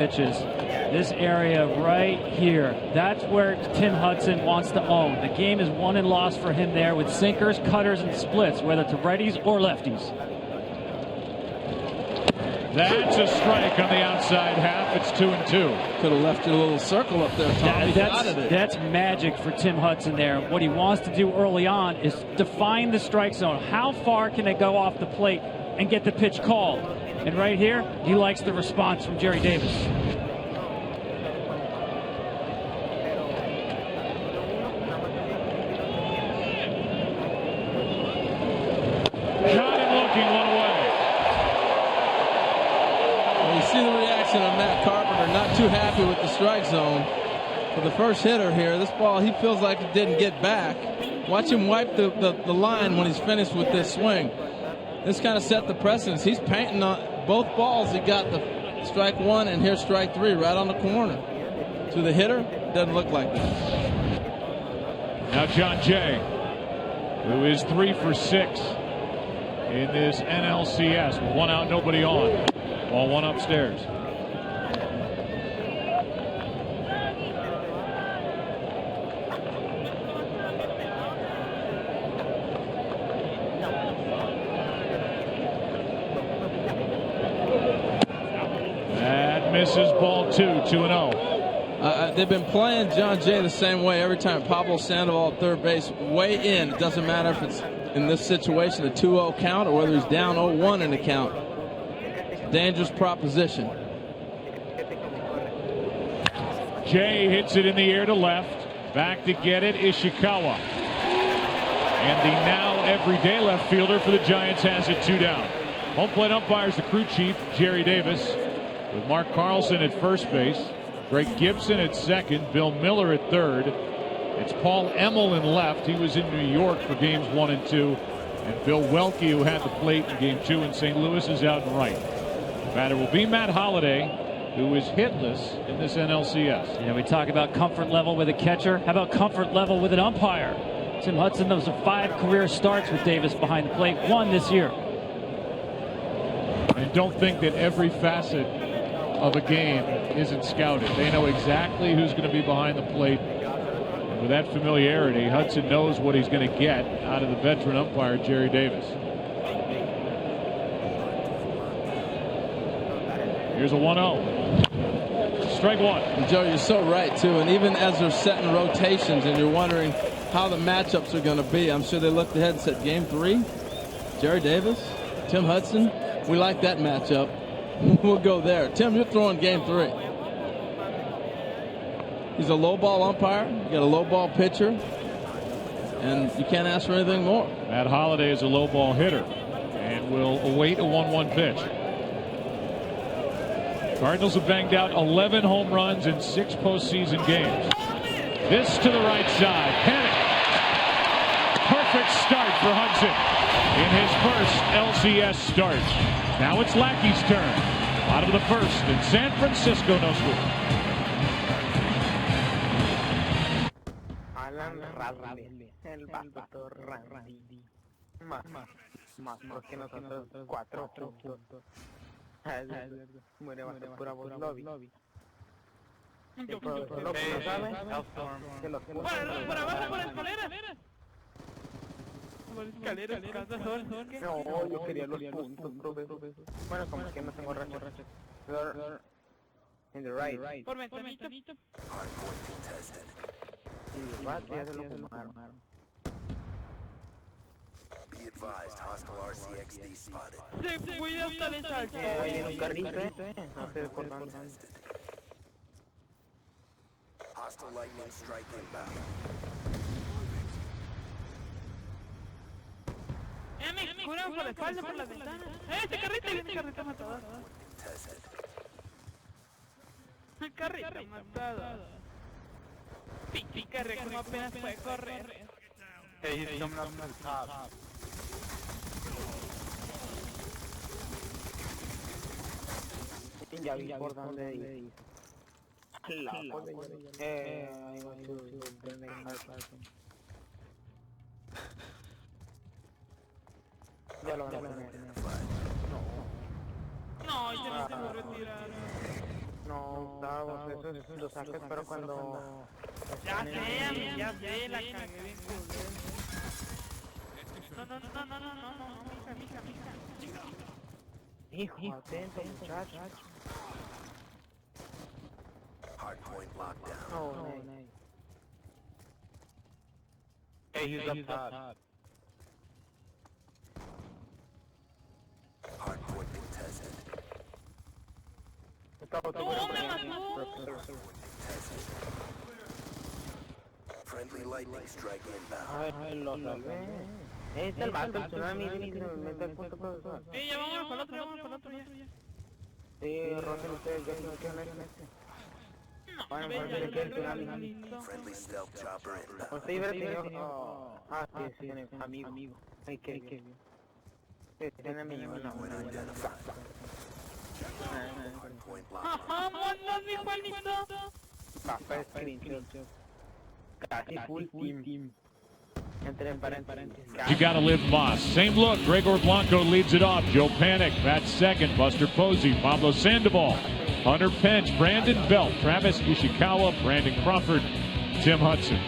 pitches. This area right here, that's where Tim Hudson wants to own. The game is won and lost for him there with sinkers, cutters, and splits, whether to righties or lefties. That's a strike on the outside half. It's 2-2. Could have left you a little circle up there, Tommy. That's magic for Tim Hudson there. What he wants to do early on is define the strike zone. How far can they go off the plate and get the pitch called? And right here, he likes the response from Jerry Davis. Not in looking, one away. Well, you see the reaction of Matt Carpenter, not too happy with the strike zone. For the first hitter here, this ball, he feels like it didn't get back. Watch him wipe the line when he's finished with this swing. This kind of set the precedence. He's painting on both balls. He got the strike one, and here's strike three right on the corner. To the hitter, doesn't look like that. Now John Jay, who is 3 for 6 in this NLCS. With 1 out, nobody on. Ball 1 upstairs. That misses ball 2, 2-0. They've been playing John Jay the same way every time. Pablo Sandoval at third base, way in. It doesn't matter if it's in this situation a 2-0 count or whether he's down 0-1 in the count. Dangerous proposition. Jay hits it in the air to left. Back to get it, Ishikawa. And the now everyday left fielder for the Giants has it 2 down. Home plate umpires the crew chief, Jerry Davis, with Mark Carlson at first base, Greg Gibson at second, Bill Miller at third. It's Paul Emmel in left. He was in New York for games 1 and 2. And Bill Welke, who had the plate in game 2 in St. Louis, is out in right. The batter will be Matt Holliday, who is hitless in this NLCS. Yeah, we talk about comfort level with a catcher. How about comfort level with an umpire? Tim Hudson, those are 5 career starts with Davis behind the plate, 1 this year. And don't think that every facet of a game isn't scouted. They know exactly who's going to be behind the plate. And with that familiarity, Hudson knows what he's going to get out of the veteran umpire, Jerry Davis. Here's a 1-0. Strike 1. And Joe, you're so right, too. And even as they're setting rotations and you're wondering how the matchups are going to be, I'm sure they looked ahead and said, Game 3, Jerry Davis, Tim Hudson, we like that matchup. We'll go there. Tim, you're throwing game 3. He's a low ball umpire. You got a low ball pitcher. And you can't ask for anything more. Matt Holliday is a low ball hitter and will await a 1-1 pitch. Cardinals have banged out 11 home runs in 6 postseason games. This to the right side. Panic. Perfect start for Hudson in his first LCS start. Now it's Lackey's turn. Out of the first in San Francisco, no score. No, yo quería los puntos, profesor. Bueno, como es que no tengo racha. In the right. Por ventanita. Y va, ya se lo fumaron. Be advised, hostile RCXD spotted. Se cuida hasta el salto. Ahí viene un carrito, no se ve por dónde. Hostile lightning strike inbound. Me curan por la espalda, por la ventana. Este carrito matado. El carrito matado. Pinche carrito como apenas puede correr. Hey, he's coming up from the top. Ya vi por dónde ir. I want to make ya lo van a tener. No, ya no se va a retirar. No, Gustavo, eso lo sacas, pero cuando... Ya sé, la cagué bien culero. No, mija. Hijo, atento, muchacho. Hardpoint locked down. Oh, no. Hey, he's up top. Hardpoint contested. Friendly lightning strike inbound. Ay, lo salvé. Es el vato, el tsunami, viene que me mete el punto profesor. Ya vamos para el otro, ya. Sí, rojen ustedes, yo no quiero en este. Bueno, porque le queda el tsunami. Friendly stealth chopper inbound. Usted iba a tener... Ah, sí, tiene amigo. Ay, qué bien. Tiene amigo, no. Point identified. Hardpoint locked. ¡Vamos, mi Juanito! Papá, screenshot. Casi full team. Entre paréntesis. You got to live Moss. Same look. Gregor Blanco leads it off. Joe Panic bats second. Buster Posey, Pablo Sandoval, Hunter Pence, Brandon Belt, Travis Ishikawa, Brandon Crawford, Tim Hudson.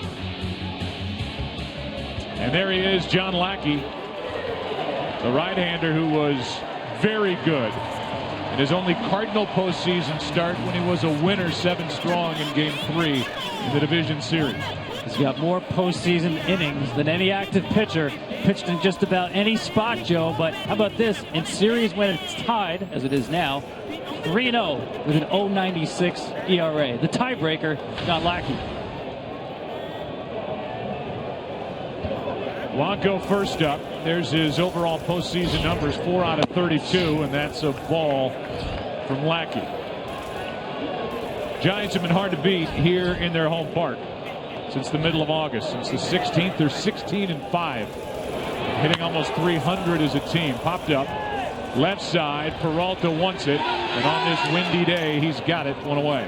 And there he is, John Lackey, the right-hander who was very good in his only Cardinal postseason start when he was a winner 7 strong in Game 3 in the Division Series. He's got more postseason innings than any active pitcher. Pitched in just about any spot, Joe. But how about this? In series when it's tied, as it is now, 3-0 with an 0.96 ERA. The tiebreaker, John Lackey. Blanco first up. There's his overall postseason numbers, 4 out of 32, and that's a ball from Lackey. Giants have been hard to beat here in their home park since the middle of August. Since the 16th, they're 16-5. Hitting almost 300 as a team. Popped up, left side, Peralta wants it, and on this windy day, he's got it, one away.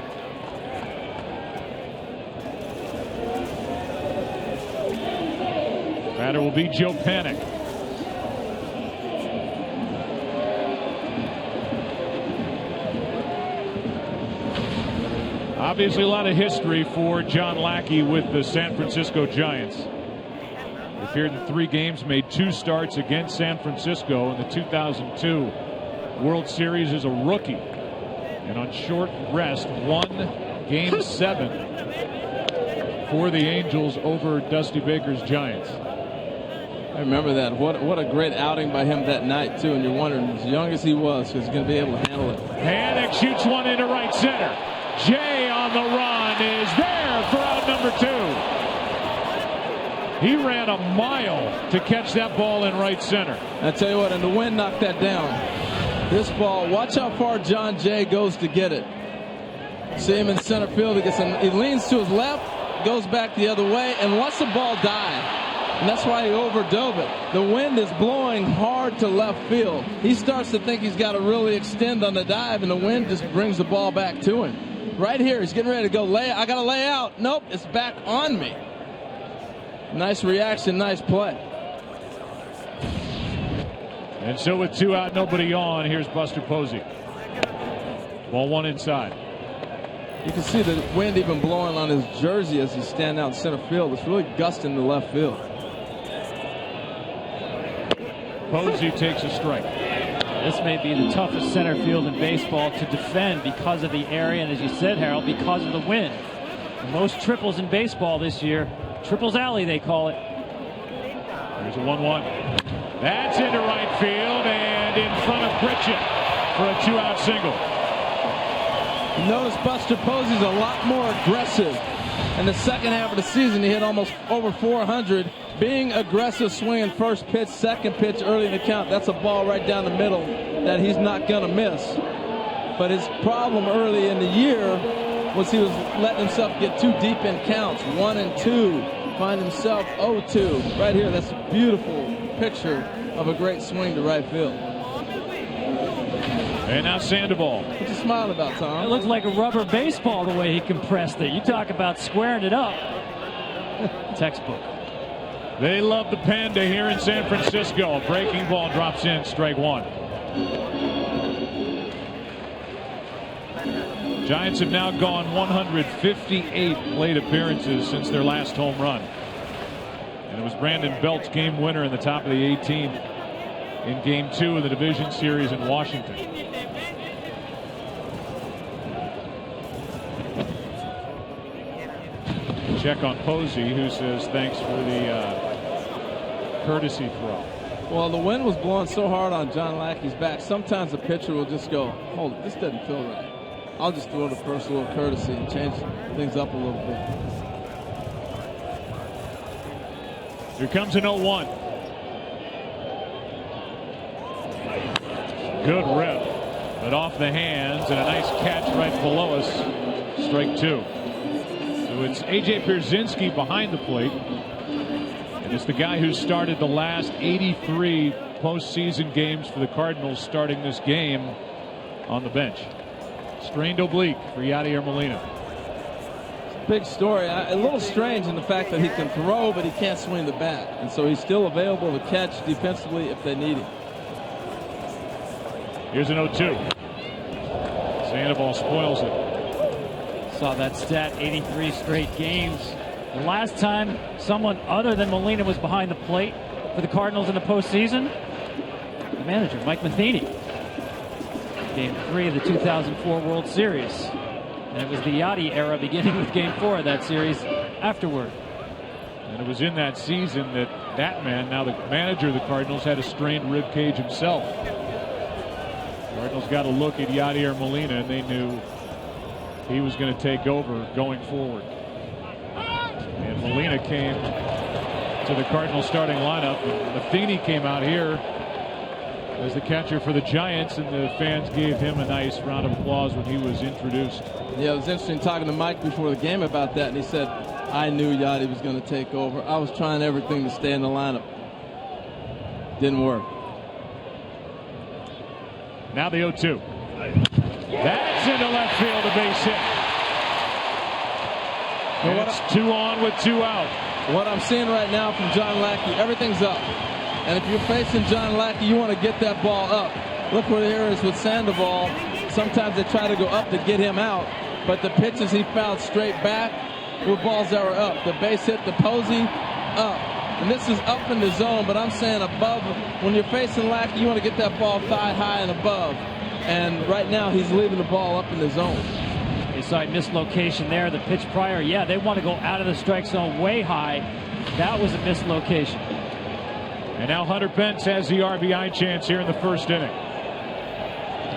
Batter will be Joe Panic. Obviously a lot of history for John Lackey with the San Francisco Giants. He appeared in 3 games, made 2 starts against San Francisco in the 2002 World Series as a rookie. And on short rest, won Game 7 for the Angels over Dusty Baker's Giants. I remember that. What a great outing by him that night, too. And you're wondering, as young as he was, he's going to be able to handle it. Panic shoots one into right center. Jay on the run is there for out number 2. He ran a mile to catch that ball in right center. I tell you what, and the wind knocked that down. This ball, watch how far John Jay goes to get it. See him in center field. He leans to his left, goes back the other way, and lets the ball die. And that's why he overdove it. The wind is blowing hard to left field. He starts to think he's got to really extend on the dive, and the wind just brings the ball back to him. Right here, he's getting ready to go lay. I got to lay out. Nope, it's back on me. Nice reaction, nice play. And so with 2 out, nobody on, here's Buster Posey. Ball 1 inside. You can see the wind even blowing on his jersey as he's standing out in center field. It's really gusting to left field. Posey takes a strike. This may be the toughest center field in baseball to defend because of the area, and as you said, Harold, because of the wind. The most triples in baseball this year. Triples Alley, they call it. There's a 1-1. That's into right field and in front of Pritchett for a 2-out single. Notice Buster Posey's a lot more aggressive. In the second half of the season, he hit almost over 400. Being aggressive, swinging first pitch, second pitch early in the count. That's a ball right down the middle that he's not going to miss. But his problem early in the year was he was letting himself get too deep in counts. 1 and 2. Find himself 0-2. Right here, that's a beautiful picture of a great swing to right field. And now Sandoval. What's you smiling about, Tom? It looked like a rubber baseball the way he compressed it. You talk about squaring it up. Textbook. They love the Panda here in San Francisco. A breaking ball drops in, strike 1. Giants have now gone 158 plate appearances since their last home run. And it was Brandon Belt's game winner in the top of the 18th in Game 2 of the division series in Washington. Check on Posey, who says thanks for the courtesy throw. Well, the wind was blowing so hard on John Lackey's back, sometimes the pitcher will just go, hold it, this doesn't feel right. I'll just throw the first little courtesy and change things up a little bit. Here comes an 0-1. Good rip, but off the hands, and a nice catch right below us. Strike 2. So it's A.J. Pierzynski behind the plate. And it's the guy who started the last 83 postseason games for the Cardinals, starting this game on the bench. Strained oblique for Yadier Molina. Big story. A little strange in the fact that he can throw, but he can't swing the bat. And so he's still available to catch defensively if they need him. Here's an 0-2. Sandoval spoils it. Saw that stat, 83 straight games. The last time someone other than Molina was behind the plate for the Cardinals in the postseason, the manager, Mike Matheny. Game 3 of the 2004 World Series. And it was the Yadi era beginning with Game 4 of that series afterward. And it was in that season that man, now the manager of the Cardinals, had a strained rib cage himself. Cardinals got a look at Yadier Molina, and they knew he was going to take over going forward. And Molina came to the Cardinals starting lineup. Matheny came out here as the catcher for the Giants, and the fans gave him a nice round of applause when he was introduced. Yeah, it was interesting talking to Mike before the game about that, and he said, I knew Yadi was going to take over. I was trying everything to stay in the lineup. Didn't work. Now the 0-2. That's into left field, a base hit. And it's 2 on with 2 out. What I'm seeing right now from John Lackey, everything's up. And if you're facing John Lackey, you want to get that ball up. Look what here is with Sandoval. Sometimes they try to go up to get him out, but the pitches he fouled straight back were balls that were up. The base hit, the Posey, up. And this is up in the zone, but I'm saying above. When you're facing Lackey, you want to get that ball thigh high and above. And right now, he's leaving the ball up in the zone. Inside mislocation there. The pitch prior, yeah, they want to go out of the strike zone way high. That was a mislocation. And now Hunter Pence has the RBI chance here in the first inning.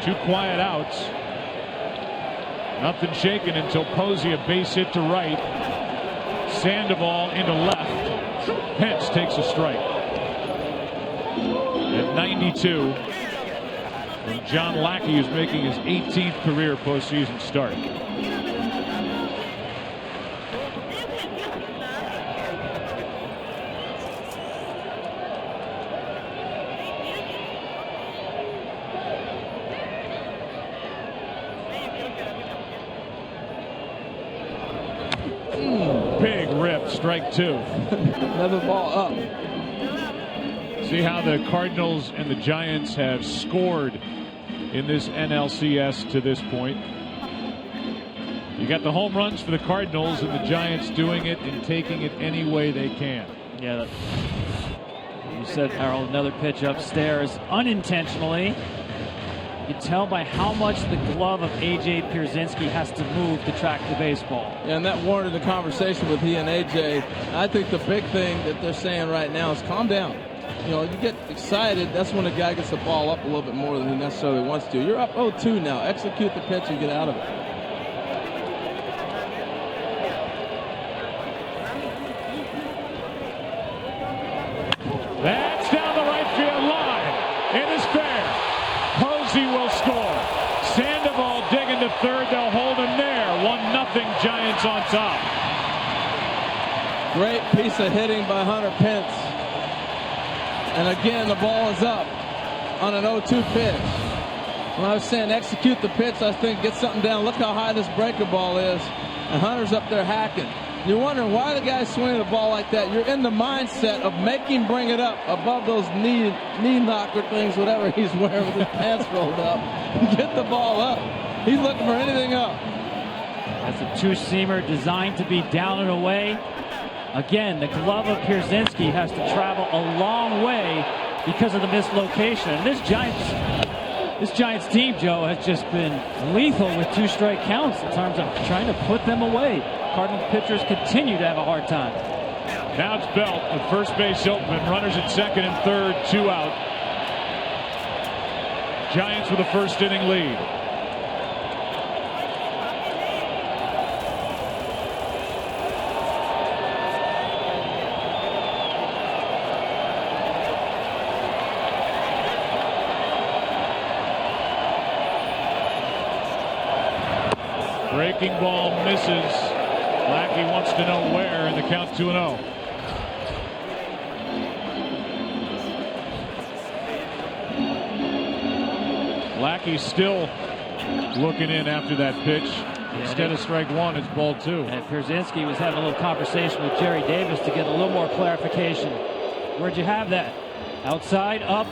2 quiet outs. Nothing shaken until Posey, a base hit to right. Sandoval into left. Pence takes a strike. At 92, from John Lackey, who's making his 18th career postseason start. Big rip, strike 2. Another ball up. See how the Cardinals and the Giants have scored in this NLCS to this point. You got the home runs for the Cardinals, and the Giants doing it and taking it any way they can. Yeah, you said, Harold, another pitch upstairs unintentionally. You can tell by how much the glove of A.J. Pierzynski has to move to track the baseball. Yeah, and that warranted a conversation with he and A.J. I think the big thing that they're saying right now is calm down. You know, you get excited, that's when a guy gets the ball up a little bit more than he necessarily wants to. You're up 0-2 now. Execute the pitch and get out of it. That's down the right field line. It is fair. Posey will score. Sandoval digging to third. They'll hold him there. 1-0 Giants on top. Great piece of hitting by Hunter Pence. And again, the ball is up on an 0-2 pitch. When I was saying execute the pitch, I think get something down. Look how high this breaker ball is. And Hunter's up there hacking. You're wondering why the guy's swinging the ball like that. You're in the mindset of make him bring it up above those knee knocker things, whatever he's wearing with his pants rolled up. Get the ball up. He's looking for anything up. That's a two-seamer designed to be down and away. Again, the glove of Pierzynski has to travel a long way because of the mislocation. And this Giants team, Joe, has just been lethal with 2 strike counts in terms of trying to put them away. Cardinals pitchers continue to have a hard time. Now it's Belt with first base open. Runners at second and third, 2 out. Giants with a first inning lead. Breaking ball misses. Lackey wants to know where, and the count 2-0. Lackey still looking in after that pitch. Instead of strike 1, it's ball 2. And Pierzynski was having a little conversation with Jerry Davis to get a little more clarification. Where'd you have that? Outside, up?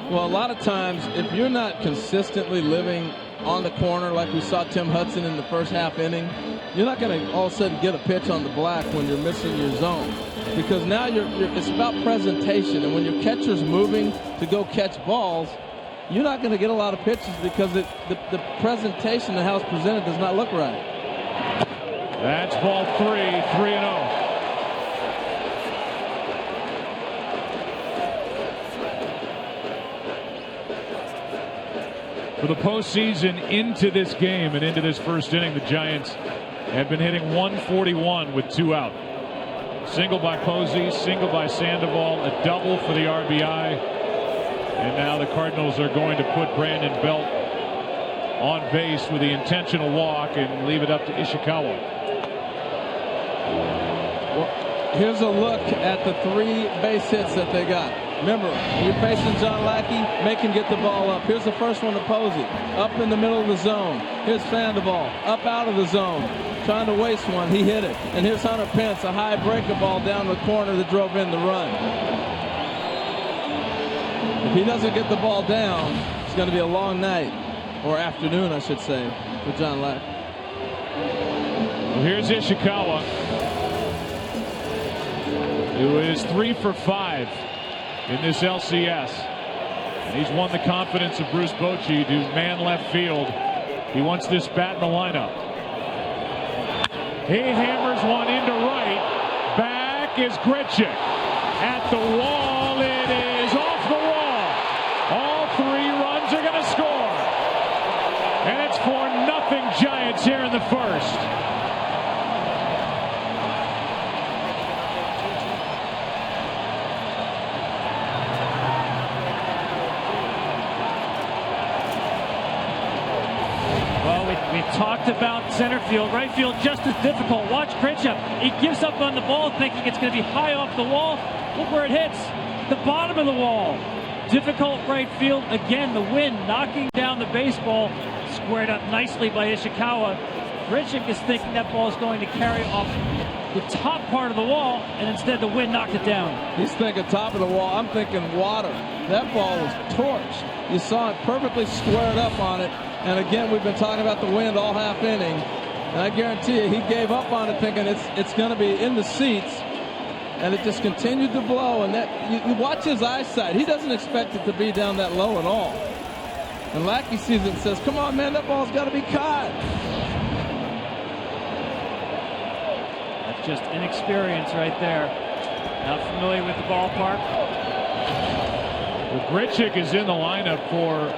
Well, a lot of times, if you're not consistently living on the corner like we saw Tim Hudson in the first half inning, you're not going to all of a sudden get a pitch on the black when you're missing your zone. Because now it's about presentation, and when your catcher's moving to go catch balls, you're not going to get a lot of pitches because the presentation and how it's presented does not look right. That's ball 3, 3-0. For the postseason, into this game and into this first inning, the Giants have been hitting 141 with 2 out. Single by Posey, single by Sandoval, a double for the RBI. And now the Cardinals are going to put Brandon Belt on base with the intentional walk and leave it up to Ishikawa. Well, here's a look at the 3 base hits that they got. Remember, you're facing John Lackey, make him get the ball up. Here's the first one to Posey, up in the middle of the zone. Here's Sandoval, up out of the zone, trying to waste one. He hit it. And here's Hunter Pence, a high breaker ball down the corner that drove in the run. If he doesn't get the ball down, it's going to be a long night, or afternoon, I should say, for John Lackey. Well, here's Ishikawa, who is 3 for 5 in this LCS. And he's won the confidence of Bruce Bochy to man left field. He wants this bat in the lineup. He hammers one into right. Back is Grichuk. At the wall, it is off the wall. All 3 runs are going to score. And it's 4-0 Giants here in the first. We talked about center field, right field just as difficult. Watch Grichuk. He gives up on the ball thinking it's going to be high off the wall. Look where it hits. The bottom of the wall. Difficult right field. Again, the wind knocking down the baseball. Squared up nicely by Ishikawa. Grichuk is thinking that ball is going to carry off the top part of the wall, and instead the wind knocked it down. He's thinking top of the wall. I'm thinking water. That ball was torched. You saw it perfectly squared up on it. And again, we've been talking about the wind all half inning. And I guarantee you, he gave up on it thinking it's going to be in the seats. And it just continued to blow. And that you watch his eyesight. He doesn't expect it to be down that low at all. And Lackey sees it and says, come on, man, that ball's got to be caught. That's just inexperience right there. Not familiar with the ballpark. Well, Grichuk is in the lineup for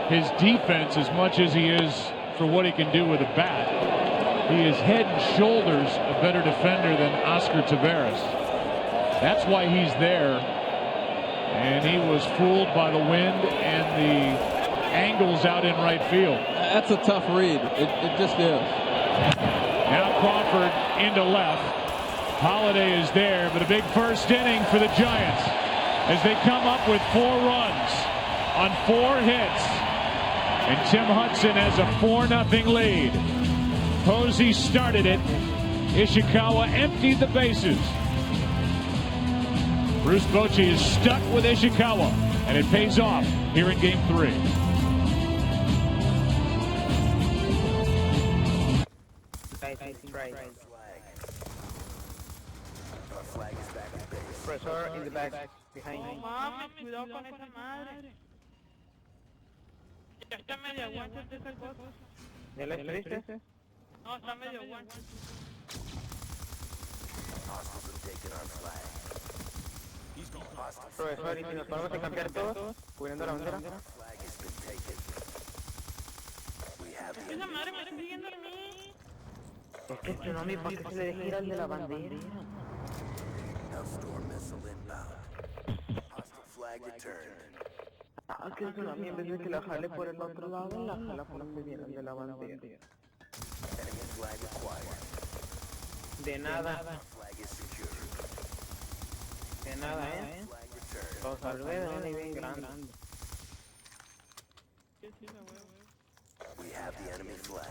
his defense as much as he is for what he can do with a bat. He is head and shoulders a better defender than Oscar Taveras. That's why he's there. And he was fooled by the wind and the angles out in right field. That's a tough read. It just is. Now Crawford into left. Holiday is there, but a big first inning for the Giants as they come up with 4 runs on 4 hits. And Tim Hudson has a 4-0 lead. Posey started it. Ishikawa emptied the bases. Bruce Bochy is stuck with Ishikawa, and it pays off. here in Game 3. Flag is back at base. Professor in the back, behind. No mames, cuidado con esa madre. Ya está media guancha esa cosa. ¿Ya la estuviste? No, está medio guancha. Hostiles have taken our flag. Profesor, ¿y si nos podemos cambiar todos? Cubriendo la bandera. Flag has been taken. We have the Esa enemy. madre me está siguiendo a mí. Es que el tsunami, ¿para qué se le deja ir al de la bandera? Hellstorm missile inbound. Hostile flag returned. Ah, que el tsunami en vez de que la jale por el otro lado, la jala por donde viene el de la bandera. Enemy flag acquired. De nada, Flag is secured. de nada, Flag returned. Lo salvé de una y bien grande. We have the enemy flag.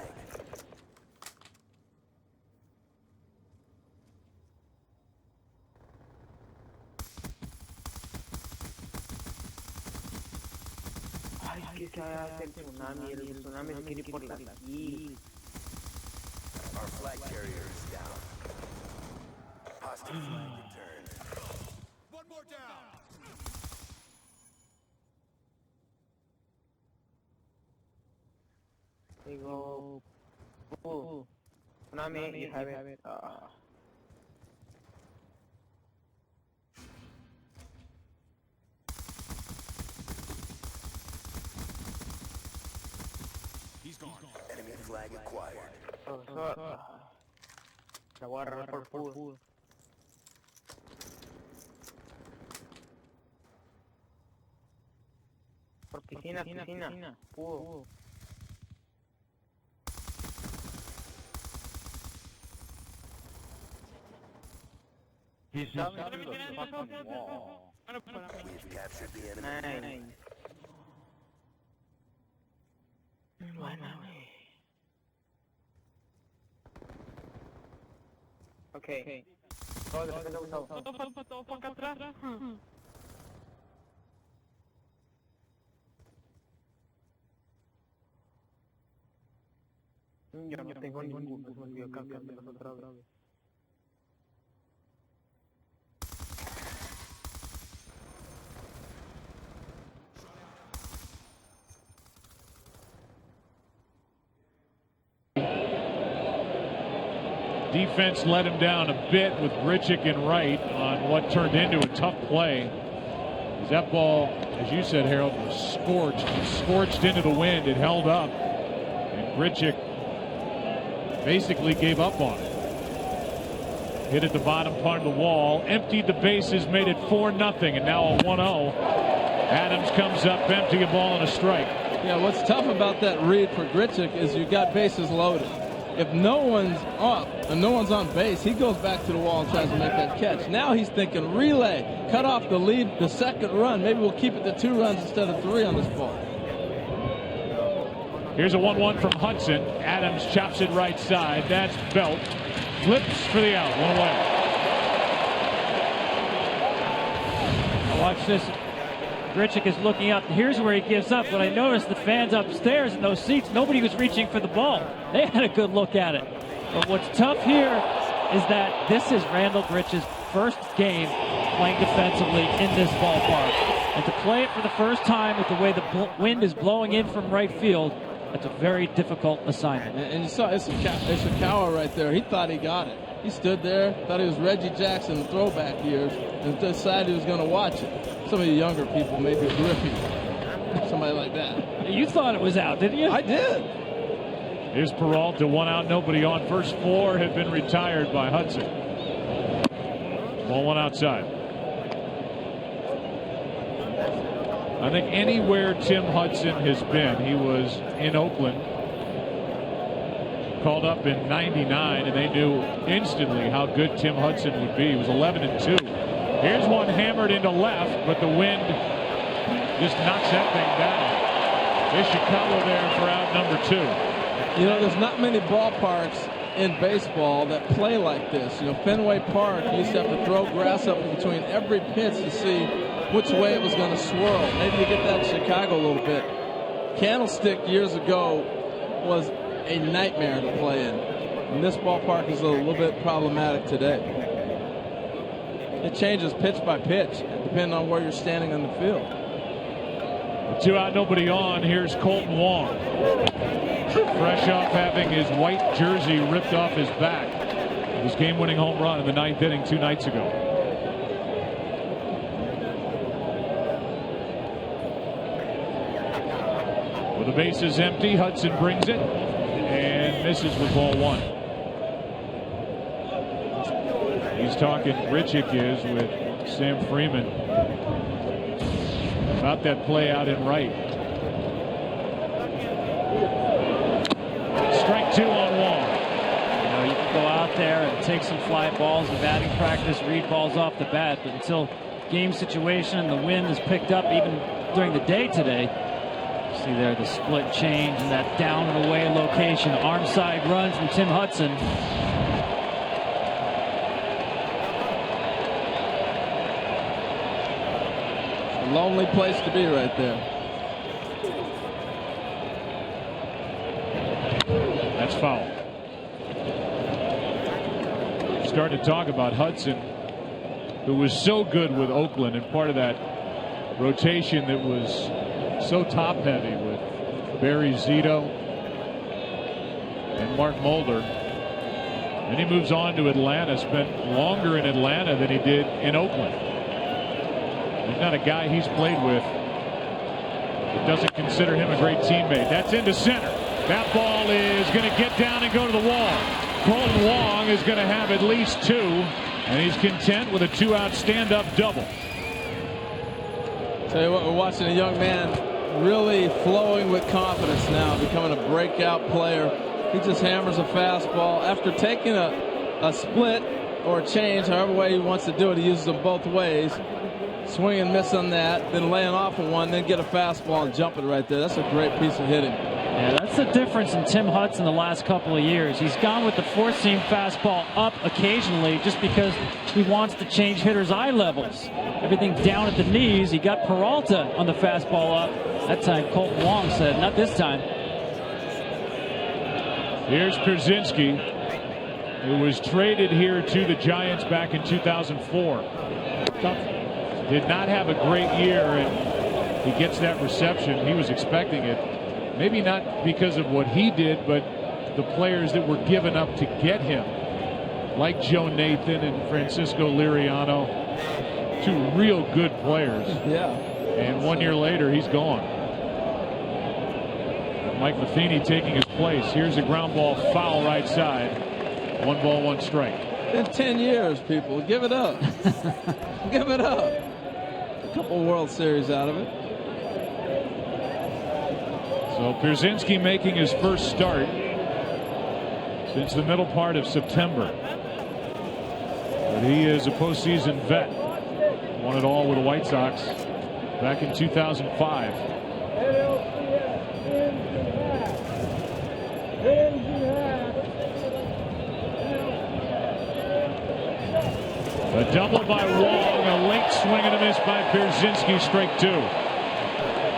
Ay, que se hace el tsunami se quiere ir por la aquí. Our flag carrier is down. Hostile flag returned. One more down. Digo, tsunami, you have it. Enemy flag acquired. Profesor, la voy a agarrar por pudo. Por piscina. Pudo. We've captured the enemy. Nice. Bueno, okay. Todo depende de Gustavo. Todo para acá atrás. Yo no tengo ninguno, se me olvidó cambiármelos otra vez. Defense let him down a bit with Grichuk and right on what turned into a tough play. That ball, as you said, Harold, was scorched into the wind. It held up, and Grichuk basically gave up on it. Hit at the bottom part of the wall, emptied the bases, made it 4-0, and now a 1-0. Adams comes up empty, a ball and a strike. Yeah, what's tough about that read for Grichuk is you got bases loaded. If no one's up and no one's on base, he goes back to the wall and tries to make that catch. Now he's thinking relay, cut off the lead, the second run. Maybe we'll keep it to 2 runs instead of 3 on this ball. Here's a 1-1 from Hudson. Adams chops it right side. That's Belt. Flips for the out. 1 away. Watch this. Grichuk is looking up. Here's where he gives up. But I noticed the fans upstairs in those seats, nobody was reaching for the ball. They had a good look at it. But what's tough here is that this is Randall Grichuk's first game playing defensively in this ballpark. And to play it for the first time with the way the wind is blowing in from right field, that's a very difficult assignment. And you saw Ishikawa right there. He thought he got it. He stood there, thought he was Reggie Jackson in the throwback years, and decided he was going to watch it. Some of the younger people, maybe Griffey, somebody like that. You thought it was out, didn't you? I did. Here's Peralta, 1 out, nobody on. First 4 have been retired by Hudson. Ball 1 outside. I think anywhere Tim Hudson has been, he was in Oakland, called up in '99, and they knew instantly how good Tim Hudson would be. He was 11-2. Here's one hammered into left, but the wind just knocks that thing down. Ishikawa there for out number 2. You know, there's not many ballparks in baseball that play like this. You know, Fenway Park, you used to have to throw grass up in between every pitch to see which way it was going to swirl. Maybe you get that in Chicago a little bit. Candlestick years ago was a nightmare to play in. And this ballpark is a little bit problematic today. It changes pitch by pitch, depending on where you're standing on the field. 2 out, nobody on. Here's Colton Wong. Fresh off having his white jersey ripped off his back. His game-winning home run in the 9th inning 2 nights ago. With the bases empty, Hudson brings it and misses with ball 1. He's talking, Richick is, with Sam Freeman about that play out in right. Strike 2 on Wong. You can go out there and take some fly balls and batting practice, read balls off the bat, but until game situation and the wind is picked up, even during the day today, see there the split change and that down and away location. Arm side run from Tim Hudson. Lonely place to be right there. That's foul. Starting to talk about Hudson, who was so good with Oakland and part of that rotation that was so top heavy with Barry Zito and Mark Mulder. Then he moves on to Atlanta, spent longer in Atlanta than he did in Oakland. There's not a guy he's played with that doesn't consider him a great teammate. That's into center. That ball is going to get down and go to the wall. Colton Wong is going to have at least 2, and he's content with a 2-out stand-up double. Tell you what, we're watching a young man really flowing with confidence now, becoming a breakout player. He just hammers a fastball. After taking a split or a change, however way he wants to do it, he uses them both ways. Swing and miss on that, then laying off of one, then get a fastball and jump it right there. That's a great piece of hitting. Yeah, that's the difference in Tim Hudson the last couple of years. He's gone with the four-seam fastball up occasionally just because he wants to change hitters' eye levels. Everything down at the knees. He got Peralta on the fastball up. That time Colton Wong said, not this time. Here's Pierzynski, who was traded here to the Giants back in 2004. Did not have a great year, and he gets that reception. He was expecting it. Maybe not because of what he did, but the players that were given up to get him, like Joe Nathan and Francisco Liriano, 2 real good players. Yeah. And 1 year later, he's gone. Mike Matheny taking his place. Here's a ground ball foul right side. 1 ball, 1 strike. In 10 years, people, give it up. Give it up. A couple World Series out of it. So Pierzynski making his first start since the middle part of September. But he is a postseason vet. Won it all with the White Sox back in 2005. A double by Wong, a late swing and a miss by Pierzynski, strike 2.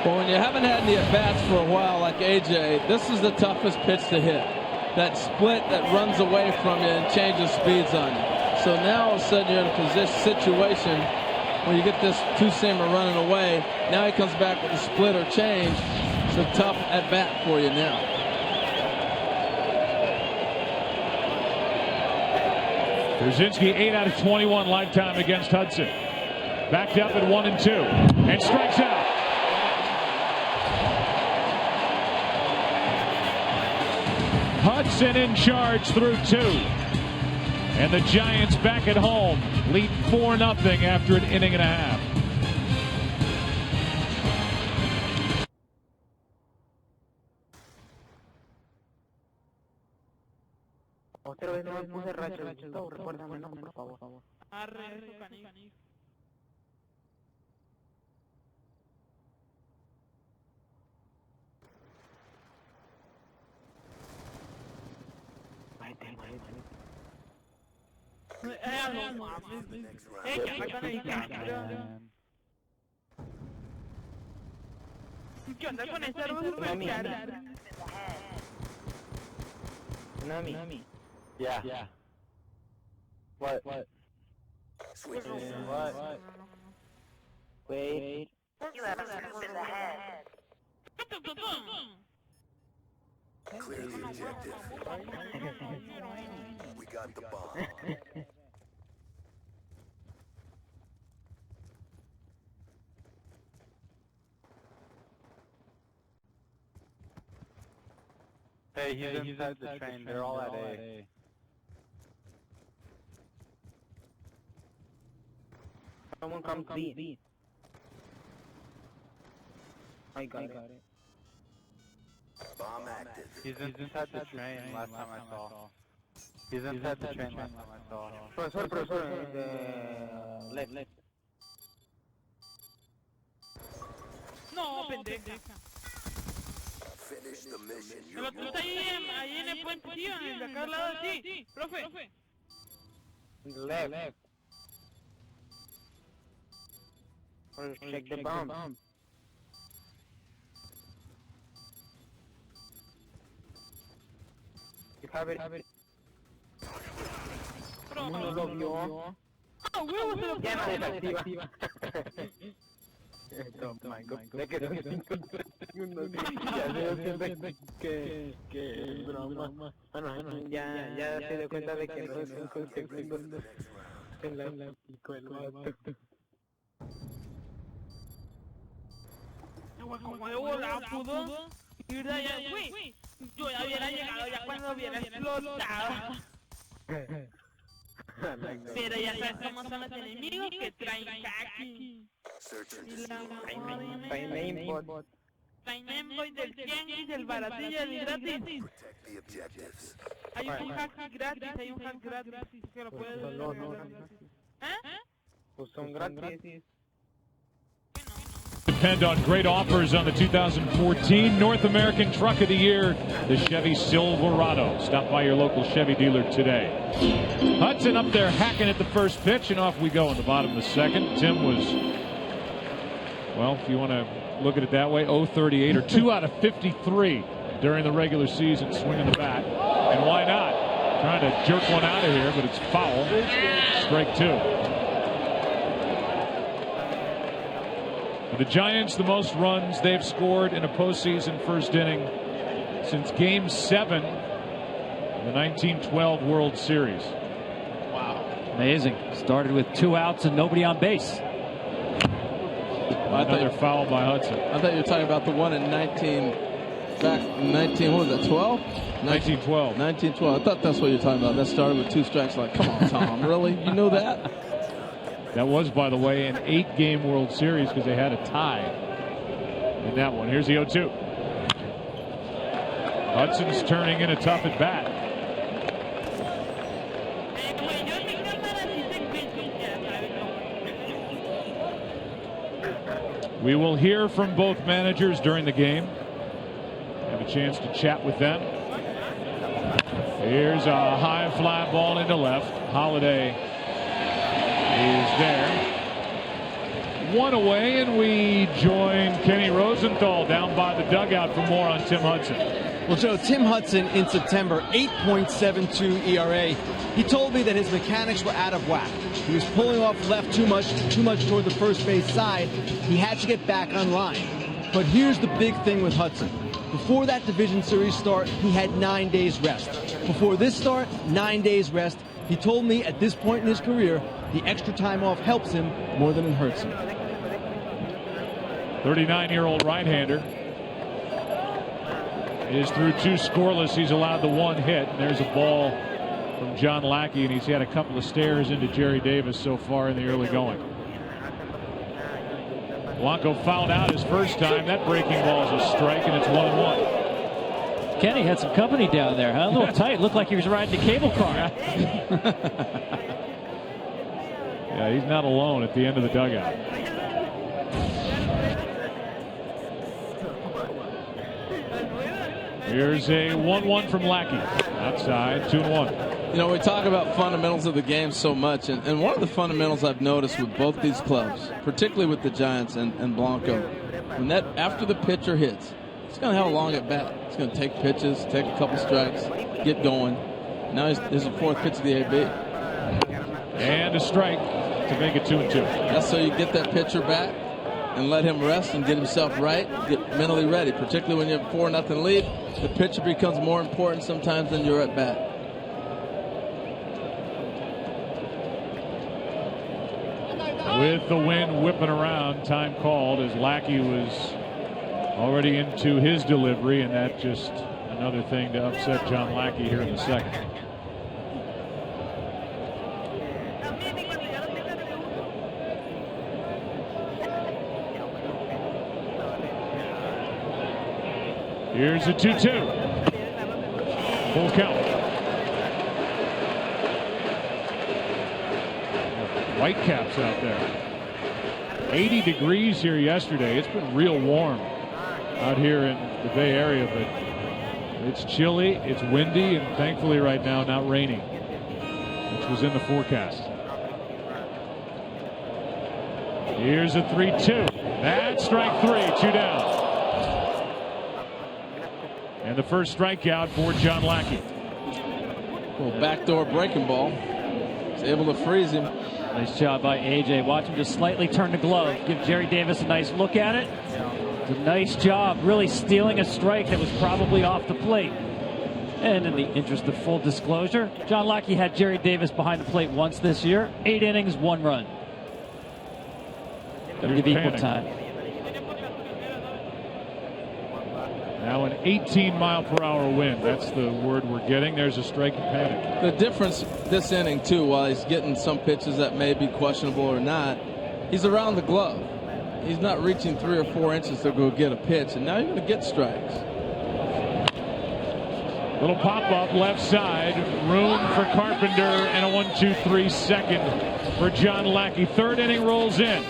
Well, when you haven't had any at-bats for a while like AJ, this is the toughest pitch to hit. That split that runs away from you and changes speeds on you. So now all of a sudden you're in a situation where you get this two-seamer running away. Now he comes back with a split or change. It's a tough at-bat for you now. Pierzynski 8 out of 21 lifetime against Hudson. Backed up at 1-2 and strikes out. Hudson in charge through 2. And the Giants back at home lead 4-0 after an inning and a half. Otra vez no me puse racho, recuérdame, no, por favor. Arre, eso, canijo. No mames. Que me están ahí, cabrón. ¿Qué onda con ese árbol super caro? Tsunami. Yeah. What? Switch. What? Wait. You have moved in the head. Clear the objective. We got the bomb. Hey, he's inside the train. They're all at A. Someone come B. I got it. Bomb active. He's inside the train last time I saw. He's inside the train last time I saw. Professor, left. No, pendeja. Finish the mission. Pero tú estás ahí en el puente, tío, en el de acá al lado de ti. Profe. Left. Check the bomb. You have it. No lo vio. Ah, huevo, se lo Ya no desactiva. Oh my God. Me quedo 5 segundos. Ya se dio que es broma. Bueno, ya se dio cuenta de que no es 5 segundos. Se la picó el vato. Como de volado pudo ir de allá, güey. Yo ya hubiera llegado ya cuando hubiera explotado. Pero ya sabes cómo son los enemigos que traen kaki. Traen aimbot. Traen aimbot del 100 y del baratillo y gratis. Protect the objectives. Hay un hack gratis, que lo puedes descargar gratis. Pues son gratis. Depend on great offers on the 2014 North American Truck of the Year, the Chevy Silverado. Stop by your local Chevy dealer today. Hudson up there hacking at the first pitch, and off we go in the bottom of the second. Tim was, well, if you want to look at it that way, 0-38 or 2 out of 53 during the regular season swinging the bat. And why not? Trying to jerk one out of here, but it's foul. Strike 2. The Giants, the most runs they've scored in a postseason first inning since Game 7 of the 1912 World Series. Wow. Amazing. Started with 2 outs and nobody on base. Another foul by Hudson. I thought you were talking about the one in 19, what was that, 12? 1912. 1912. I thought that's what you were talking about. That started with 2 strikes. Like, come on, Tom, really? You know that? That was, by the way, an 8-game World Series because they had a tie in that one. Here's the 0-2. Hudson's turning in a tough at bat. We will hear from both managers during the game. Have a chance to chat with them. Here's a high fly ball into left. Holiday is there. 1 away, and we join Kenny Rosenthal down by the dugout for more on Tim Hudson. Well, Joe, Tim Hudson in September, 8.72 ERA. He told me that his mechanics were out of whack. He was pulling off left too much toward the first base side. He had to get back on line. But here's the big thing with Hudson. Before that division series start, he had 9 days rest. Before this start, 9 days rest. He told me at this point in his career, the extra time off helps him more than it hurts him. 39-year-old right-hander is through 2 scoreless. He's allowed the 1 hit. And there's a ball from John Lackey, and he's had a couple of stares into Jerry Davis so far in the early going. Blanco fouled out his first time. That breaking ball is a strike, and it's 1-1. Kenny had some company down there, huh? A little tight. Looked like he was riding a cable car. Yeah, he's not alone at the end of the dugout. Here's a 1-1 from Lackey. Outside, 2-1. You know, we talk about fundamentals of the game so much, and one of the fundamentals I've noticed with both these clubs, particularly with the Giants and Blanco, after the pitcher hits, he's going to have a long at bat. He's going to take pitches, take a couple strikes, get going. Now there's a fourth pitch of the AB. And a strike to make it 2-2. That's so you get that pitcher back and let him rest and get himself right, get mentally ready. Particularly when you have 4-0 lead, the pitcher becomes more important sometimes than your at bat. With the wind whipping around, time called as Lackey was already into his delivery, and that just another thing to upset John Lackey here in the second. Here's a 2-2. Full count. Whitecaps out there. 80 degrees here yesterday. It's been real warm out here in the Bay Area, but it's chilly, it's windy, and thankfully right now not raining, which was in the forecast. Here's a 3-2. That's strike 3, 2 down. And the first strikeout for John Lackey. Well, backdoor breaking ball. He's able to freeze him. Nice job by AJ. Watch him just slightly turn the glove. Give Jerry Davis a nice look at it. It's a nice job really stealing a strike that was probably off the plate. And in the interest of full disclosure, John Lackey had Jerry Davis behind the plate once this year. 8 innings, 1 run. Gotta give equal time. Now an 18-mile-per-hour wind. That's the word we're getting. There's a strike and panic. The difference this inning, too, while he's getting some pitches that may be questionable or not, he's around the glove. He's not reaching 3 or 4 inches to go get a pitch, and now you're going to get strikes. Little pop-up left side. Room for Carpenter and a 1-2-3 second for John Lackey. Third inning rolls in.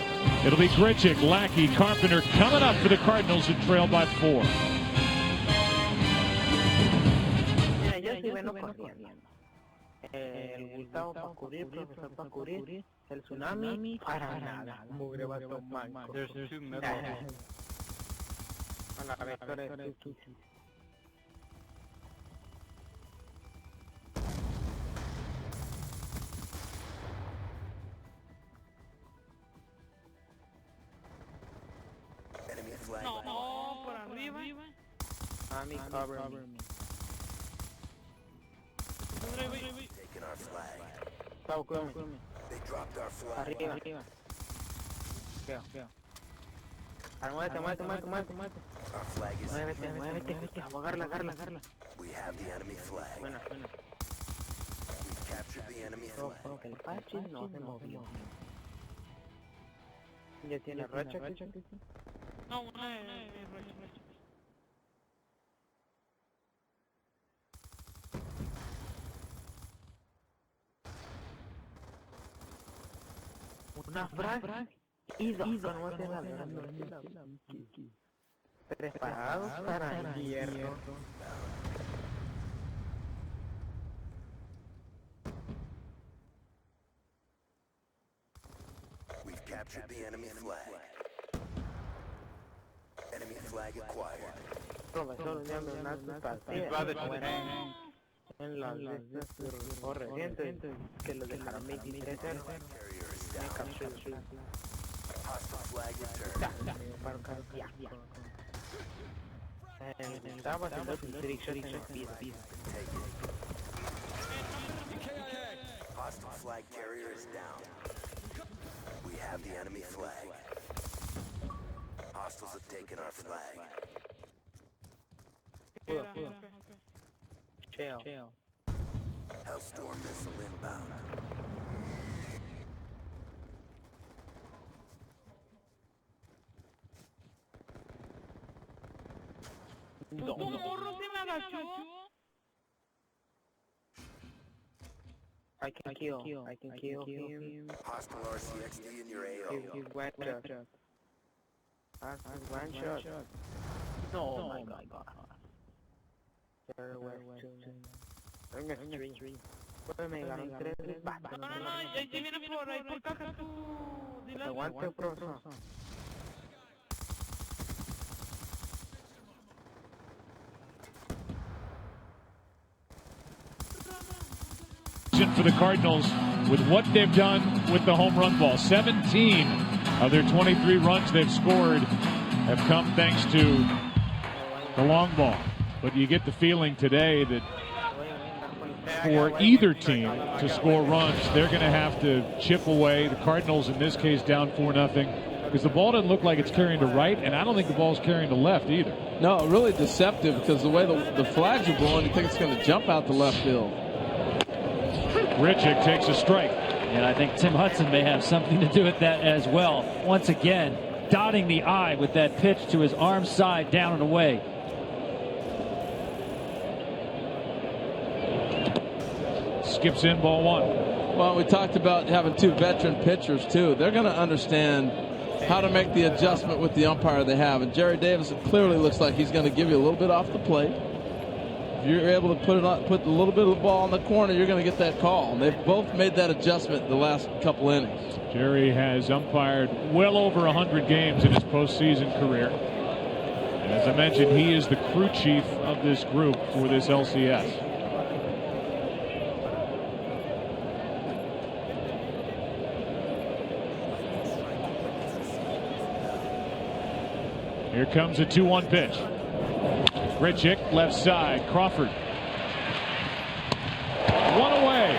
It'll be Grichuk, Lackey, Carpenter coming up for the Cardinals who trail by 4. El Gustavo para cubrir, profesor para cubrir, el tsunami para nada. Mugre vato manco. There's 2 middle. A la vector es 2. Enemy flag. No, por arriba. Tsunami cover me. Taking our flag. Stop con me. They dropped our flag. Arriba. Veo. Muévete. Our flag is Muévete. Agarra. We have the enemy flag. Buena. We've captured the enemy flag. Que el Pachi no se movió. ¿Ya tiene racha? No, una de Una frag y 2. No hace nada. Preparados para el hierro. We've captured the enemy flag. Enemy flag acquired. Profesor, ya me unas partidas. En las corrientes que lo dejaron 23-0. Carrier is down. Hostile flag returned. Estaba haciendo restrictions en el piso. Hostile flag carrier is down. We have the enemy flag. Hostiles have taken our flag. Chill. Hellstorm missile inbound. Tu morro se me agachó. I can kill him. Hostile RCXD in your AO. He's one shot. One shot. No, my God. There were 2. Venga, 3. Pues me llegaron 3 disparos. No, ahí te viene por ahí por caja tú. Dile. Aguante, profesor. for the Cardinals with what they've done with the home run ball. 17 of their 23 runs they've scored have come thanks to the long ball. But you get the feeling today that for either team to score runs, they're going to have to chip away. The Cardinals, in this case, down 4-0. Because the ball doesn't look like it's carrying to right, and I don't think the ball's carrying to left either. No, really deceptive because the way the flags are blowing, you think it's going to jump out to left field. Richick takes a strike. And I think Tim Hudson may have something to do with that as well. Once again, dotting the I with that pitch to his arm side, down and away. Skips in, ball one. Well, we talked about having two veteran pitchers, too. They're going to understand how to make the adjustment with the umpire they have. And Jerry Davis, it clearly looks like he's going to give you a little bit off the plate. If you're able to put a little bit of the ball in the corner, you're going to get that call. And they've both made that adjustment the last couple innings. Jerry has umpired well over 100 games in his postseason career. And as I mentioned, he is the crew chief of this group for this LCS. Here comes a 2-1 pitch. Richick, left side. Crawford. One away.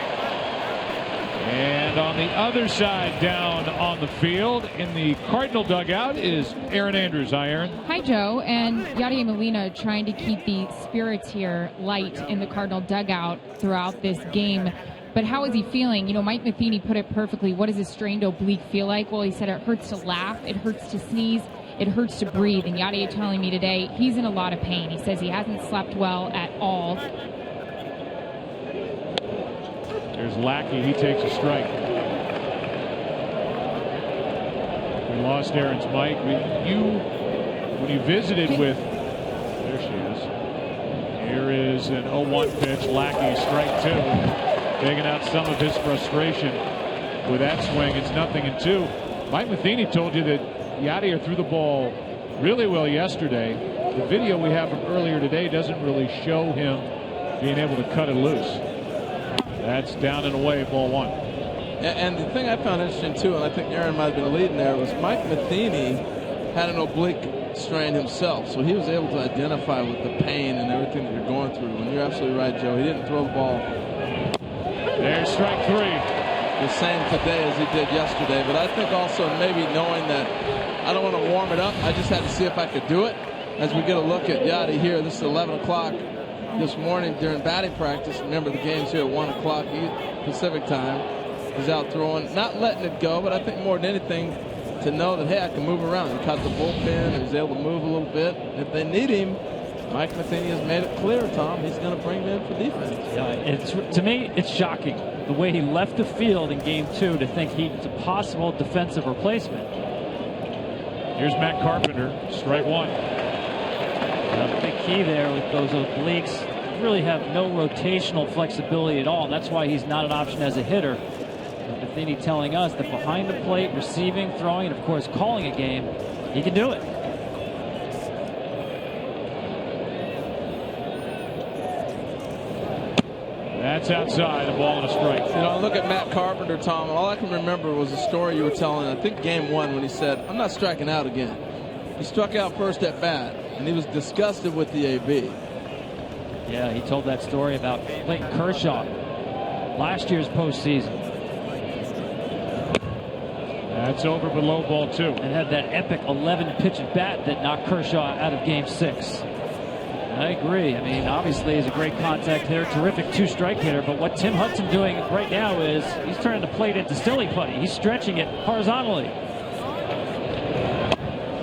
And on the other side, down on the field in the Cardinal dugout is Aaron Andrews. Hi, Aaron. Hi, Joe. And Yadier Molina trying to keep the spirits here light in the Cardinal dugout throughout this game. But how is he feeling? You know, Mike Matheny put it perfectly. What does a strained oblique feel like? Well, he said it hurts to laugh, it hurts to sneeze, it hurts to breathe. And Yadier telling me today he's in a lot of pain. He says he hasn't slept well at all. There's Lackey. He takes a strike. We lost Aaron's mic. When you visited with, there she is. Here is an 0-1 pitch. Lackey, strike two. Taking out some of his frustration with that swing. It's 0-2. Mike Matheny told you that Yadier threw the ball really well yesterday. The video we have from earlier today doesn't really show him being able to cut it loose. That's down and away, ball one. And the thing I found interesting, too, and I think Aaron might have been leading there, was Mike Matheny had an oblique strain himself, so he was able to identify with the pain and everything that you're going through. And you're absolutely right, Joe. He didn't throw the ball. There's strike three. The same today as he did yesterday, but I think also maybe knowing that I don't want to warm it up, I just had to see if I could do it. As we get a look at Yadi here, this is 11 o'clock this morning during batting practice. Remember, the game's here at 1 o'clock Pacific time. He's out throwing, not letting it go, but I think more than anything to know that, hey, I can move around. He caught the bullpen, he's able to move a little bit. If they need him, Mike Matheny has made it clear, Tom, he's going to bring him in for defense. Yeah, to me, it's shocking the way he left the field in Game 2 to think he's a possible defensive replacement. Here's Matt Carpenter, strike one. The big key there with those obliques, really have no rotational flexibility at all, and that's why he's not an option as a hitter. Matheny telling us that behind the plate, receiving, throwing, and of course calling a game, he can do it. That's outside, a ball and a strike. You know, look at Matt Carpenter, Tom, and all I can remember was a story you were telling, I think Game 1, when he said, I'm not striking out again. He struck out first at bat, and he was disgusted with the AB. Yeah, he told that story about Clayton Kershaw last year's postseason. That's over below ball two. And had that epic 11-pitch at bat that knocked Kershaw out of Game 6. I agree. I mean, obviously he's a great contact hitter, terrific two-strike hitter, but what Tim Hudson doing right now is he's turning the plate into silly putty. He's stretching it horizontally.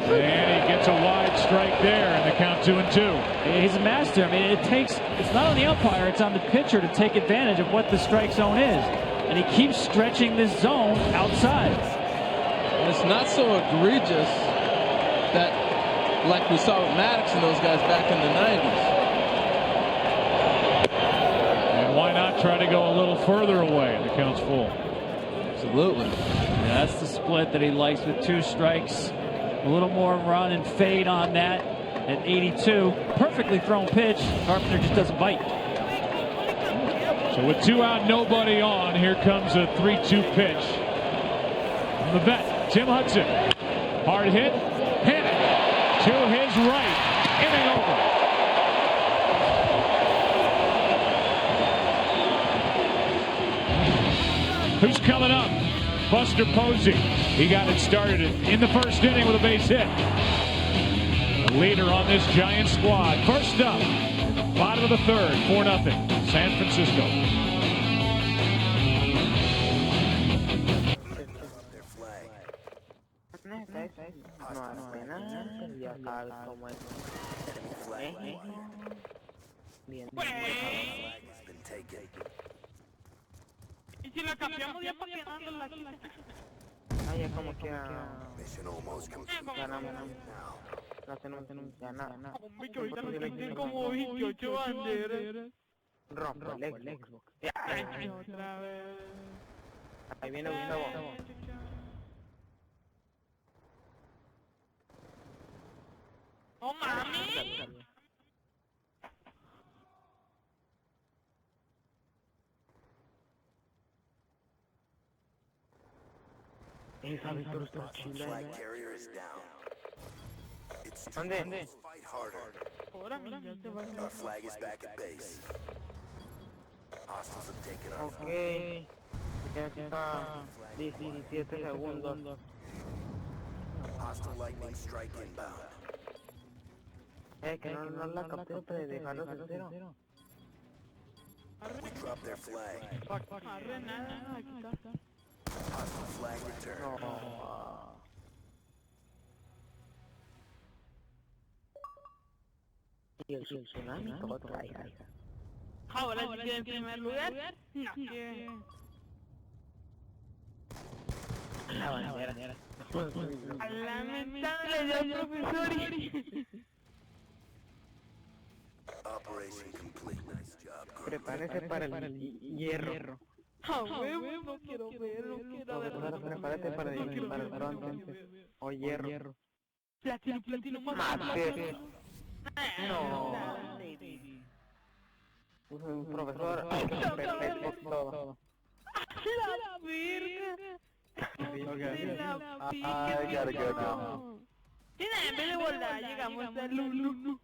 And he gets a wide strike there, and the count 2-2. He's a master. I mean, it's not on the umpire, it's on the pitcher to take advantage of what the strike zone is. And he keeps stretching this zone outside. And it's not so egregious that, like we saw with Maddox and those guys back in the 90s. And why not try to go a little further away? And the count's full. Absolutely. Yeah, that's the split that he likes with two strikes. A little more run and fade on that at 82. Perfectly thrown pitch. Carpenter just doesn't bite. So with 2 out, nobody on, here comes a 3-2 pitch from the vet, Tim Hudson. Hard hit, hit it to his right, inning over. Who's coming up? Buster Posey. He got it started in the first inning with a base hit. The leader on this Giant squad. First up, bottom of the third, 4-0, San Francisco. Y si la cambiamos ya para que no la quita. Ay, es como que Mission almost complete. ganamos. No tenemos ganar. Hombre, que ahorita nos quiten como 28 banderas. Rompe el Xbox. Ay, otra vez. Ahí viene Gustavo. ¡Oh, mami! Flag carrier is down. It's too ¿Dónde? close. Fight harder. Ahora, mira, te va a Our flag is back at base. Hostiles have taken our Ok. Ya está 17 segundos. hostile lightning strike inbound. Que no la capté para dejarlo cero. We drop their flag. Arre, nada, aquí está. Hostile flag returned. No. Y el tsunami todo trae. Ahora sí que en primer lugar, no, que... La bandera. A lamentable ya, profesor. Operation complete. Nice job. Group. Prepárese para el hierro. A huevo, no quiero ver, no quiero ver. Prepárate para el bronce. O hierro. Platino, Mate. No. Profesor, hay que perfecto todo. La verga. I gotta go now. Mira, en vez de volar, llegamos a Lulu.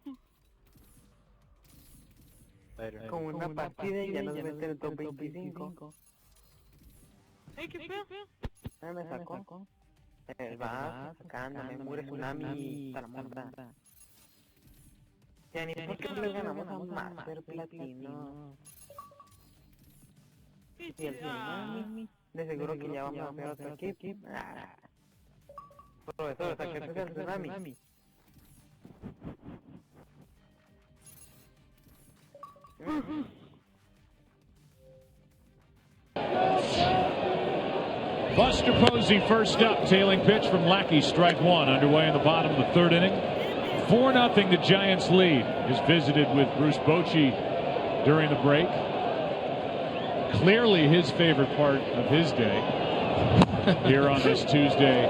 Con una partida y ya nos meten en el top 25. ¿Qué feo? Me sacó. Va sacando, me muere tsunami, Salamonda. Ya ni por qué le ganamos a un Master Platino. Y el tsunami, de seguro que ya vamos a ver otro equipo. Profesor, saquete el tsunami. Buster Posey first up, tailing pitch from Lackey, strike one, underway in the bottom of the third inning. 4-0, the Giants lead. Is visited with Bruce Bochy during the break. Clearly his favorite part of his day here on this Tuesday,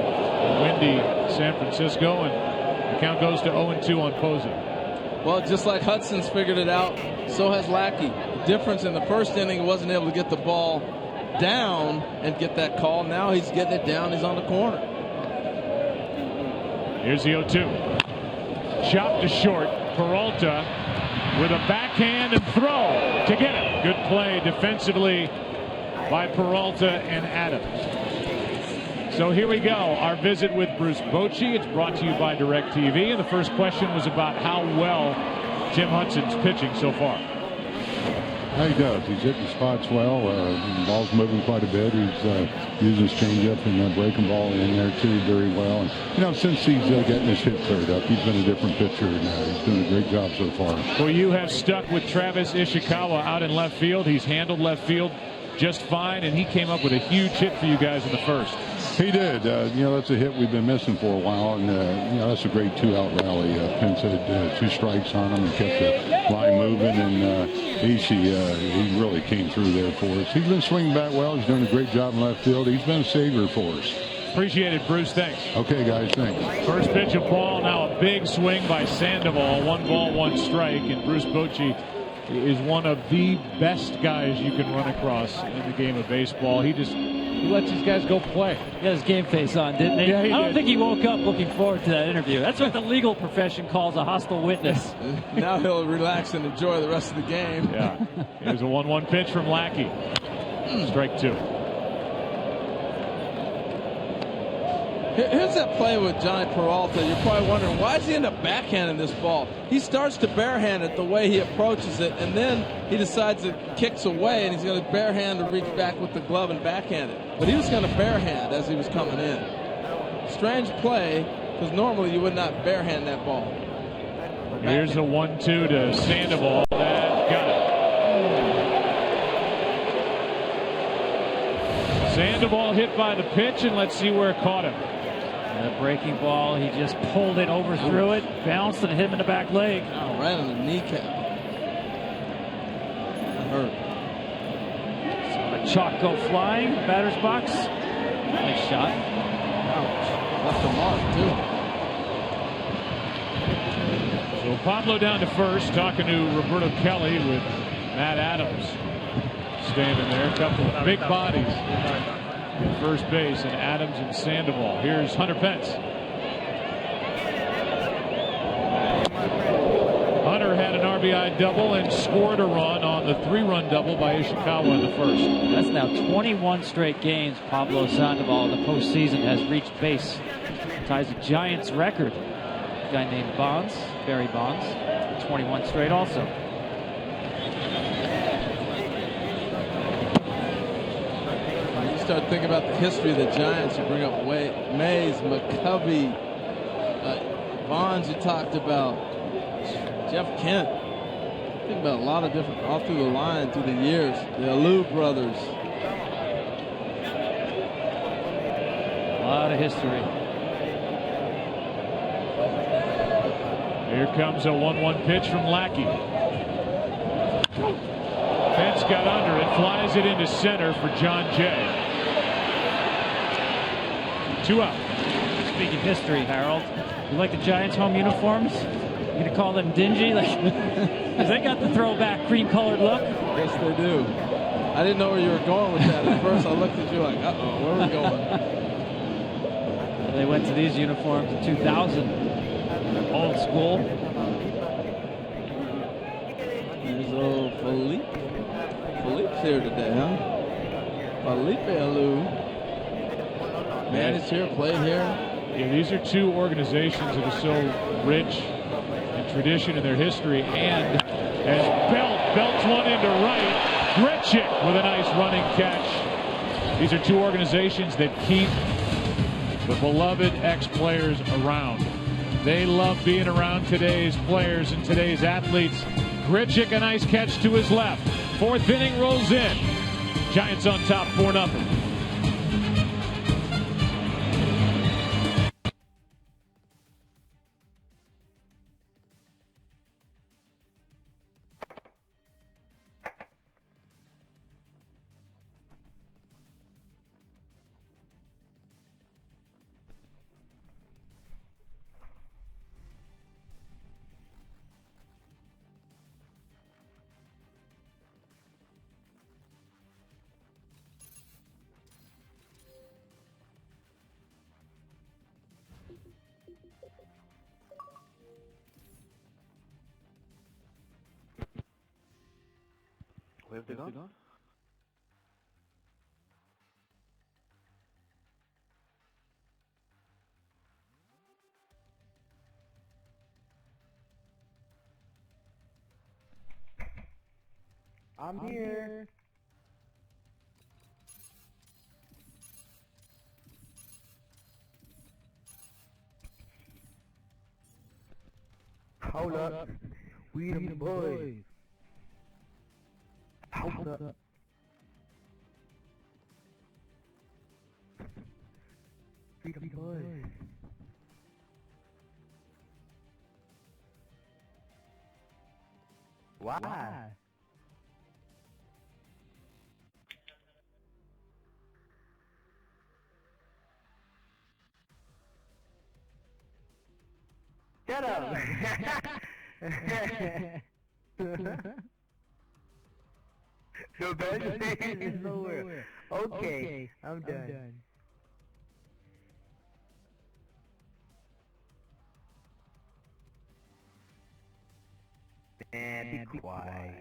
windy San Francisco, and the count goes to 0-2 on Posey. Well, just like Hudson's figured it out, so has Lackey. The difference in the first inning, he wasn't able to get the ball down and get that call. Now he's getting it down. He's on the corner. Here's the 0-2. Chopped to short. Peralta with a backhand and throw to get it. Good play defensively by Peralta and Adams. So here we go. Our visit with Bruce Bochy. It's brought to you by DirecTV. And the first question was about how well Tim Hudson's pitching so far. He does. He's hitting spots well. The ball's moving quite a bit. He's using his changeup and breaking ball in there too very well. And since he's getting his hit cleared up, he's been a different pitcher, and he's doing a great job so far. Well, you have stuck with Travis Ishikawa out in left field. He's handled left field just fine, and he came up with a huge hit for you guys in the first. He did. That's a hit we've been missing for a while, and that's a great two-out rally. Pence had 2 strikes on him and kept the line moving, and he really came through there for us. He's been swinging back well. He's done a great job in left field. He's been a savior for us. Appreciate it, Bruce. Thanks. Okay, guys. Thanks. First pitch of ball. Now a big swing by Sandoval. 1 ball, 1 strike, and Bruce Bochy is one of the best guys you can run across in the game of baseball. He lets these guys go play. He had his game face on, didn't he? Yeah, he I don't did. think he woke up looking forward to that interview. That's what the legal profession calls a hostile witness. Now he'll relax and enjoy the rest of the game. Yeah. Here's a 1-1 pitch from Lackey. Strike 2. Here's that play with Johnny Peralta. You're probably wondering, why does he end up backhanding this ball? He starts to barehand it the way he approaches it, and then he decides it kicks away, and he's going to barehand to reach back with the glove and backhand it. But he was going to barehand as he was coming in. Strange play, because normally you would not barehand that ball. Here's a 1-2 to Sandoval. That got it. Sandoval hit by the pitch, and let's see where it caught him. The breaking ball, he just pulled it, overthrew it, bounced, and hit him in the back leg. Oh, right on the kneecap. That hurt. So a chalk go flying, batter's box. Nice shot. Ouch. Left a mark, too. So Pablo down to first, talking to Roberto Kelly with Matt Adams standing there. A couple of big bodies at first base, and Adams and Sandoval. Here's Hunter Pence. Hunter had an RBI double and scored a run on the 3-run double by Ishikawa in the first. That's now 21 straight games Pablo Sandoval in the postseason has reached base. Ties the Giants record. A guy named Bonds, Barry Bonds, 21 straight also. Start thinking about the history of the Giants. You bring up Mays, McCovey, Bonds you talked about, Jeff Kent. Think about a lot of different, all through the line, through the years. The Alou brothers. A lot of history. Here comes a 1-1 pitch from Lackey. Pence got under it, flies it into center for John Jay. 2 out. Speaking history, Harold, you like the Giants' home uniforms? You gonna call them dingy? Because they got the throwback cream-colored look. Yes, they do. I didn't know where you were going with that. At first, I looked at you like, uh-oh, where are we going? They went to these uniforms in 2000. Old school. There's old Philippe. Philippe's here today, huh? Felipe Alou. Managed here, played here. Yeah, these are two organizations that are so rich in tradition in their history. And as belts one into right, Grichuk with a nice running catch. These are two organizations that keep the beloved ex-players around. They love being around today's players and today's athletes. Grichuk, a nice catch to his left. 4th inning rolls in. Giants on top 4-0. Where have they gone? I'm here. Hold up. We the boys. Hold up. We the boys. Why? Shut up! So bad is nowhere. Okay, I'm done. Man, be quiet.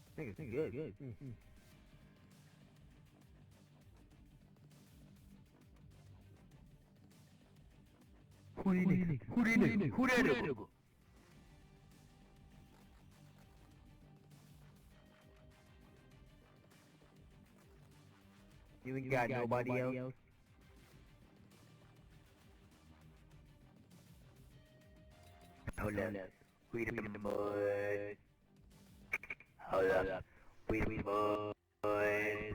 I think it's good. 후리네. You ain't got nobody else? Hold up. Wait a minute, boys. Hold up. Wait a minute, boys.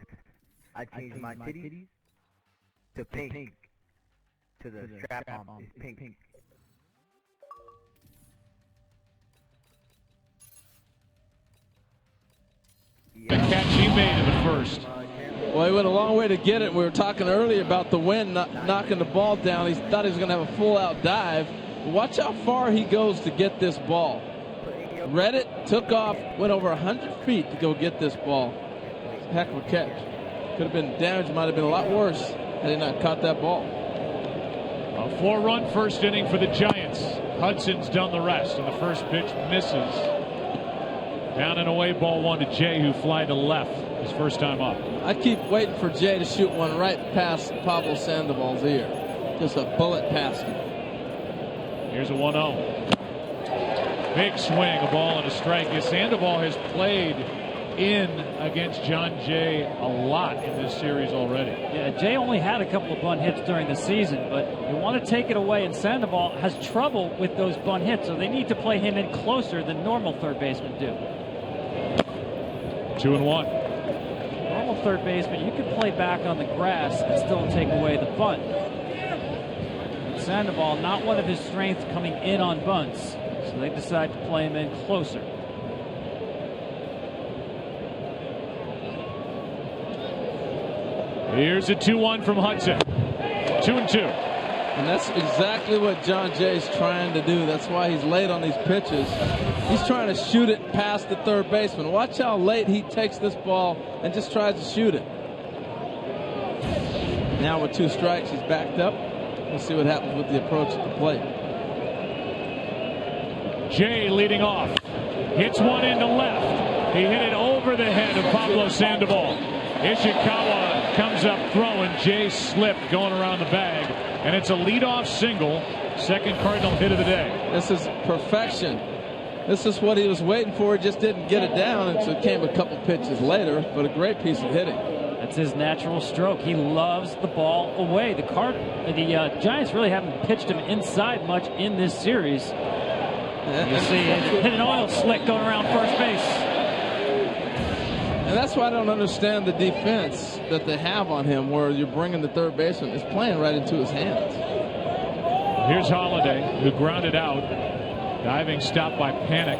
I changed my titties to pink. To the strap on is pink. The catch he made in the first. Well, he went a long way to get it. We were talking earlier about the wind knocking the ball down. He thought he was going to have a full-out dive. Watch how far he goes to get this ball. Read it, took off, went over 100 feet to go get this ball. It's a heck of a catch. Could have been damage, might have been a lot worse had he not caught that ball. A 4-run first inning for the Giants. Hudson's done the rest, and the first pitch misses. Down and away, ball 1 to Jay, who fly to left his first time up. I keep waiting for Jay to shoot one right past Pablo Sandoval's ear. Just a bullet past him. Here's a 1-0. Big swing, a ball and a strike. Sandoval has played in against John Jay a lot in this series already. Yeah, Jay only had a couple of bunt hits during the season, but you want to take it away, and Sandoval has trouble with those bunt hits, so they need to play him in closer than normal third basemen do. 2-1. Normal third baseman, you can play back on the grass and still take away the bunt. Sandoval, not one of his strengths coming in on bunts, so they decide to play him in closer. Here's a 2-1 from Hudson. 2-2. And that's exactly what John Jay's trying to do. That's why he's late on these pitches. He's trying to shoot it past the third baseman. Watch how late he takes this ball and just tries to shoot it. Now with 2 strikes, he's backed up. We'll see what happens with the approach at the plate. Jay leading off. Hits one into left. He hit it over the head of Pablo Sandoval. Ishikawa comes up throwing. Jay slipped going around the bag. And it's a leadoff single. Second Cardinal hit of the day. This is perfection. This is what he was waiting for. He just didn't get it down. And so it came a couple pitches later. But a great piece of hitting. That's his natural stroke. He loves the ball away. The Giants really haven't pitched him inside much in this series. You see hit an oil slick going around first base. And that's why I don't understand the defense that they have on him, where you're bringing the third baseman. It's playing right into his hands. Here's Holiday, who grounded out. Diving stop by Panic.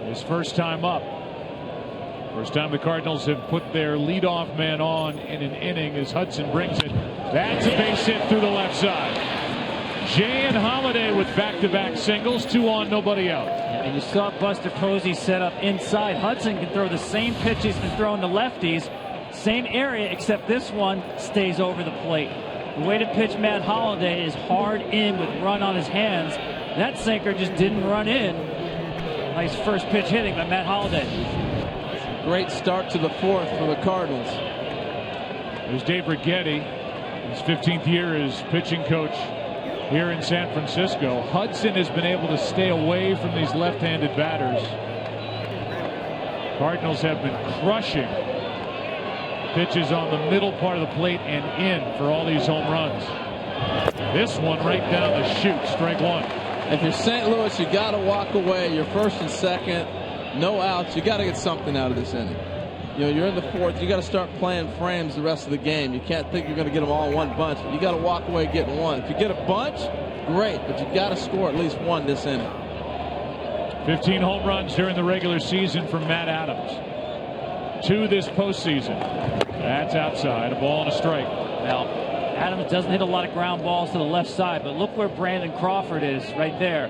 His first time up. First time the Cardinals have put their leadoff man on in an inning as Hudson brings it. That's a base hit through the left side. Jay and Holiday with back-to-back singles, 2 on, nobody out. And you saw Buster Posey set up inside. Hudson can throw the same pitch he's been throwing to lefties. Same area, except this one stays over the plate. The way to pitch Matt Holiday is hard in with run on his hands. That sinker just didn't run in. Nice first pitch hitting by Matt Holiday. Great start to the 4th for the Cardinals. There's Dave Righetti, his 15th year as pitching coach here in San Francisco. Hudson has been able to stay away from these left-handed batters. Cardinals have been crushing pitches on the middle part of the plate and in for all these home runs. This one right down the chute, strike 1. If you're St. Louis, you got to walk away. You're first and second, no outs. You got to get something out of this inning. You know, you're in the 4th. You got to start playing frames the rest of the game. You can't think you're going to get them all in one bunch. But you got to walk away getting one. If you get a bunch, great. But you got to score at least one this inning. 15 home runs during the regular season from Matt Adams. 2 this postseason. That's outside. A ball and a strike. Well, Adams doesn't hit a lot of ground balls to the left side, but look where Brandon Crawford is right there.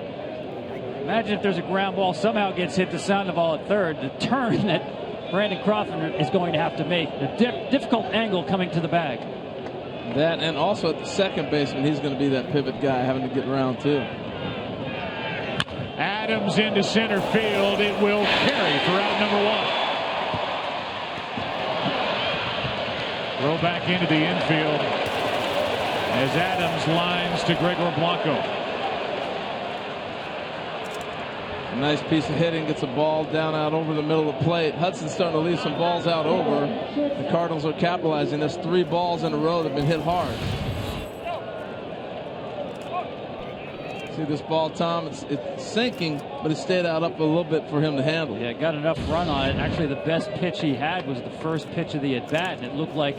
Imagine if there's a ground ball somehow gets hit to Sandoval at third. The turn that Brandon Crawford is going to have to make. The difficult angle coming to the bag. That, and also at the second baseman, he's going to be that pivot guy, having to get around too. Adams into center field. It will carry for out number 1. Throw back into the infield as Adams lines to Gregor Blanco. A nice piece of hitting, gets a ball down out over the middle of the plate. Hudson's starting to leave some balls out over. The Cardinals are capitalizing. There's 3 balls in a row that have been hit hard. See this ball, Tom? It's sinking, but it stayed out up a little bit for him to handle. Yeah, got enough run on it. Actually, the best pitch he had was the first pitch of the at-bat, and it looked like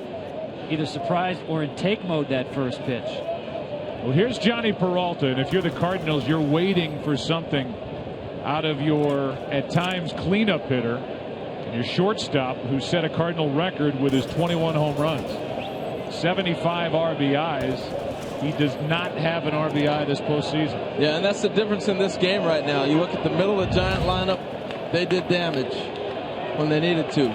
either surprised or in take mode that first pitch. Well, here's Johnny Peralta, and if you're the Cardinals, you're waiting for something out of your, at times, cleanup hitter, and your shortstop, who set a Cardinal record with his 21 home runs, 75 RBIs. He does not have an RBI this postseason. Yeah, and that's the difference in this game right now. You look at the middle of the Giant lineup, they did damage when they needed to.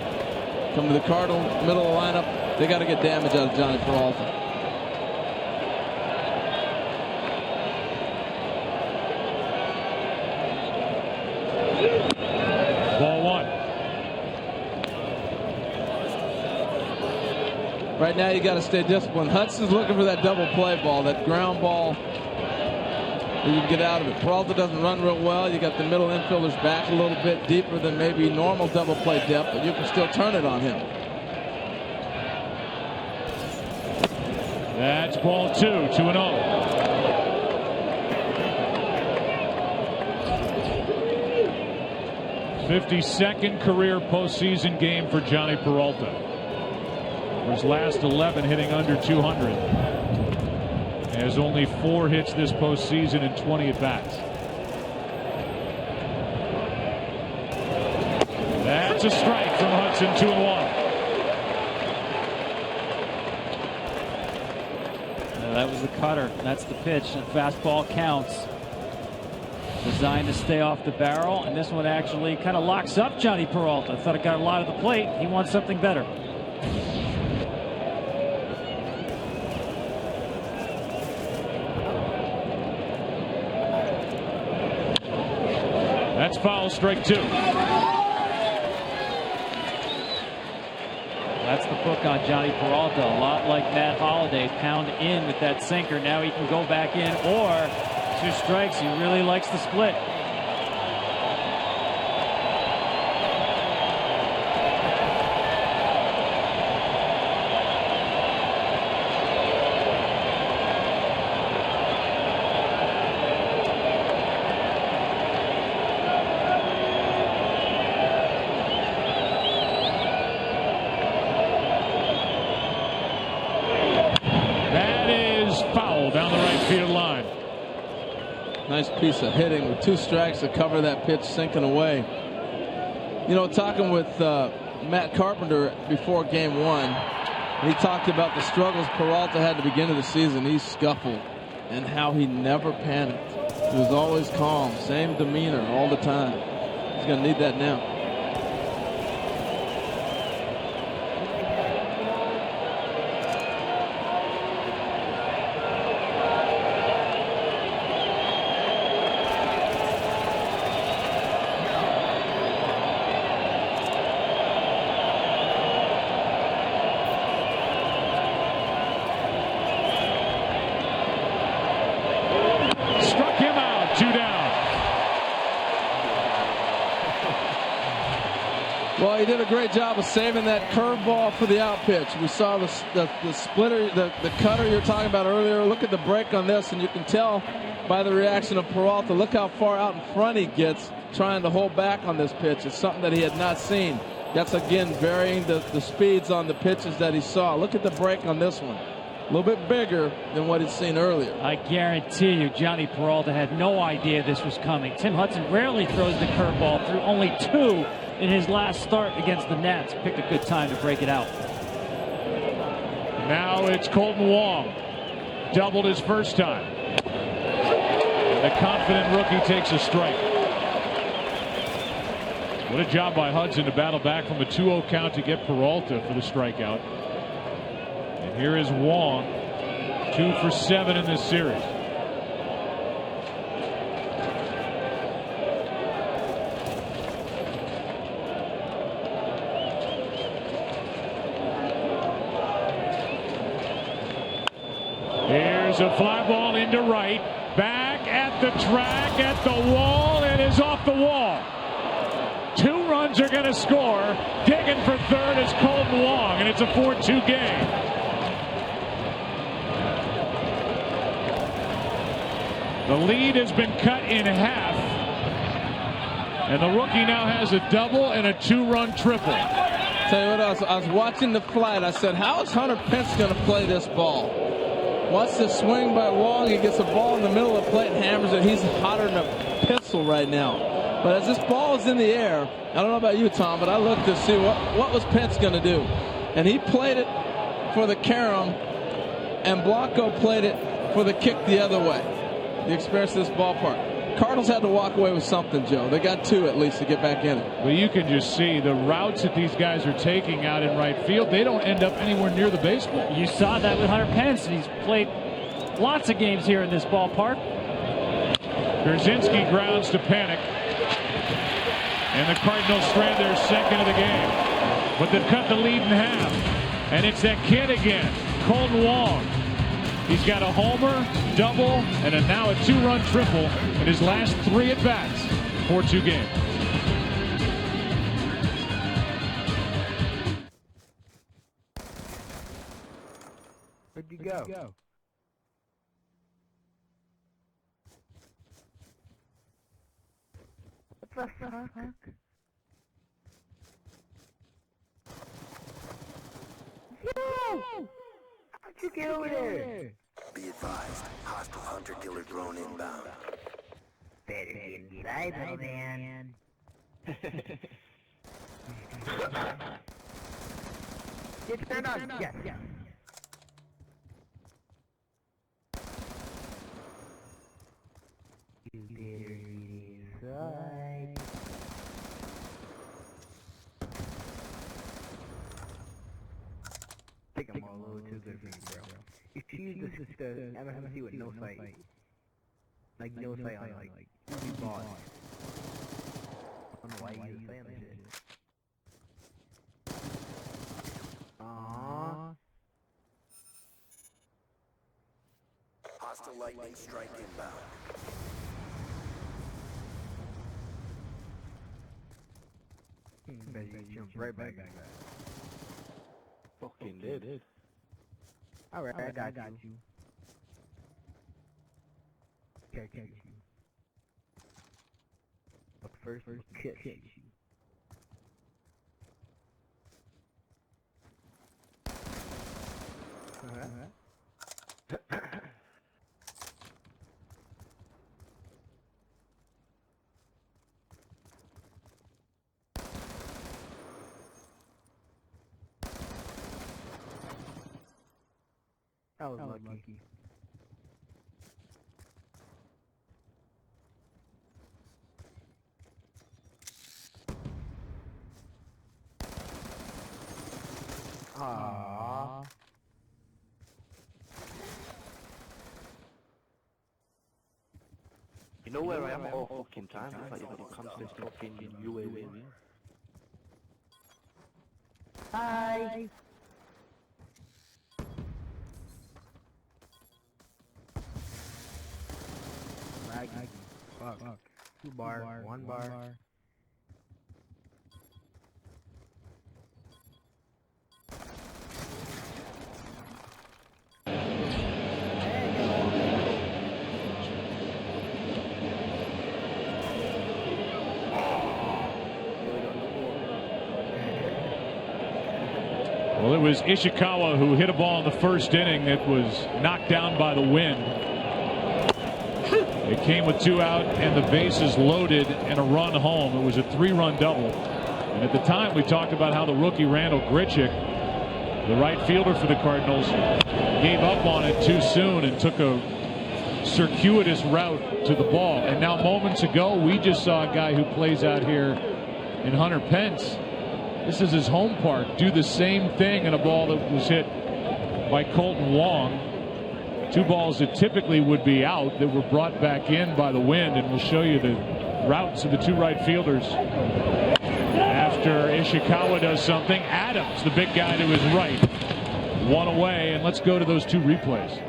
Come to the Cardinal middle of the lineup, they got to get damage out of Johnny Peralta. Ball 1. Right now you got to stay disciplined. Hudson's looking for that double play ball, that ground ball where you can get out of it. Peralta doesn't run real well. You got the middle infielders back a little bit deeper than maybe normal double play depth, but you can still turn it on him. That's ball 2, 2-0. '52nd career postseason game for Johnny Peralta. His last 11 hitting under 200. Has only 4 hits this postseason and 20 at-bats. That's a strike from Hudson, 2-1. That was the cutter. That's the pitch. And fastball counts. Designed to stay off the barrel, and this one actually kind of locks up Johnny Peralta. I thought it got a lot of the plate. He wants something better. That's foul, strike 2. That's the book on Johnny Peralta. A lot like Matt Holliday, pound in with that sinker. Now he can go back in, or 2 strikes. He really likes the split. Nice piece of hitting with 2 strikes to cover that pitch sinking away. You know, talking with Matt Carpenter before game 1, he talked about the struggles Peralta had at the beginning of the season. He scuffled and how he never panicked. He was always calm, same demeanor all the time. He's going to need that now. Well, he did a great job of saving that curveball for the out pitch. We saw the splitter, the cutter you're talking about earlier. Look at the break on this, and you can tell by the reaction of Peralta. Look how far out in front he gets trying to hold back on this pitch. It's something that he had not seen. That's, again, varying the speeds on the pitches that he saw. Look at the break on this one. A little bit bigger than what he'd seen earlier. I guarantee you Johnny Peralta had no idea this was coming. Tim Hudson rarely throws the curveball through, only 2 in his last start against the Nats. Picked a good time to break it out. Now it's Colton Wong. doubled his first time. And the confident rookie takes a strike. What a job by Hudson to battle back from a 2-0 count to get Peralta for the strikeout. And here is Wong, 2 for 7 in this series. Here's a fly ball into right, back at the track, at the wall, and is off the wall. 2 runs are going to score. Digging for third is Colton Wong, and it's a 4-2 game. The lead has been cut in half, and the rookie now has a double and a 2-run triple. Tell you what else, I was watching the flight. I said, how is Hunter Pence going to play this ball? Watch the swing by Wong. He gets the ball in the middle of the plate and hammers it. He's hotter than a pistol right now. But as this ball is in the air, I don't know about you, Tom, but I looked to see what was Pence going to do. And he played it for the carom, and Blanco played it for the kick the other way. The experience of this ballpark. Cardinals had to walk away with something, Joe. They got 2 at least to get back in it. Well, you can just see the routes that these guys are taking out in right field. They don't end up anywhere near the baseball. You saw that with Hunter Pence, and he's played lots of games here in this ballpark. Brzezinski grounds to Panic. And the Cardinals strand their second of the game. But they've cut the lead in half. And it's that kid again, Colton Wong. He's got a homer, double, and now a 2-run triple in his last 3 at-bats. 4-2 game. Where'd you go? What the fuck? Yo! How'd you get over there? Be advised, hostile hunter-killer drone inbound. Better get inside, little man. It's turned on. Yes. You better get inside. I think I'm a little too good for you, bro. You choose the MSC with no sight. Like no sight on like boss. I don't know why you use sight on this shit. Aww. Hostile lightning strike inbound. Bet you jumped right back. Fucking did. Alright, I got you. Okay, you. But first, kiss you. That was lucky. Aww. You know where I am all fucking time? If I come to this fucking UAV. Hi. Maggie. Fuck. 2 bar, 1 bar. Well, it was Ishikawa who hit a ball in the first inning that was knocked down by the wind. It came with 2 out and the bases loaded and a run home. It was a 3-run double. And at the time we talked about how the rookie Randall Grichuk The right fielder for the Cardinals gave up on it too soon and took a circuitous route to the ball. And now moments ago, we just saw a guy who plays out here in Hunter Pence. This is his home park. Do the same thing in a ball that was hit by Colton Wong. Two balls that typically would be out that were brought back in by the wind, and we'll show you the routes of the two right fielders. After Ishikawa does something, Adams, the big guy to his right, one away, and let's go to those two replays.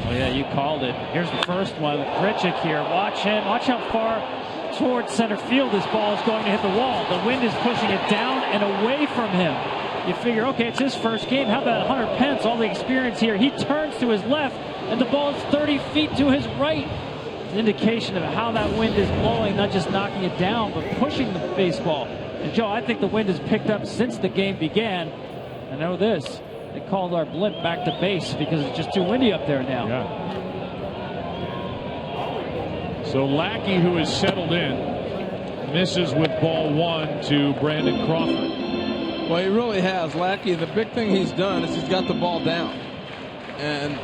Oh yeah, you called it. Here's the first one. Grichuk here. Watch him. Watch how far towards center field this ball is going to hit the wall. The wind is pushing it down and away from him. You figure, okay, it's his first game. How about Hunter Pence, all the experience here? He turns to his left, and the ball is 30 feet to his right. It's an indication of how that wind is blowing, not just knocking it down, but pushing the baseball. And Joe, I think the wind has picked up since the game began. I know this. They called our blimp back to base because it's just too windy up there now. Yeah. So Lackey, who is settled in, misses with ball one to Brandon Crawford. Well, he really has. Lackey, the big thing he's done is he's got the ball down. And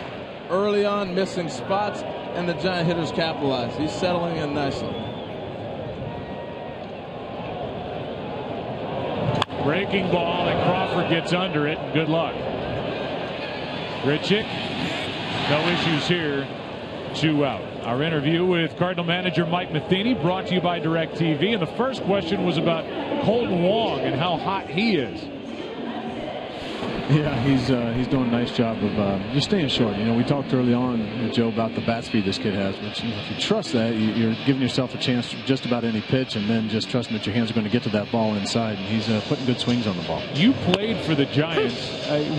early on, missing spots, and the Giant hitters capitalize. He's settling in nicely. Breaking ball, and Crawford gets under it. Good luck. Grichuk, no issues here. 2 out. Our interview with Cardinal manager Mike Matheny brought to you by DirecTV. And the first question was about Colton Wong and how hot he is. Yeah, he's doing a nice job of just staying short. You know, we talked early on, Joe, about the bat speed this kid has. But you know, if you trust that, you're giving yourself a chance for just about any pitch, and then just trusting that your hands are going to get to that ball inside. And he's putting good swings on the ball. You played for the Giants.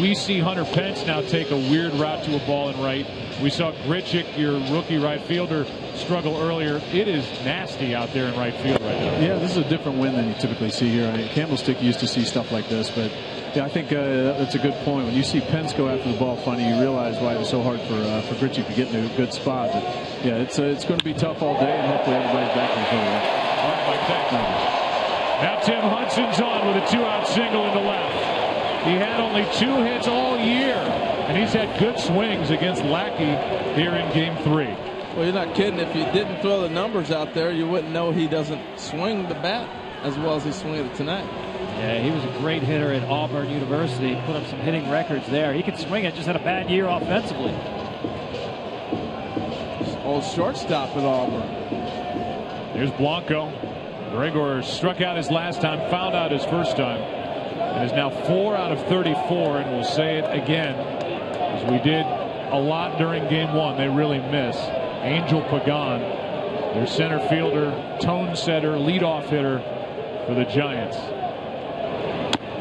We see Hunter Pence now take a weird route to a ball in right. We saw Grichuk, your rookie right fielder, struggle earlier. It is nasty out there in right field right now. Yeah, this is a different wind than you typically see here. I mean, Candlestick used to see stuff like this, but yeah, I think that's a good point. When you see Pence go after the ball funny, you realize why it was so hard for Grichuk to get in a good spot. But yeah, it's going to be tough all day, and hopefully everybody's back in the field. All right, Mike, thanks. Now Tim Hudson's on with a 2-out single into left. He had only 2 hits all year, and he's had good swings against Lackey here in Game 3. Well, you're not kidding. If you didn't throw the numbers out there, you wouldn't know he doesn't swing the bat as well as he's swinging it tonight. Yeah, he was a great hitter at Auburn University. Put up some hitting records there. He could swing it, just had a bad year offensively. Old shortstop at Auburn. Here's Blanco. Gregor struck out his last time, fouled out his first time, and is now 4 out of 34, and we'll say it again, as we did a lot during Game 1. They really miss Angel Pagan, their center fielder, tone setter, leadoff hitter for the Giants.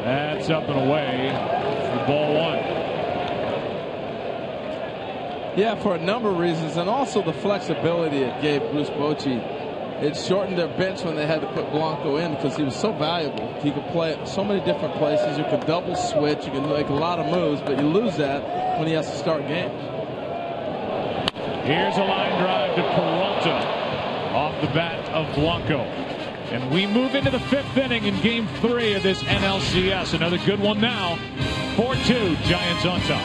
That's up and away for ball 1. Yeah, for a number of reasons, and also the flexibility it gave Bruce Bochy. It shortened their bench when they had to put Blanco in because he was so valuable. He could play at so many different places. You could double switch. You could make a lot of moves, but you lose that when he has to start games. Here's a line drive to Peralta off the bat of Blanco. And we move into the 5th inning in Game 3 of this NLCS. Another good one now. 4-2, Giants on top.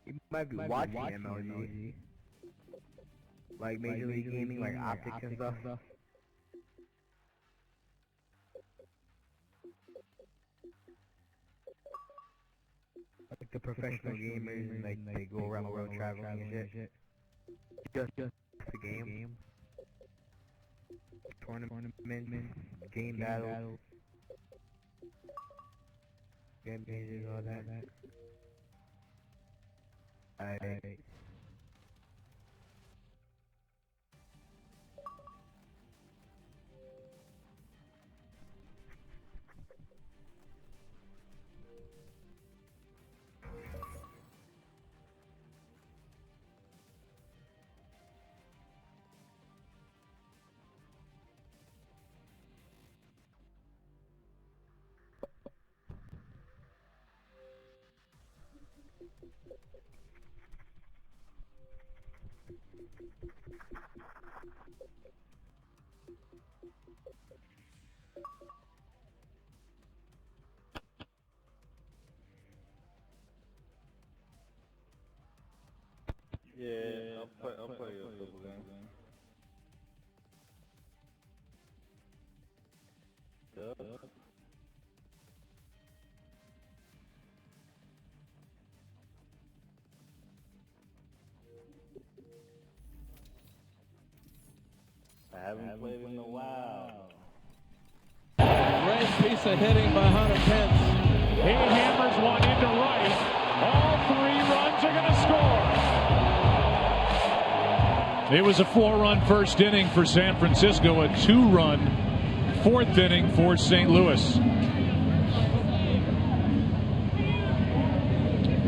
You might be watching MLG. Like Major League Gaming, like optics and stuff. the professional gamers, like they go around the world traveling and shit. Just the game. Tournament, game battles, game pages, all that. Yeah, I'll play a couple games. I haven't played in a while. Great piece of hitting by Hunter Pence. He hammers one into right. All 3 runs are going to score. It was a 4-run first inning for San Francisco, a 2-run 4th inning for St. Louis.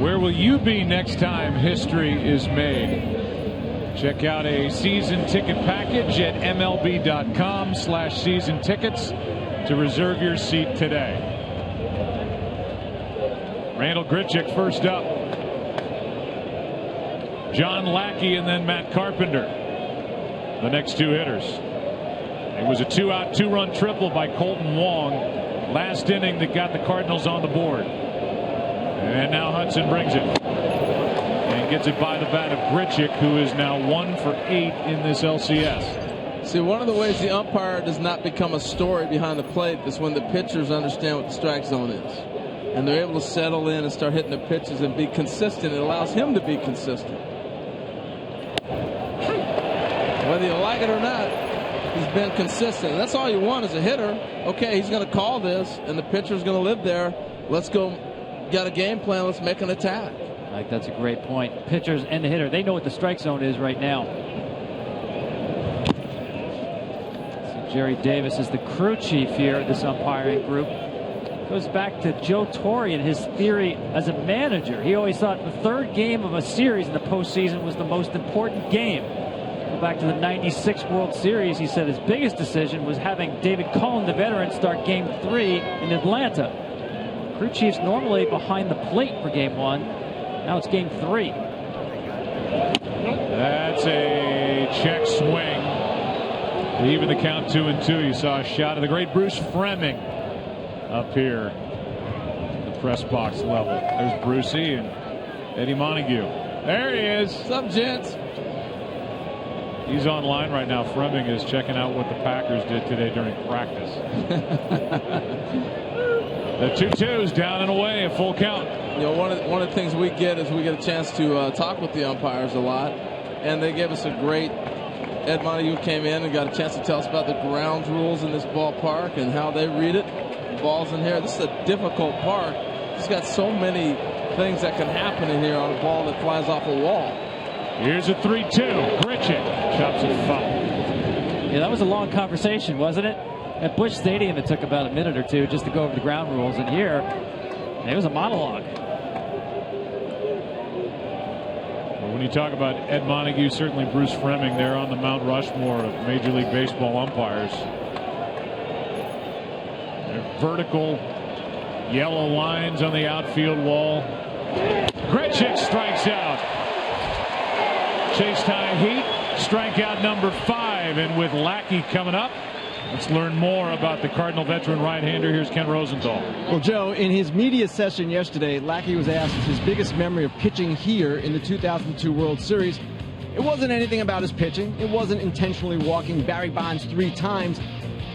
Where will you be next time history is made? Check out a season ticket package at MLB.com/season tickets to reserve your seat today. Randall Grichuk first up. John Lackey and then Matt Carpenter, the next 2 hitters. It was a 2-out, 2-run triple by Colton Wong last inning that got the Cardinals on the board. And now Hudson brings it and gets it by the bat of Grichuk, who is now 1 for 8 in this LCS. See, one of the ways the umpire does not become a story behind the plate is when the pitchers understand what the strike zone is. And they're able to settle in and start hitting the pitches and be consistent. It allows him to be consistent. Whether you like it or not, he's been consistent. That's all you want as a hitter. Okay, he's going to call this, and the pitcher's going to live there. Let's go. Got a game plan. Let's make an attack. Like, that's a great point. Pitchers and the hitter, they know what the strike zone is right now. So Jerry Davis is the crew chief here at this umpiring group. Goes back to Joe Torre and his theory as a manager. He always thought the 3rd game of a series in the postseason was the most important game. Go back to the '96 World Series. He said his biggest decision was having David Cohn, the veteran, start Game 3 in Atlanta. Crew chiefs normally behind the plate for Game 1. Now it's Game 3. That's a check swing. Even the count 2-2. You saw a shot of the great Bruce Fleming up here at the press box level. There's Brucey and Eddie Montague. There he is. What's up, gents? He's online right now. Fleming is checking out what the Packers did today during practice. The 2-2's down and away, a full count. You know, one of the things we get is we get a chance to talk with the umpires a lot, and they gave us a great. Ed Montague came in and got a chance to tell us about the ground rules in this ballpark and how they read it. The ball's in here. This is a difficult park. It's got so many things that can happen in here on a ball that flies off a wall. Here's a 3-2. Grichuk chops it foul. Yeah, that was a long conversation, wasn't it? At Busch Stadium, it took about a minute or two just to go over the ground rules, and here, it was a monologue. Well, when you talk about Ed Montague, certainly Bruce Fleming, they're on the Mount Rushmore of Major League Baseball umpires. They're vertical, yellow lines on the outfield wall. Grichuk strikes out. Chase tie heat, strikeout number 5, and with Lackey coming up, let's learn more about the Cardinal veteran right-hander. Here's Ken Rosenthal. Well, Joe, in his media session yesterday, Lackey was asked his biggest memory of pitching here in the 2002 World Series. It wasn't anything about his pitching. It wasn't intentionally walking Barry Bonds 3 times.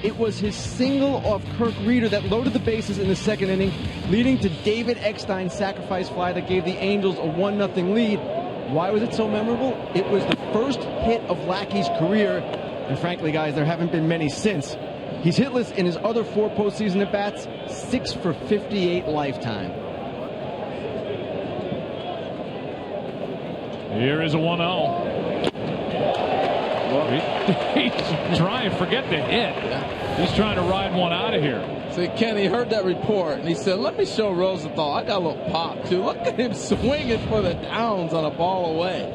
It was his single off Kirk Reeder that loaded the bases in the second inning, leading to David Eckstein's sacrifice fly that gave the Angels a 1-0 lead. Why was it so memorable? It was the first hit of Lackey's career, and frankly, guys, there haven't been many since. He's hitless in his other 4 postseason at-bats, 6 for 58 lifetime. Here is a 1-0. He's trying, forget the hit. He's trying to ride one out of here. See, Ken, he heard that report, and he said, let me show Rosenthal. I got a little pop, too. Look at him swinging for the downs on a ball away.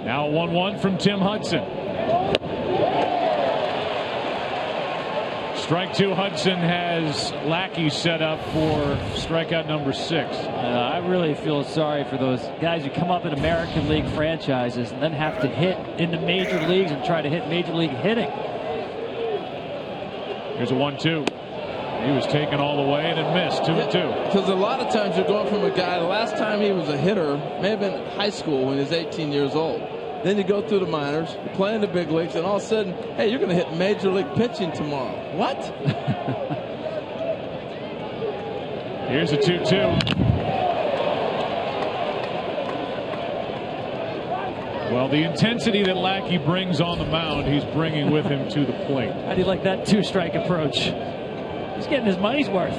Now 1-1 from Tim Hudson. Strike 2, Hudson has Lackey set up for strikeout number 6. I really feel sorry for those guys who come up in American League franchises and then have to hit in the major leagues and try to hit major league hitting. Here's a 1-2. He was taken all the way and it missed. 2-2. Because a lot of times you're going from a guy, the last time he was a hitter, may have been in high school when he was 18 years old. Then you go through the minors, you play in the big leagues, and all of a sudden, hey, you're going to hit major league pitching tomorrow. What? Here's a 2-2. Well, the intensity that Lackey brings on the mound, he's bringing with him to the plate. How do you like that 2-strike approach? He's getting his money's worth.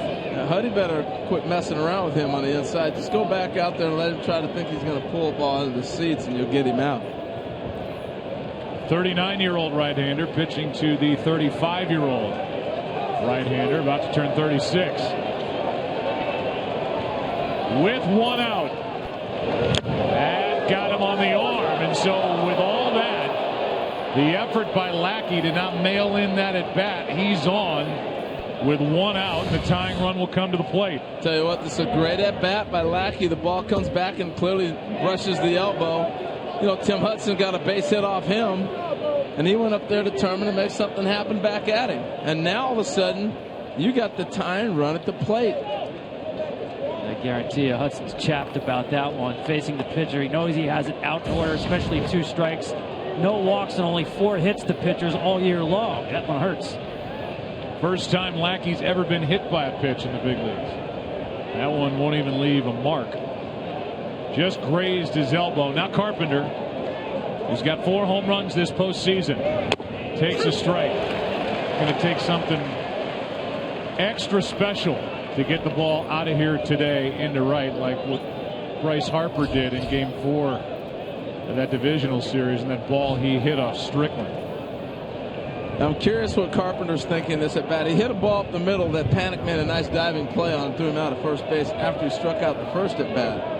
Huddy better quit messing around with him on the inside. Just go back out there and let him try to think he's going to pull a ball out of the seats, and you'll get him out. 39-year-old right-hander pitching to the 35-year-old right-hander, about to turn 36. With 1 out. That got him on the arm, and so with all that, the effort by Lackey to not mail in that at-bat, he's on with 1 out, and the tying run will come to the plate. Tell you what, this is a great at-bat by Lackey. The ball comes back and clearly brushes the elbow. You know, Tim Hudson got a base hit off him, and he went up there determined to make something happen back at him. And now all of a sudden, you got the tying run at the plate. I guarantee you, Hudson's chapped about that one. Facing the pitcher, he knows he has it out in order, especially 2 strikes. No walks and only 4 hits to pitchers all year long. That one hurts. First time Lackey's ever been hit by a pitch in the big leagues. That one won't even leave a mark. Just grazed his elbow. Now Carpenter, who's got 4 home runs this postseason, takes a strike. Going to take something extra special to get the ball out of here today into right, like what Bryce Harper did in Game 4 of that divisional series, and that ball he hit off Strickland. I'm curious what Carpenter's thinking this at bat. He hit a ball up the middle that Panic made a nice diving play on and threw him out of first base after he struck out the first at bat.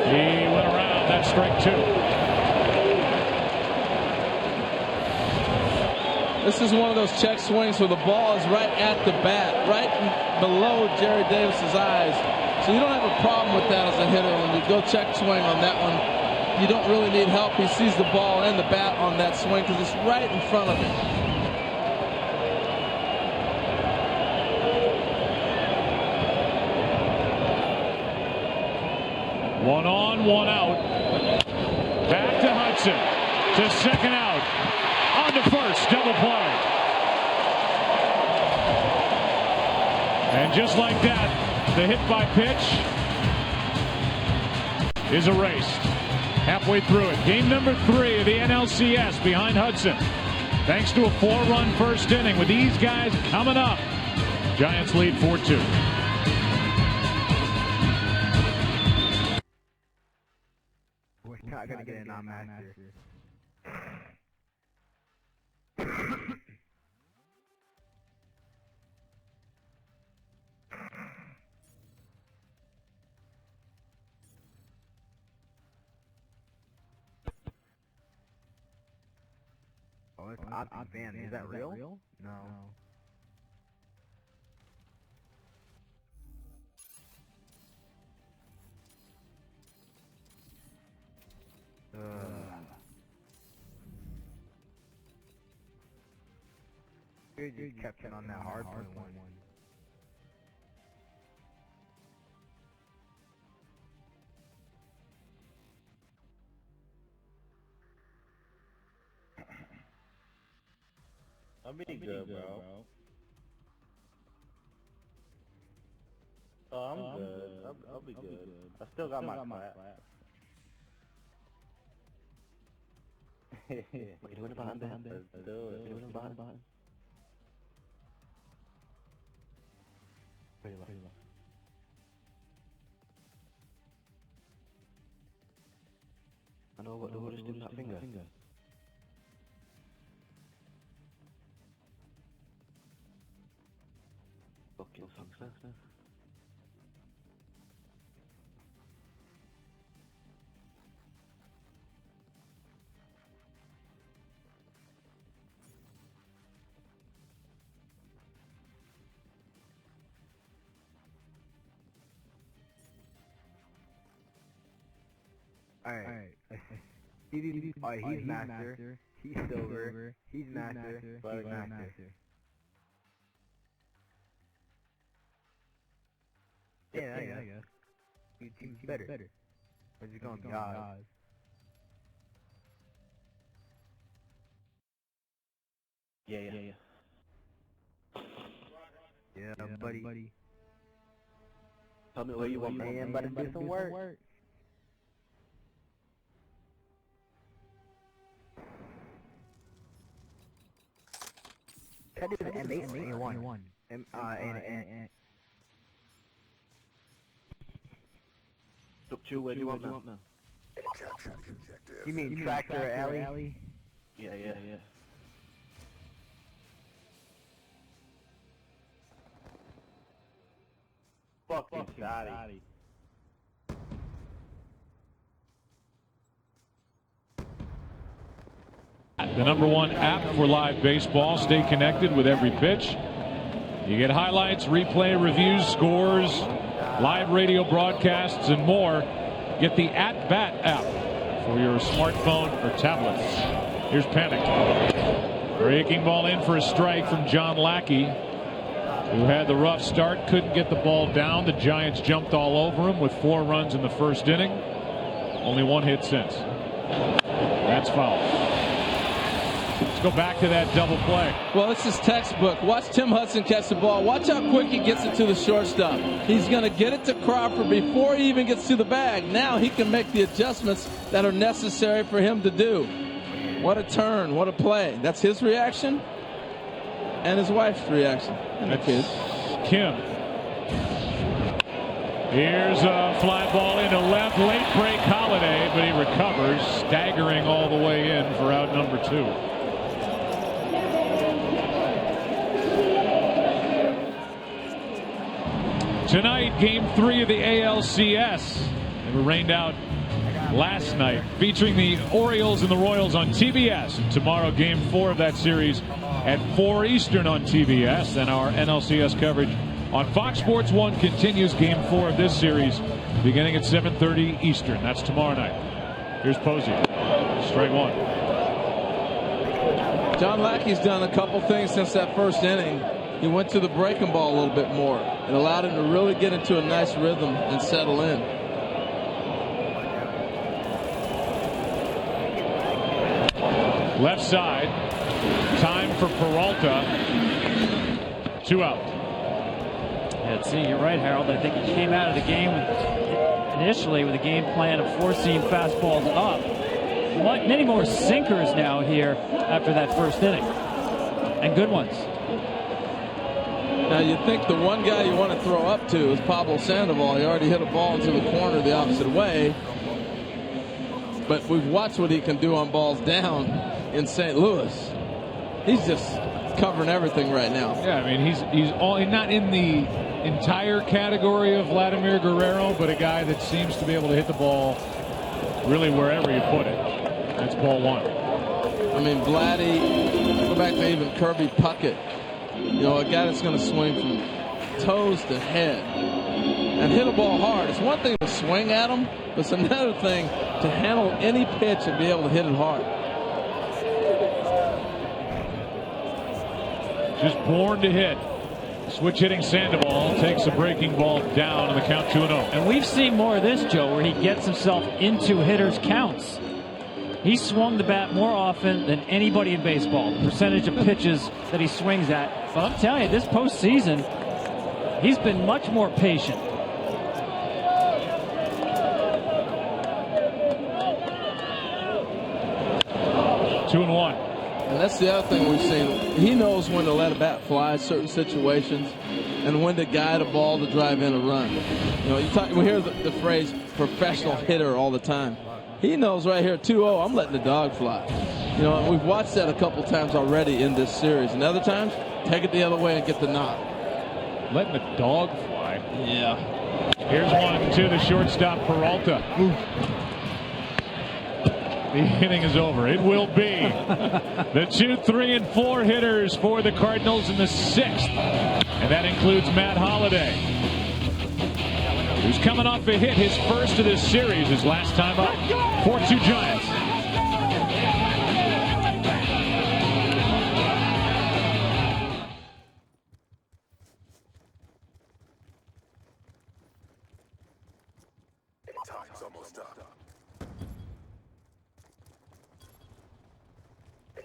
He went around. That's strike 2. This is one of those check swings where the ball is right at the bat, right below Jerry Davis's eyes. So you don't have a problem with that as a hitter. When you go check swing on that one, you don't really need help. He sees the ball and the bat on that swing because it's right in front of him. One on, 1 out. Back to Hudson. To second out. On to first. Double play. And just like that, the hit by pitch is erased. Halfway through it. Game number 3 of the NLCS behind Hudson. Thanks to a 4-run first inning. With these guys coming up, Giants lead 4-2. Not gonna get in on matches. Oh, it's Opti Van. Is that real? No. You just kept it on that hard point one. I'll be good, bro. Oh, I'm good. I'll be good. I still got my clap. Wait, who in the behind there? Let's do it. Who in the behind? Pretty low. I know what to do with that finger. Fucking success. Alright. He's master. He's silver. He's master. He's master. Yeah, I guess. Your team's better. Or just going God. Yeah. Yeah, buddy. Tell me where you want, man. But do some work. Can I do the M8 and A1? And Up to where do you want now? you mean tractor alley? Yeah. Fucking Scotty. The #1 app for live baseball. Stay connected with every pitch. You get highlights, replay, reviews, scores, live radio broadcasts, and more. Get the At Bat app for your smartphone or tablet. Here's Panic. Breaking ball in for a strike from John Lackey, who had the rough start, couldn't get the ball down. The Giants jumped all over him with 4 runs in the first inning. Only 1 hit since. That's foul. Let's go back to that double play. Well, this is textbook. Watch Tim Hudson catch the ball. Watch how quick he gets it to the shortstop. He's going to get it to Crawford before he even gets to the bag. Now he can make the adjustments that are necessary for him to do. What a turn. What a play. That's his reaction and his wife's reaction. And the kids. Kim. Here's a fly ball into left. Late break Holiday, but he recovers, staggering all the way in for out number 2. Tonight, Game 3 of the ALCS. They were rained out last night, featuring the Orioles and the Royals on TBS. And tomorrow, Game 4 of that series at 4 Eastern on TBS. Then our NLCS coverage on Fox Sports 1 continues. Game 4 of this series beginning at 7:30 Eastern. That's tomorrow night. Here's Posey. Strike 1. John Lackey's done a couple things since that first inning. He went to the breaking ball a little bit more. It allowed him to really get into a nice rhythm and settle in. Left side. Time for Peralta. 2 out. Yeah, see, you're right, Harold. I think he came out of the game initially with a game plan of 4-seam fastballs up. Many more sinkers now here after that first inning. And good ones. Now, you'd think the one guy you want to throw up to is Pablo Sandoval. He already hit a ball into the corner the opposite way. But we've watched what he can do on balls down in St. Louis. He's just covering everything right now. Yeah, I mean, he's not in the entire category of Vladimir Guerrero, but a guy that seems to be able to hit the ball really wherever you put it. That's ball 1. I mean, Vladdy, go back to even Kirby Puckett. You know, a guy that's going to swing from toes to head and hit a ball hard. It's one thing to swing at him, but it's another thing to handle any pitch and be able to hit it hard. Just born to hit. Switch hitting Sandoval takes a breaking ball down on the count 2-0. And we've seen more of this, Joe, where he gets himself into hitters' counts. He swung the bat more often than anybody in baseball. The percentage of pitches that he swings at. But I'm telling you, this postseason, he's been much more patient. 2-1. And that's the other thing we've seen. He knows when to let a bat fly in certain situations and when to guide a ball to drive in a run. You know, we hear the phrase professional hitter all the time. He knows right here, 2-0, I'm letting the dog fly. You know, and we've watched that a couple times already in this series. And other times, take it the other way and get the knock. Letting the dog fly. Yeah. Here's one to the shortstop, Peralta. The inning is over. It will be the 2, 3, and 4 hitters for the Cardinals in the 6th. And that includes Matt Holliday, who's coming off a hit, his first of this series, his last time up. 4-2 Giants. Time's almost up.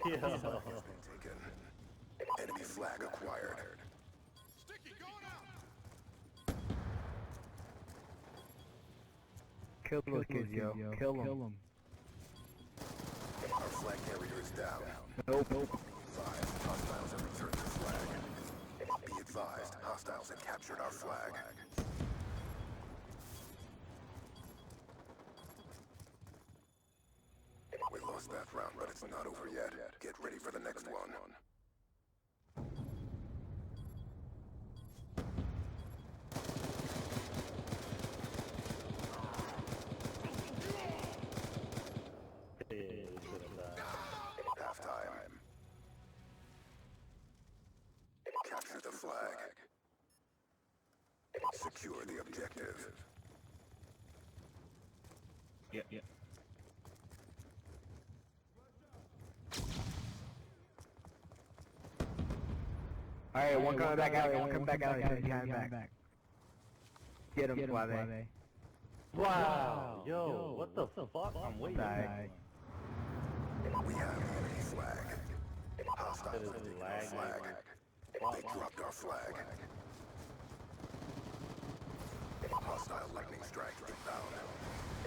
Flag has been taken. Enemy flag acquired. Kill those kids, yo. Kill them. Our flag carrier is down. Nope. Advised, hostiles have returned their flag. Be advised, hostiles have captured our flag. We lost that round, but it's not over yet. Get ready for the next one. Halftime. Capture the flag. Secure the objective. Yeah. Alright, one coming back out, one coming back out, behind back. Get him, Suave. Wow, yo, what the fuck? I'm waiting. We have the enemy flag. Hostiles have taken our flag. They dropped our flag. Hostile lightning strike inbound.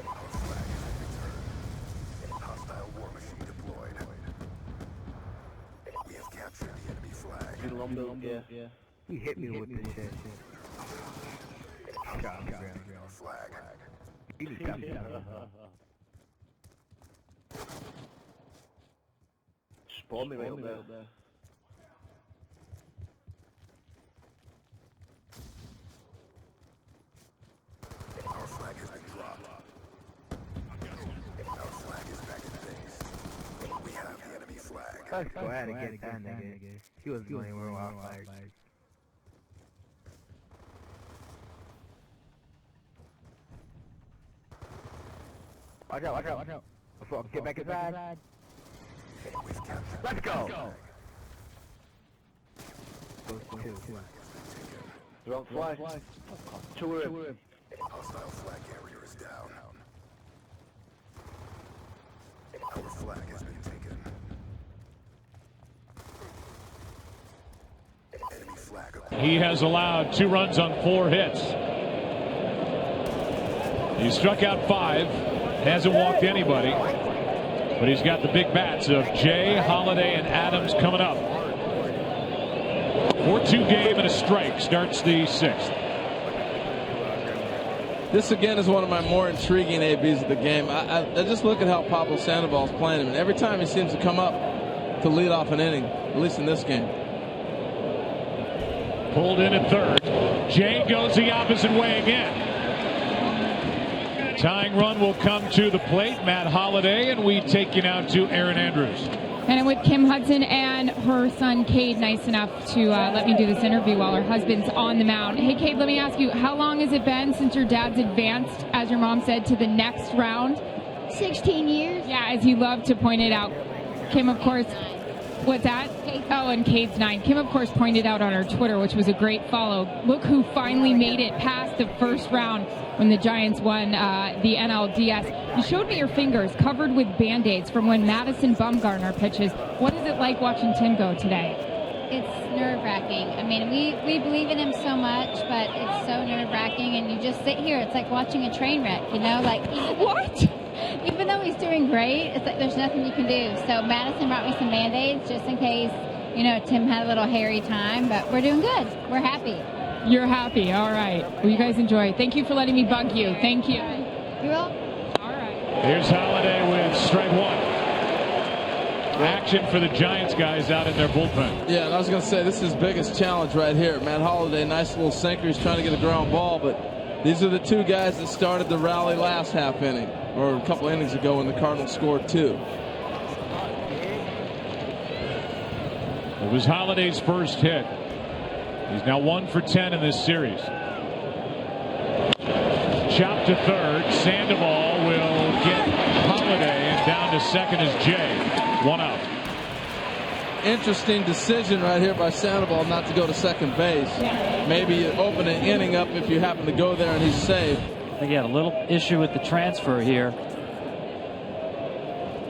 Our flag has been returned. Hostile war machine deployed. We have captured the enemy flag. Yeah. He hit me with this shit. Our flag. He just got me. Spawn me right there. Our flag has been dropped. Our flag is back in base. We have the enemy flag. Let's go ahead and get that nigga. He was going anywhere while I fired. Watch out. Get back inside. Let's go. Drop flag. To him. Hostile flag carrier is down. Our flag has been taken. Enemy flag acquired. He has allowed 2 runs on 4 hits. He struck out 5, hasn't walked anybody, but he's got the big bats of Jay, Holliday, and Adams coming up. 4-2 game and a strike starts the 6th. This again is one of my more intriguing ABs of the game. I just look at how Pablo Sandoval's playing him, and every time he seems to come up to lead off an inning, at least in this game. Pulled in at third. Jay goes the opposite way again. Tying run will come to the plate, Matt Holliday, and we take you now to Erin Andrews. And with Kim Hudson and her son, Cade, nice enough to let me do this interview while her husband's on the mound. Hey, Cade, let me ask you, how long has it been since your dad's advanced, as your mom said, to the next round? 16 years. Yeah, as you love to point it out. Kim, of course, What's that? Oh, and Cade's 9. Kim, of course, pointed out on her Twitter, which was a great follow. Look who finally made it past the first round when the Giants won the NLDS. You showed me your fingers covered with Band-Aids from when Madison Bumgarner pitches. What is it like watching Tim go today? It's nerve-wracking. I mean, we believe in him so much, but it's so nerve-wracking, and you just sit here. It's like watching a train wreck, you know? Like, what? Even though he's doing great, it's like there's nothing you can do. So Madison brought me some Band-Aids just in case, you know, Tim had a little hairy time, but we're doing good. We're happy. You're happy. All right. Well, you guys enjoy. Thank you for letting me bug you. Thank you. You will? All right. Here's Holiday with strike one. Action for the Giants guys out in their bullpen. Yeah, and I was going to say, this is his biggest challenge right here. Matt Holliday, nice little sinker. He's trying to get a ground ball, but these are the two guys that started the rally last half inning, or a couple innings ago when the Cardinals scored 2. It was Holliday's first hit. He's now 1 for 10 in this series. Chop to third. Sandoval will get Holliday, and down to second is Jay. 1 out. Interesting decision right here by Sandoval not to go to second base. Maybe you open an inning up if you happen to go there and he's safe. I think he had a little issue with the transfer here.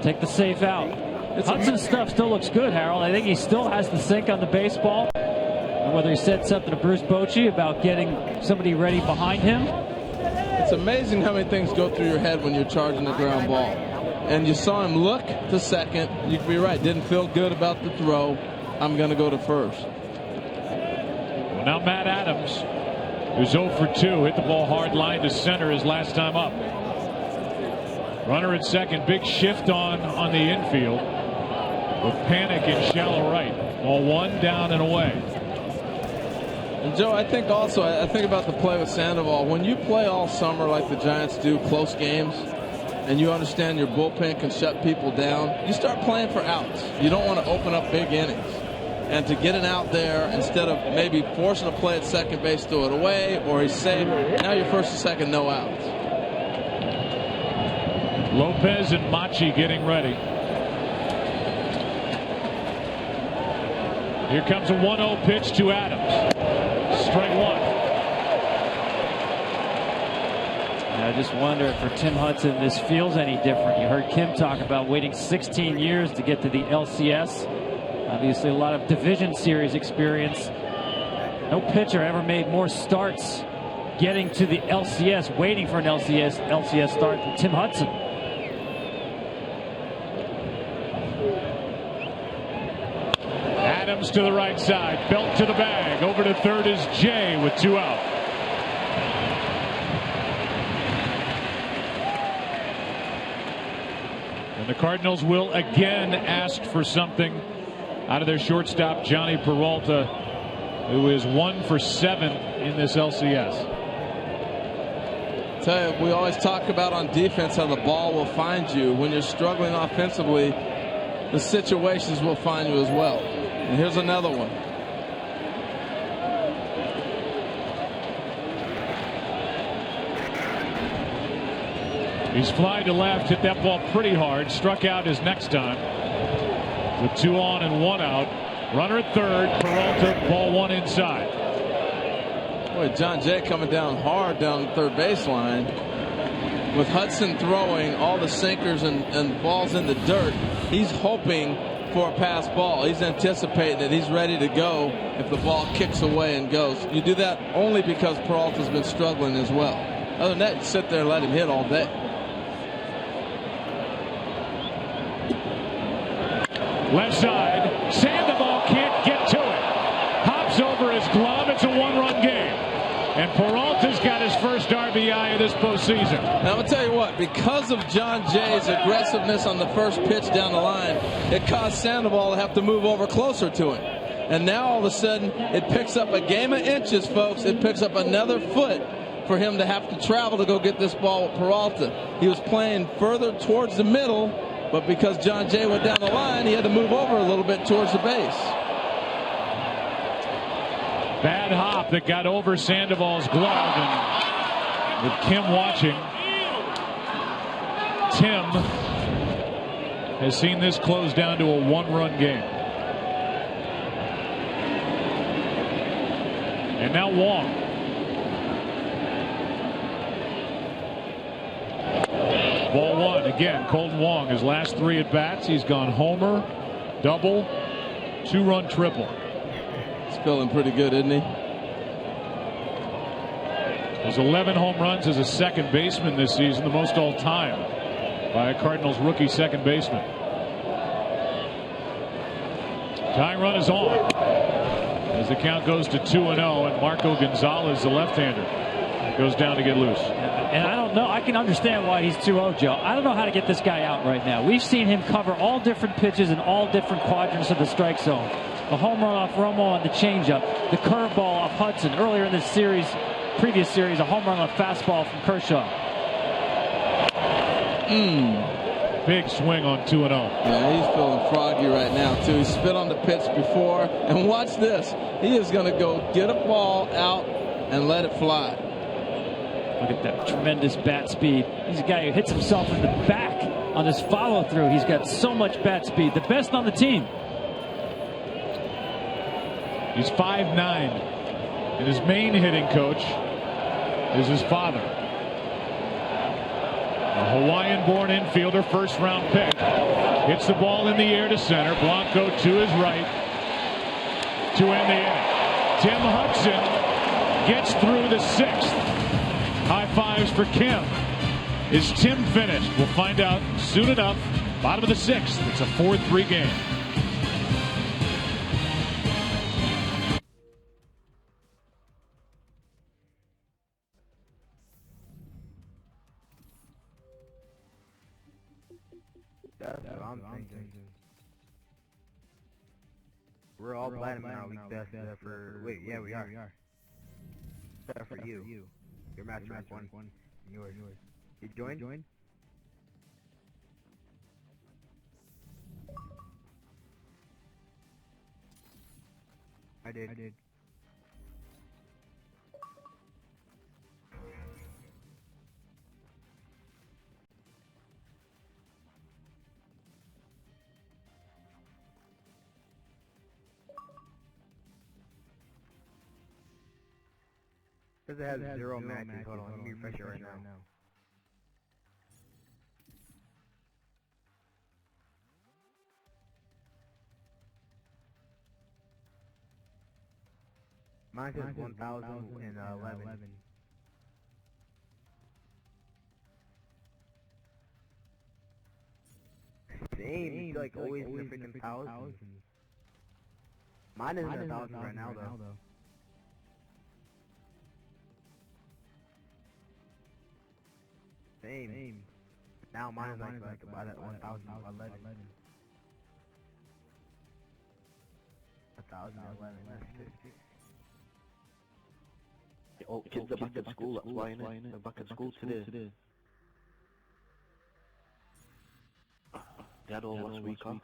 Take the safe out. Hudson's stuff still looks good, Harold. I think he still has the sink on the baseball. And whether he said something to Bruce Bochy about getting somebody ready behind him. It's amazing how many things go through your head when you're charging the ground ball. And you saw him look to second. You could be right. Didn't feel good about the throw. I'm going to go to first. Well, now Matt Adams, who's 0 for 2, hit the ball hard line to center his last time up. Runner at second. Big shift on the infield with Panic in shallow right. Ball 1 down and away. And Joe, I think also, I think about the play with Sandoval. When you play all summer like the Giants do, close games, and you understand your bullpen can shut people down, you start playing for outs. You don't want to open up big innings. And to get an out there, instead of maybe forcing a play at second base, throw it away, or he's safe, now you're first and second, no outs. Lopez and Machi getting ready. Here comes a 1-0 pitch to Adams. Strike 1. I just wonder if for Tim Hudson this feels any different. You heard Kim talk about waiting 16 years to get to the LCS. Obviously a lot of division series experience. No pitcher ever made more starts getting to the LCS, waiting for an LCS start than Tim Hudson. Adams to the right side, belt to the bag. Over to third is Jay with 2 out. And the Cardinals will again ask for something out of their shortstop, Johnny Peralta, who is 1 for 7 in this LCS. Tell you, we always talk about on defense how the ball will find you. When you're struggling offensively, the situations will find you as well. And here's another one. He's flying to left, hit that ball pretty hard, struck out his next time with 2 on and 1 out. Runner at third, Peralta, ball 1 inside. Boy, John Jay coming down hard down the third baseline. With Hudson throwing all the sinkers and balls in the dirt, he's hoping for a pass ball. He's anticipating it. He's ready to go if the ball kicks away and goes. You do that only because Peralta's been struggling as well. Other than that, you sit there and let him hit all day. Left side, Sandoval can't get to it. Hops over his glove. It's a 1-run game. And Peralta's got his first RBI of this postseason. Now, I'll tell you what, because of John Jay's aggressiveness on the first pitch down the line, it caused Sandoval to have to move over closer to him. And now all of a sudden, it picks up a game of inches, folks. It picks up another foot for him to have to travel to go get this ball with Peralta. He was playing further towards the middle, but because John Jay went down the line, he had to move over a little bit towards the base. Bad hop that got over Sandoval's glove, and with Kim watching, Tim has seen this close down to a 1-run game. And now Wong. Ball one again. Colton Wong, his last 3 at bats, he's gone homer, double, 2-run triple. He's feeling pretty good, isn't he? Has 11 home runs as a second baseman this season, the most all time by a Cardinals rookie second baseman. Tying run is on as the count goes to 2-0, and Marco Gonzalez, the left-hander, goes down to get loose. And I don't know. I can understand why he's 2-0, Joe. I don't know how to get this guy out right now. We've seen him cover all different pitches in all different quadrants of the strike zone. The home run off Romo on the changeup, the curveball off Hudson earlier in this series, previous series, a home run on a fastball from Kershaw. Big swing on 2-0. Yeah, he's feeling froggy right now, too. He spit on the pitch before. And watch this. He is going to go get a ball out and let it fly. Look at that tremendous bat speed. He's a guy who hits himself in the back on his follow-through. He's got so much bat speed. The best on the team. He's 5'9", and his main hitting coach is his father. A Hawaiian-born infielder, first-round pick. Hits the ball in the air to center. Blanco to his right to end the inning. Tim Hudson gets through the 6th. High fives for Kim. Is Tim finished? We'll find out soon enough. Bottom of the 6th. It's a 4-3 game. That's what I'm thinking. We're all platinum now. We best for. Wait, yeah, we are. Except for you. Your match rank 1. Yours. You joined? I did. Because it has 0 matches. Hold on, let me refresh it right now. Mine says 1,011. Same, it's like always in the freaking thousands. Mine isn't 1,000 right now though. Same. Now mine is like about at 1,011. 1,011. Oh, kids are back at school, that's why, innit? They're back at school today. They had all last week off.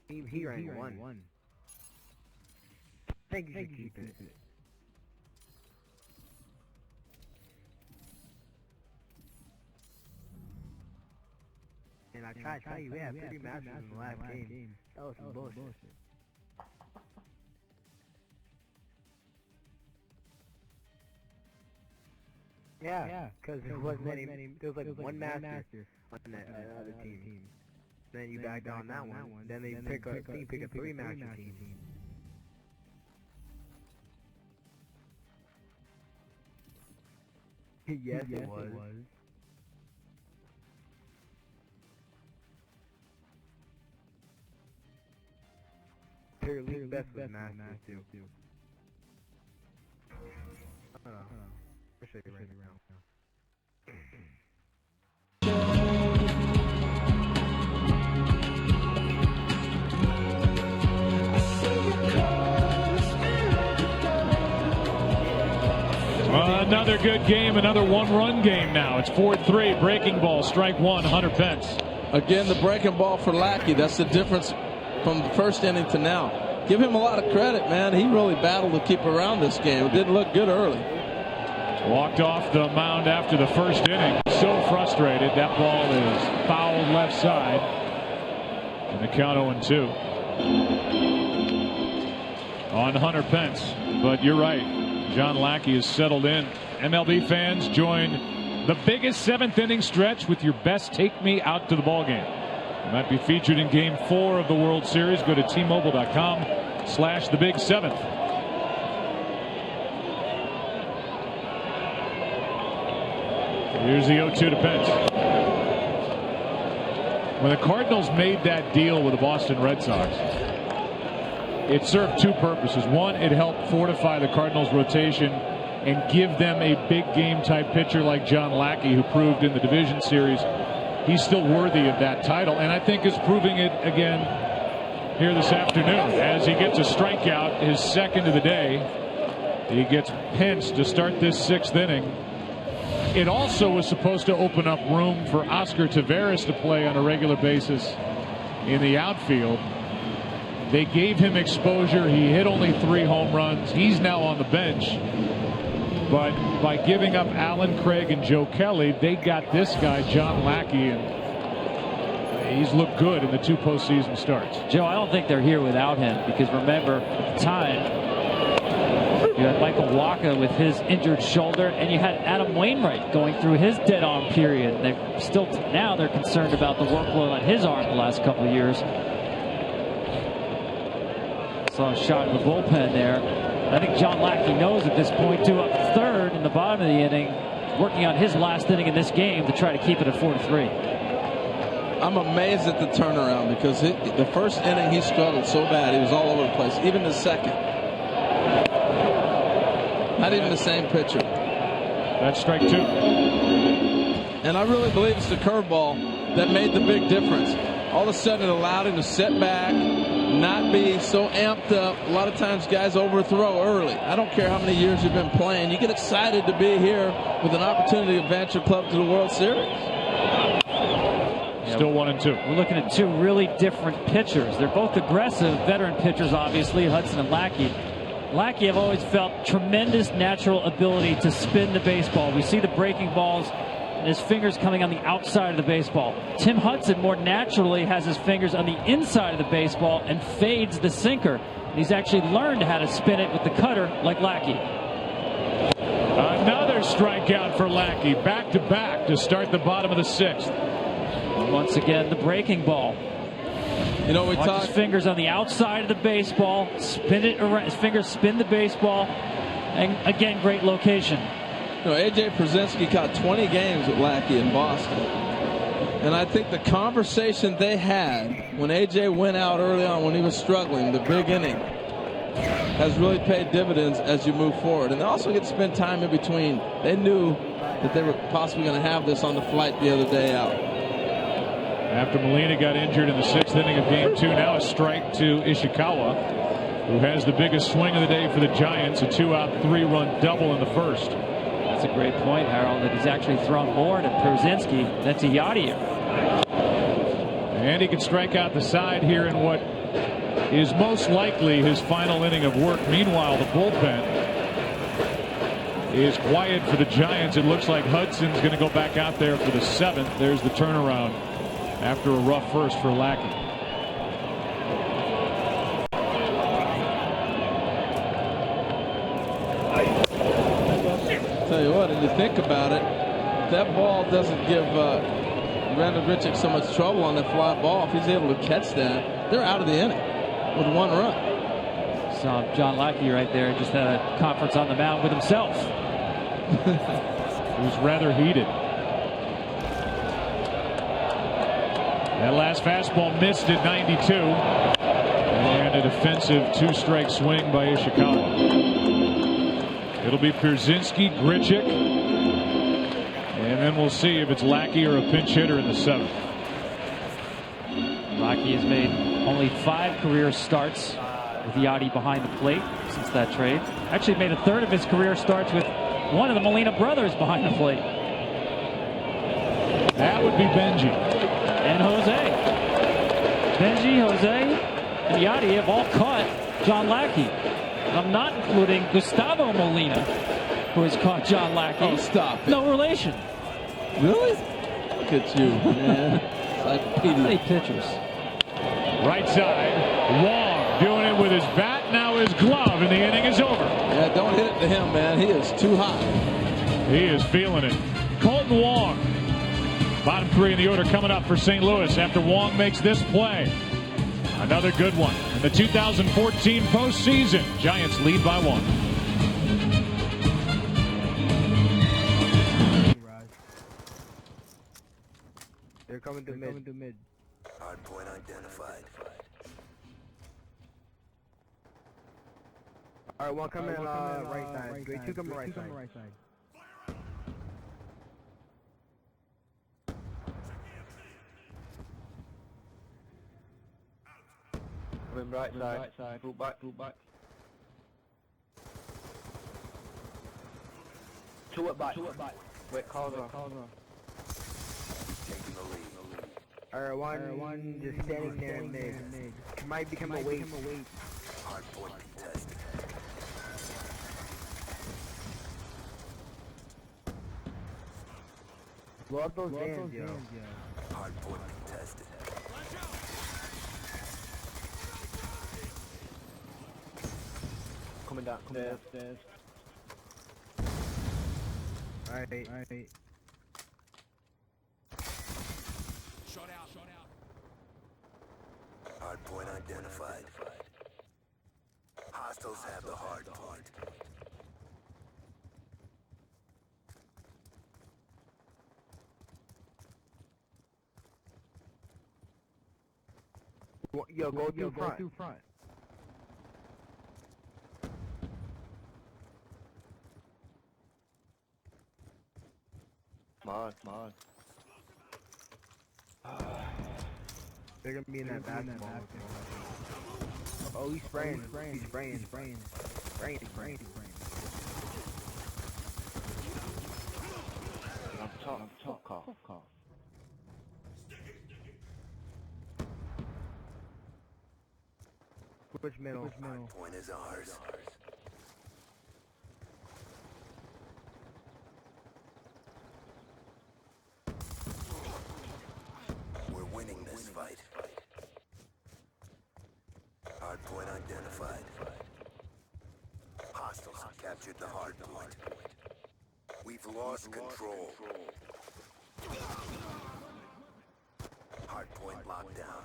He ranked 1. I think you should keep it. And I tried to tell you, we had 3 matches in the last game. That was some bullshit. Yeah, because there wasn't any, there was like one master on that other team. Then you backed on that one. Then they pick a 3-master team. Yes, it was. Terry Lee's best was master too. Hold on. I'll show you right around now. Another good game, another 1-run game now. It's 4-3, breaking ball, strike 1, Hunter Pence. Again, the breaking ball for Lackey. That's the difference from the first inning to now. Give him a lot of credit, man. He really battled to keep around this game. It didn't look good early. Walked off the mound after the first inning. So frustrated. That ball is fouled left side. And the count 0-2. on Hunter Pence. But you're right, John Lackey is settled in. MLB fans, join the biggest 7th inning stretch with your best take me out to the ball game. You might be featured in Game 4 of the World Series. Go to T-Mobile.com/thebig7th. Here's the 0-2 to Pence. When the Cardinals made that deal with the Boston Red Sox, it served 2 purposes. One, it helped fortify the Cardinals' rotation and give them a big game type pitcher like John Lackey, who proved in the division series he's still worthy of that title, and I think is proving it again here this afternoon as he gets a strikeout, his 2nd of the day. He gets Pence to start this 6th inning. It also was supposed to open up room for Oscar Taveras to play on a regular basis in the outfield. They gave him exposure. He hit only 3 home runs. He's now on the bench. But by giving up Allen Craig and Joe Kelly, they got this guy, John Lackey, and he's looked good in the 2 postseason starts. Joe, I don't think they're here without him, because remember, at the time, you had Michael Wacha with his injured shoulder, and you had Adam Wainwright going through his dead-arm period. They're still now they're concerned about the workload on his arm the last couple of years. Saw a shot in the bullpen there. I think John Lackey knows at this point, 2 up 3rd in the bottom of the inning, working on his last inning in this game to try to keep it at 4-3. I'm amazed at the turnaround, because the 1st inning he struggled so bad. He was all over the place. Even the 2nd. Not even the same pitcher. That's strike 2. And I really believe it's the curveball that made the big difference. All of a sudden it allowed him to sit back, not be so amped up. A lot of times guys overthrow early. I don't care how many years you've been playing. You get excited to be here with an opportunity to advance your club to the World Series. Still 1-2. We're looking at 2 really different pitchers. They're both aggressive veteran pitchers, obviously, Hudson and Lackey. Lackey, I've always felt tremendous natural ability to spin the baseball. We see the breaking balls and his fingers coming on the outside of the baseball. Tim Hudson more naturally has his fingers on the inside of the baseball and fades the sinker. And he's actually learned how to spin it with the cutter like Lackey. Another strikeout for Lackey, back-to-back to start the bottom of the 6th. Once again, the breaking ball. You know, Watch his fingers on the outside of the baseball, spin it around, his fingers spin the baseball, and again, great location. You know, A.J. Przinsky caught 20 games with Lackey in Boston. And I think the conversation they had when A.J. went out early on when he was struggling, the big inning, has really paid dividends as you move forward. And they also get to spend time in between. They knew that they were possibly going to have this on the flight the other day out. After Molina got injured in the 6th inning of Game 2, now a strike to Ishikawa, who has the biggest swing of the day for the Giants, a 2-out, 3-run double in the 1st. That's a great point, Harold, that he's actually thrown more to Przinsky than to Yadier. And he can strike out the side here in what is most likely his final inning of work. Meanwhile, the bullpen is quiet for the Giants. It looks like Hudson's going to go back out there for the 7th. There's the turnaround after a rough first for Lackey. Tell you what, and you think about it, if that ball doesn't give Randall Grichuk so much trouble on that fly ball, if he's able to catch that, they're out of the inning with 1 run. So John Lackey right there just had a conference on the mound with himself. It was rather heated. That last fastball missed at 92. And a defensive 2-strike swing by Ishikawa. It'll be Przinsky, Grichuk. And then we'll see if it's Lackey or a pinch hitter in the 7th. Lackey has made only 5 career starts with Yadi behind the plate since that trade. Actually made a 1/3 of his career starts with one of the Molina brothers behind the plate. That would be Benji. And Jose. Benji, Jose, and Yadi have all caught John Lackey. And I'm not including Gustavo Molina, who has caught John Lackey. Oh, stop it. No relation. Really? Look at you, man. How many pitchers? Right side. Wong doing it with his bat, now his glove, and the inning is over. Yeah, don't hit it to him, man. He is too hot. He is feeling it. Colton Wong, bottom three in the order coming up for St. Louis after Wong makes this play. Another good one. In the 2014 postseason, Giants lead by 1. They're coming to mid. Hard point identified. Alright, one coming right side. Grade 2 coming right side. Coming right side. Full back. Two at back. Wait, calls on. Taking the lead. Alright, one just standing there in mid. Might become a wait. Hard point contested. Blow up those hands, yo. Hard point contested. Coming down. Stairs. Alright. Hard point identified. Hostiles have the hard point. Yo, go through front. Come on. They're gonna be in that basketball. Oh, he's spraying. He's spraying. Top call. Which middle? Hard point is ours. We're winning this fight. Hard point identified. Hostiles have captured the hard point. We've lost control. Hard point locked down.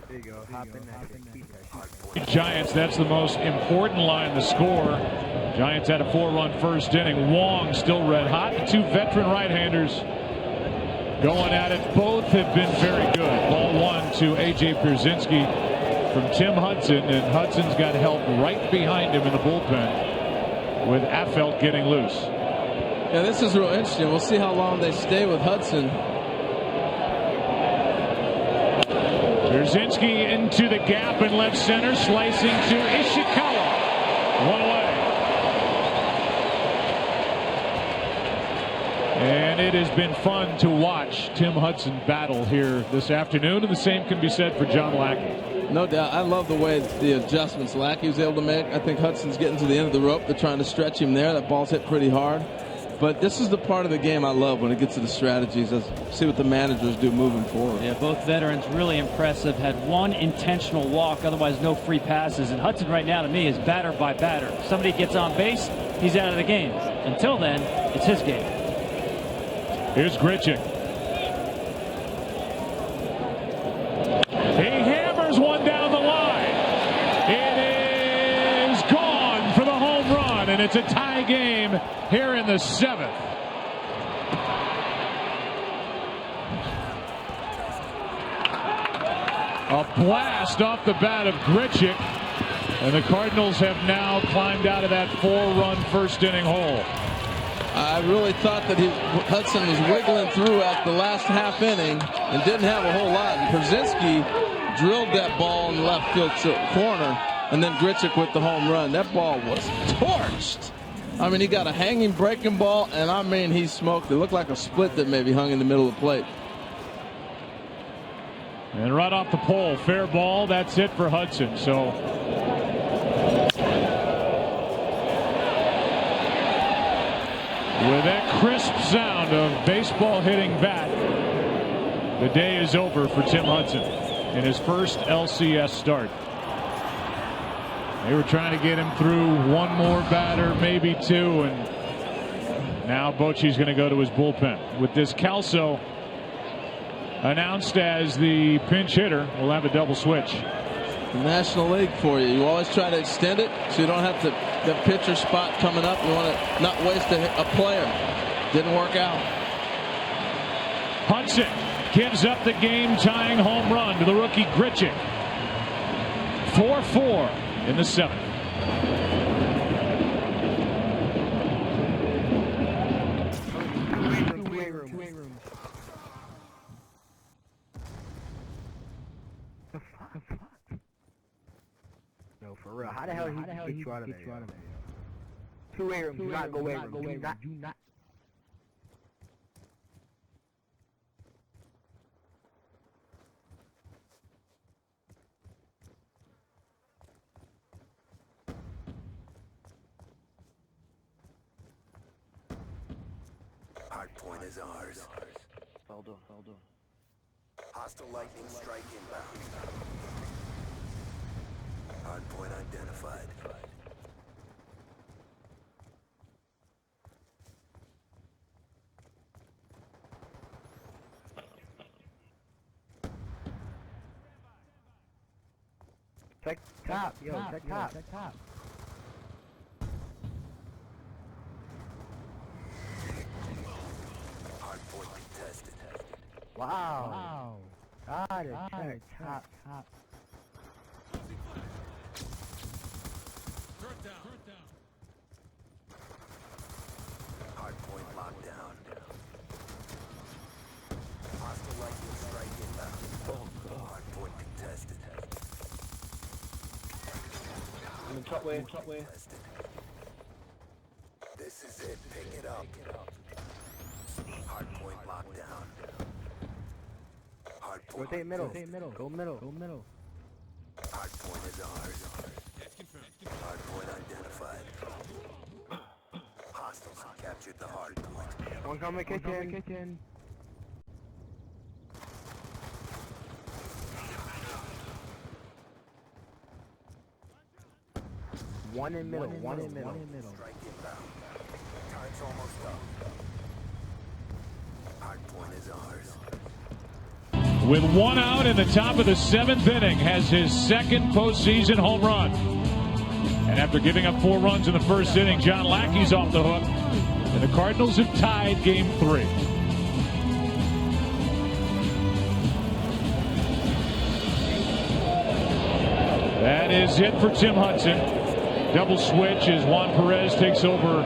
There you go. Hop in that. Giants, that's the most important line to score. Giants had a 4-run first inning. Wong still red hot. The two veteran right-handers going at it. Both have been very good. Ball one to A.J. Pierzynski from Tim Hudson, and Hudson's got help right behind him in the bullpen with Affelt getting loose. Yeah, this is real interesting. We'll see how long they stay with Hudson. Pierzynski into the gap in left center, slicing to Ishikawa. One away. And it has been fun to watch Tim Hudson battle here this afternoon, and the same can be said for John Lackey. No doubt. I love the way the adjustments Lackey was able to make. I think Hudson's getting to the end of the rope. They're trying to stretch him there. That ball's hit pretty hard. But this is the part of the game I love when it gets to the strategies. Let's see what the managers do moving forward. Yeah, both veterans really impressive. Had one intentional walk, otherwise no free passes. And Hudson right now, to me, is batter by batter. Somebody gets on base, he's out of the game. Until then, it's his game. Here's Grichuk. He hammers one down the line. It is gone for the home run, and it's a tie game here in the 7th. A blast off the bat of Grichuk, and the Cardinals have now climbed out of that 4-run first inning hole. I really thought that Hudson was wiggling through at the last half inning and didn't have a whole lot. And Pierzynski drilled that ball in the left field corner, and then Grichuk with the home run. That ball was torched. I mean, he got a hanging breaking ball, and I mean, he smoked. It looked like a split that maybe hung in the middle of the plate. And right off the pole, fair ball. That's it for Hudson. So with that crisp sound of baseball hitting bat, the day is over for Tim Hudson in his first LCS start. They were trying to get him through one more batter, maybe two, and now Bochy's going to go to his bullpen. With this Calso announced as the pinch hitter, we'll have a double switch. The National League for you. You always try to extend it so you don't have to the pitcher spot coming up. You want to not waste a player. Didn't work out. Hudson gives up the game-tying home run to the rookie Grichuk. 4-4 in the seventh. No, for real. How the hell he get you out of there? Two-way room. Do not go away room. Do not. Hard point is ours. Hold on. Hostile lightning strike inbound. Hard point identified. Check top. Yo, check top. Hard point contested. Wow. Got it. Check top. Hard point locked down. Hostile lightning strike inbound. Hard point contested. Top way. This is it. Pick it up. Hard point locked down. Hard point. Rotate middle. Go middle. Hard point is ours. Hard point identified. Hostiles captured the hard point. One coming kitchen. One in middle. Strike inbound. Time's almost up. Hard point is ours. With one out in the top of the seventh inning, has his second postseason home run. And after giving up 4 runs in the first inning, John Lackey's off the hook. And the Cardinals have tied game 3. That is it for Tim Hudson. Double switch as Juan Perez takes over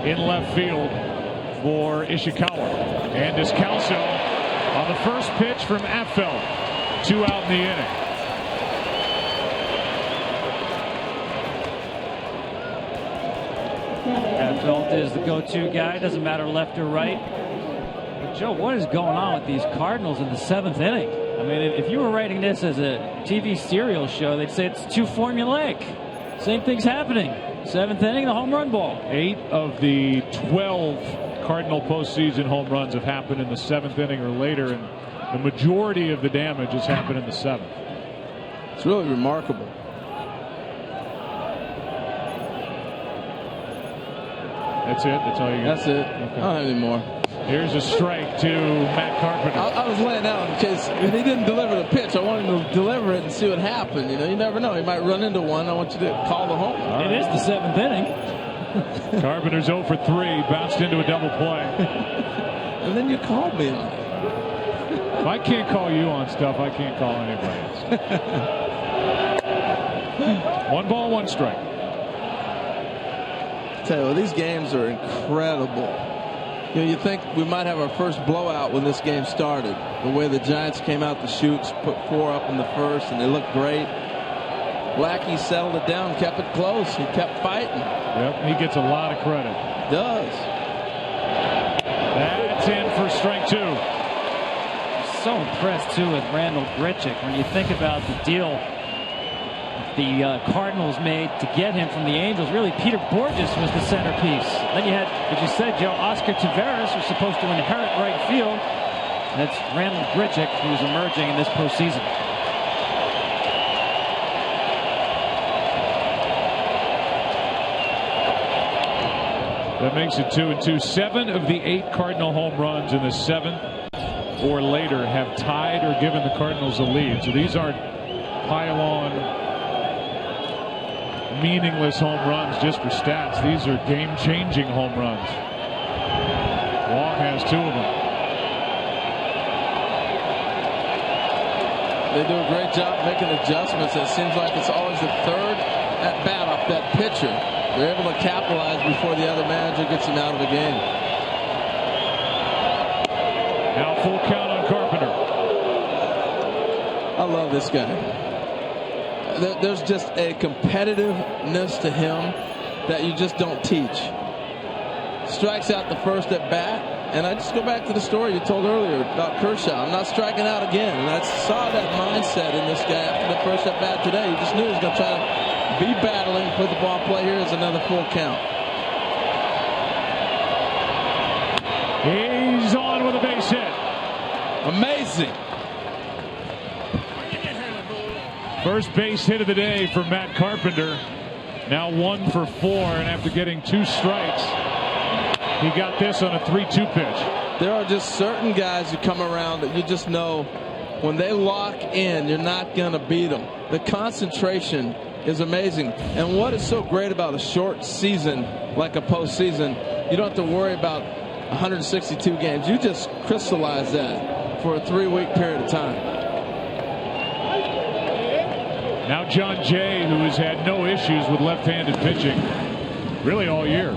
in left field for Ishikawa. And Descalso on the first pitch from Affeld. 2 out in the inning. Affeld is the go-to guy. Doesn't matter left or right. But Joe, what is going on with these Cardinals in the 7th inning? I mean, if you were writing this as a TV serial show, they'd say it's too formulaic. Same thing's happening. 7th inning, the home run ball. 8 of the 12 Cardinal postseason home runs have happened in the 7th inning or later, and the majority of the damage has happened in the 7th. It's really remarkable. That's it? That's all you got? That's it. Okay. I don't have any more. Here's a strike to Matt Carpenter. I was laying out in case he didn't deliver the pitch. I wanted him to deliver it and see what happened. You know, you never know. He might run into one. I want you to call the home. It is the 7th inning. Carpenter's 0 for 3, bounced into a double play. And then you called me on it. If I can't call you on stuff, I can't call anybody else. 1 ball, 1 strike. I tell you, these games are incredible. You know, you think we might have our first blowout when this game started. The way the Giants came out the chutes, put 4 up in the first, and they looked great. Lackey settled it down, kept it close. He kept fighting. Yep, he gets a lot of credit. Does. That's in for strike 2. So impressed, too, with Randall Grichuk. When you think about the deal the Cardinals made to get him from the Angels, really, Peter Borges was the centerpiece. Then you had, as you said, Joe, Oscar Taveras was supposed to inherit right field. That's Randall Grichuk, who's emerging in this postseason. That makes it 2-2. 7 of the 8 Cardinal home runs in the 7th or later have tied or given the Cardinals a lead. So these aren't pile-on, meaningless home runs just for stats. These are game-changing home runs. Wong has 2 of them. They do a great job making adjustments. It seems like it's always the third at bat off that pitcher. They're able to capitalize before the other manager gets him out of the game. Now full count on Carpenter. I love this guy. There's just a competitiveness to him that you just don't teach. Strikes out the first at bat, and I just go back to the story you told earlier about Kershaw. I'm not striking out again, and I saw that mindset in this guy after the first at bat today. You just knew he was going to try to be battling, put the ball in play. Here is another full count. He's on with a base hit. Amazing. First base hit of the day for Matt Carpenter. Now 1 for 4, and after getting 2 strikes, he got this on a 3-2 pitch. There are just certain guys who come around that you just know when they lock in, you're not going to beat them. The concentration is amazing. And what is so great about a short season like a postseason, you don't have to worry about 162 games. You just crystallize that for a 3-week period of time. Now John Jay, who has had no issues with left-handed pitching really all year.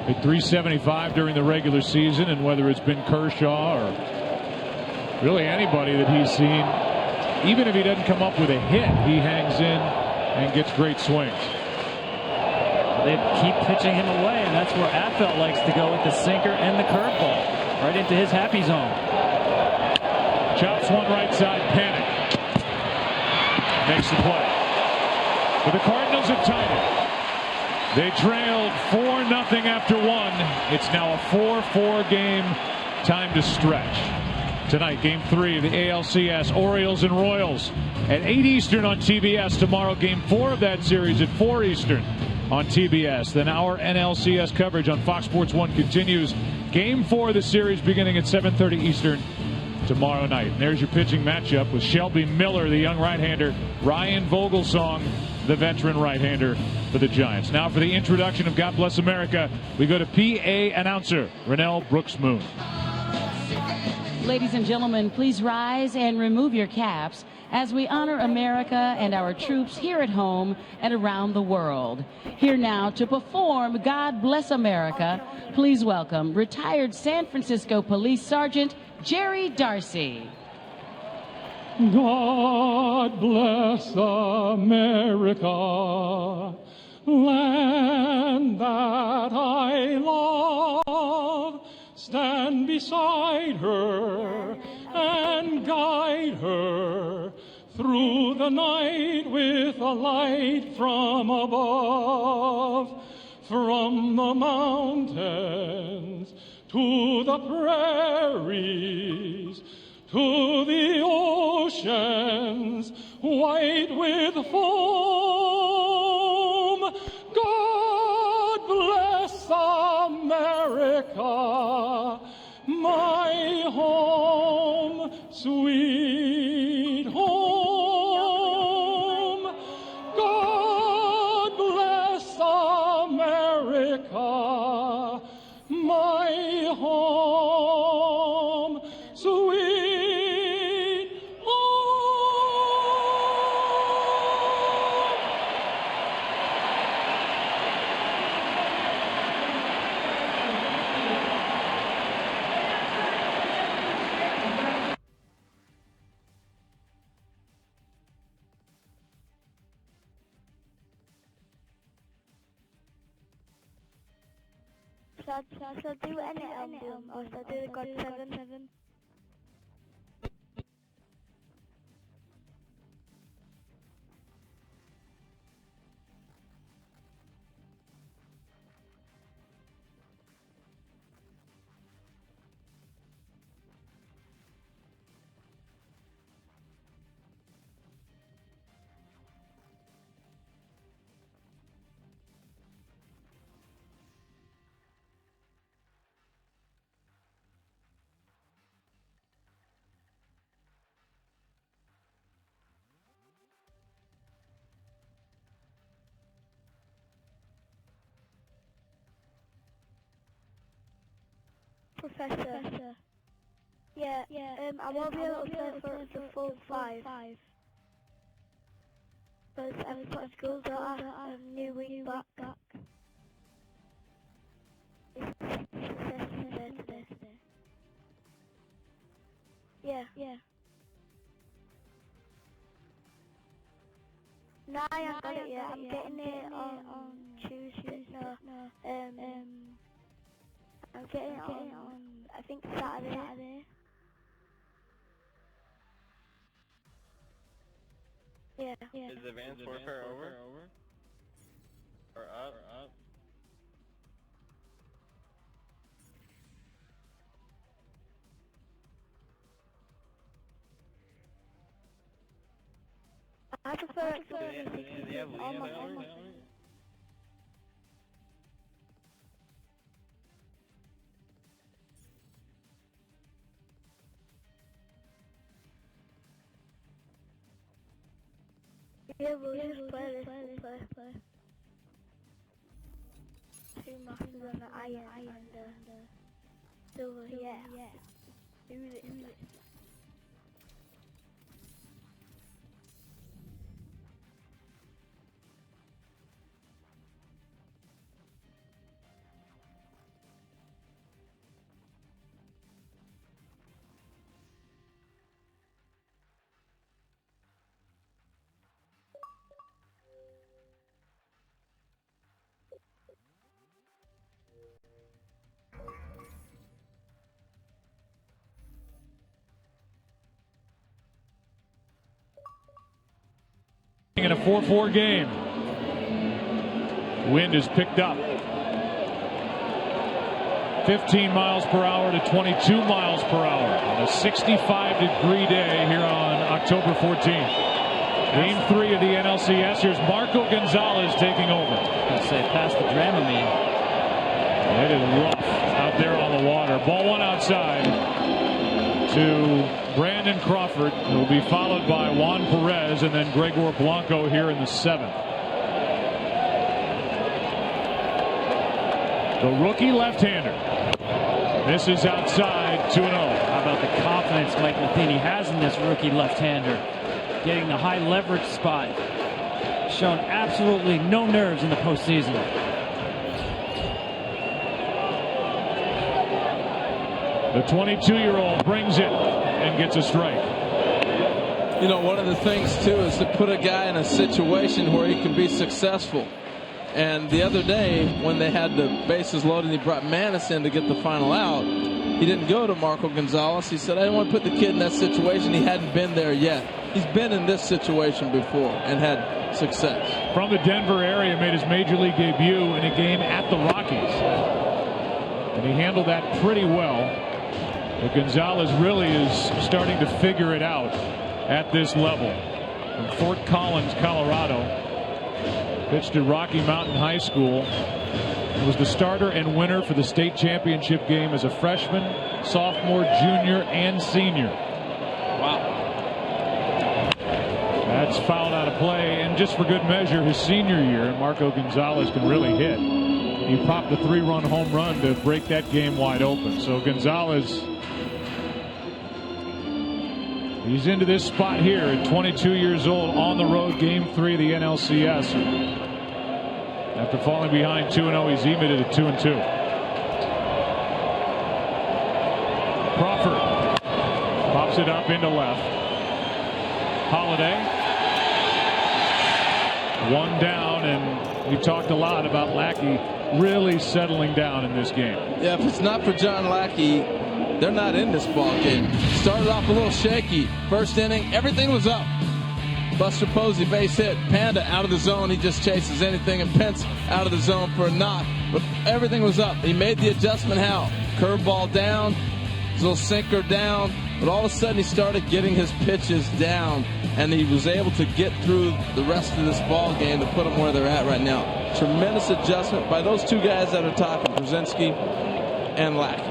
Hit .375 during the regular season, and whether it's been Kershaw or really anybody that he's seen, even if he doesn't come up with a hit, he hangs in and gets great swings. They keep pitching him away, and that's where Affeldt likes to go with the sinker and the curveball, right into his happy zone. Chops one right side, panic. Makes the play. But the Cardinals have tied it. They trailed 4-0 after 1. It's now a 4-4 game. Time to stretch. Tonight, Game 3 of the ALCS, Orioles and Royals at 8 Eastern on TBS. Tomorrow, Game 4 of that series at 4 Eastern on TBS. Then our NLCS coverage on Fox Sports 1 continues. Game 4 of the series beginning at 7:30 Eastern tomorrow night. And there's your pitching matchup with Shelby Miller, the young right-hander, Ryan Vogelsong, the veteran right-hander for the Giants. Now for the introduction of God Bless America, we go to PA announcer Rennell Brooks-Moon. Ladies and gentlemen, please rise and remove your caps as we honor America and our troops here at home and around the world. Here now to perform God Bless America, please welcome retired San Francisco Police Sergeant Jerry Darcy. God bless America, land that I love. Stand beside her and guide her through the night with a light from above. From the mountains to the prairies, to the oceans white with foam. God bless America, my home, sweet home. God bless America, my home, sweet home. Shall I do any album or shall I do the GOD4LIFE? Professor. Yeah, I won't be able to play for the full 5. Because I've got school got a new week back. It's assessment day today. Yeah. No, I haven't got it yet. I'm getting it on Tuesday. I'm getting it on, I think, Saturday. Yeah. Is advanced warfare over? Or up? I prefer it to all my family. Yeah, we'll just play this. Two masters on the iron and silver, yeah. Do this. In a 4-4 game. Wind is picked up. 15 miles per hour to 22 miles per hour on a 65-degree day here on October 14th. Game 3 of the NLCS. Here's Marco Gonzalez taking over. I'd say past the Dramamine. It is rough out there on the water. Ball one outside to Brandon Crawford, who will be followed by Juan Perez and then Gregor Blanco here in the 7th. The rookie left-hander. This is outside 2-0. How about the confidence Mike Matheny has in this rookie left-hander? Getting the high leverage spot. Shown absolutely no nerves in the postseason. The 22-year-old brings it and gets a strike. You know, one of the things, too, is to put a guy in a situation where he can be successful. And the other day, when they had the bases loaded, he brought Manis in to get the final out. He didn't go to Marco Gonzalez. He said, I didn't want to put the kid in that situation. He hadn't been there yet. He's been in this situation before and had success. From the Denver area, made his major league debut in a game at the Rockies. And he handled that pretty well. But Gonzalez really is starting to figure it out at this level. From Fort Collins, Colorado. Pitched at Rocky Mountain High School. He was the starter and winner for the state championship game as a freshman, sophomore, junior, and senior. Wow. That's fouled out of play, and just for good measure, his senior year, Marco Gonzalez can really hit. He popped a 3-run home run to break that game wide open. So Gonzalez, he's into this spot here at 22 years old on the road, game 3 of the NLCS. After falling behind 2-0, he's even at 2-2. Crawford pops it up into left. Holiday. One down, and we talked a lot about Lackey really settling down in this game. Yeah, if it's not for John Lackey, they're not in this ball game. Started off a little shaky. First inning, everything was up. Buster Posey base hit. Panda out of the zone. He just chases anything. And Pence out of the zone for a knock. But everything was up. He made the adjustment how? Curveball down. His little sinker down. But all of a sudden he started getting his pitches down. And he was able to get through the rest of this ball game to put them where they're at right now. Tremendous adjustment by those two guys that are talking, Brzezinski and Lackey.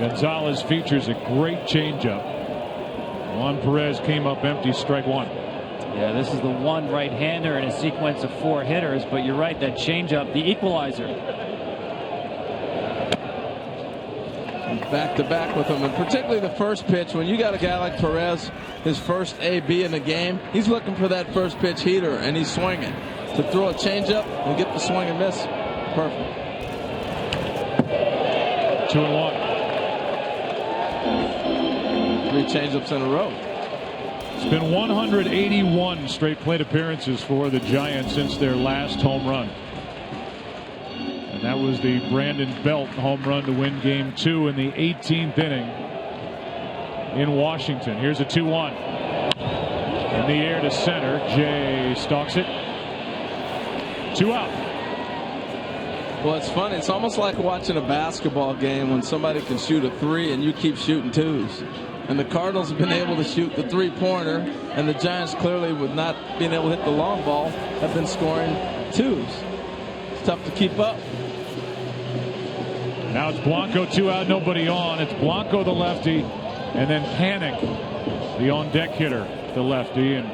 Gonzalez features a great changeup. Juan Perez came up empty, strike one. Yeah, this is the one right-hander in a sequence of 4 hitters, but you're right, that changeup, the equalizer. Back to back with him, and particularly the first pitch. When you got a guy like Perez, his first AB in the game, he's looking for that first pitch heater, and he's swinging. To throw a changeup and get the swing and miss, perfect. 2-1. 3 changeups in a row. It's been 181 straight plate appearances for the Giants since their last home run. And that was the Brandon Belt home run to win game 2 in the 18th inning in Washington. Here's a 2-1. In the air to center. Jay stalks it. 2 out. Well, it's funny. It's almost like watching a basketball game when somebody can shoot a 3 and you keep shooting 2s. And the Cardinals have been able to shoot the 3-pointer, and the Giants clearly, with not being able to hit the long ball, have been scoring 2s. It's tough to keep up. Now it's Blanco, 2 out, nobody on. It's Blanco, the lefty, and then Panic, the on-deck hitter, the lefty. And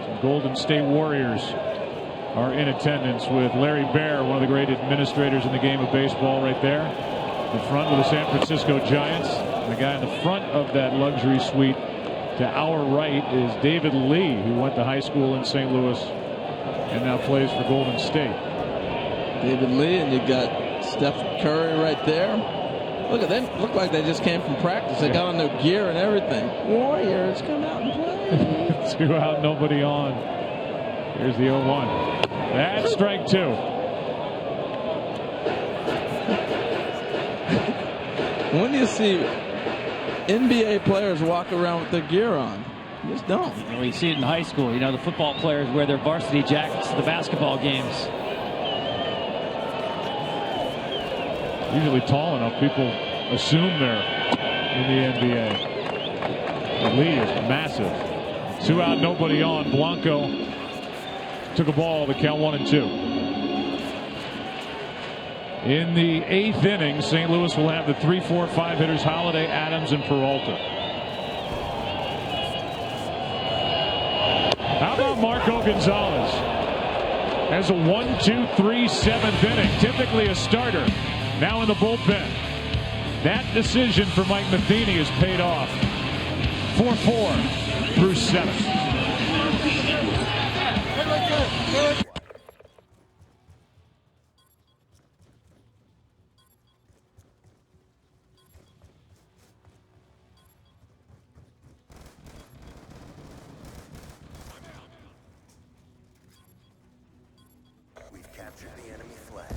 some Golden State Warriors are in attendance with Larry Baer, one of the great administrators in the game of baseball, right there. In front with the San Francisco Giants. And the guy in the front of that luxury suite to our right is David Lee, who went to high school in St. Louis and now plays for Golden State. David Lee, and you got Steph Curry right there. Look at them. Look like they just came from practice. They got on their gear and everything. Warriors, come out and play. 2 out, nobody on. Here's the 0-1. That's strike 2. When do you see NBA players walk around with their gear on? You just don't. Well, you see it in high school. You know, the football players wear their varsity jackets to the basketball games. Usually tall enough, people assume they're in the NBA. The lead is massive. 2 out, nobody on. Blanco took a ball to count 1-2. In the 8th inning, St. Louis will have the 3, 4, 5 hitters: Holiday, Adams, and Peralta. How about Marco Gonzalez? Has a 1, 2, 3, 7th inning. Typically a starter. Now in the bullpen. That decision for Mike Matheny has paid off. 4-4 through 7. We've captured the enemy flag.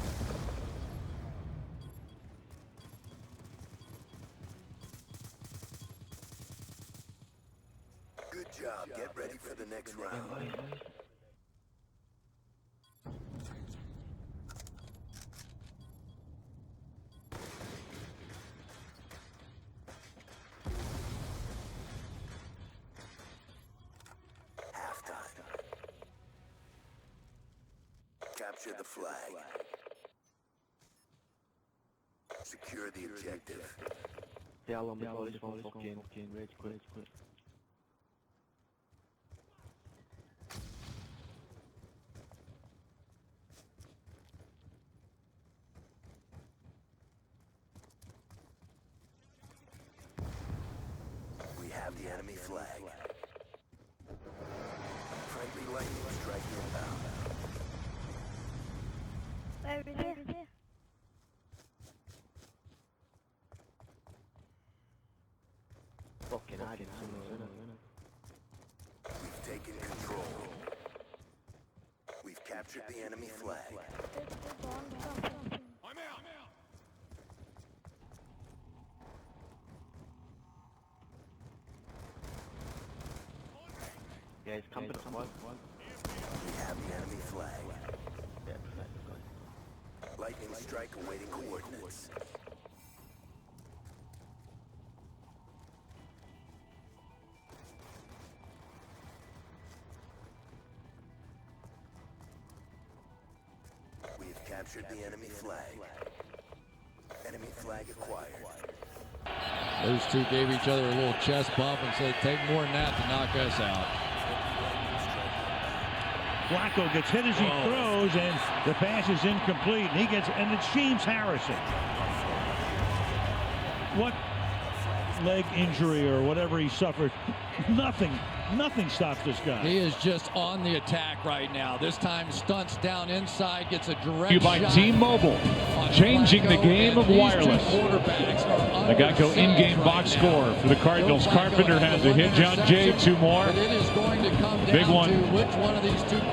Good job. Get ready for the next round. Halftime. Capture the flag. Secure the objective. We have the enemy flag. Friendly lightning strike inbound. Over there. We've taken control. captured the enemy flag. Guys, come to the one. We have the enemy flag. Lightning strike awaiting coordinates. We have captured the enemy flag. Enemy flag acquired. Those two gave each other a little chest bump and said, take more than that to knock us out. Blanco gets hit as he throws, and the pass is incomplete. And it's James Harrison. What leg injury or whatever he suffered, nothing stops this guy. He is just on the attack right now. This time stunts down inside, gets a direct You by shot T-Mobile, changing the game of wireless. The Geico in-game box score for the Cardinals. Carpenter has a hit. John Jay, 2 more. Big one.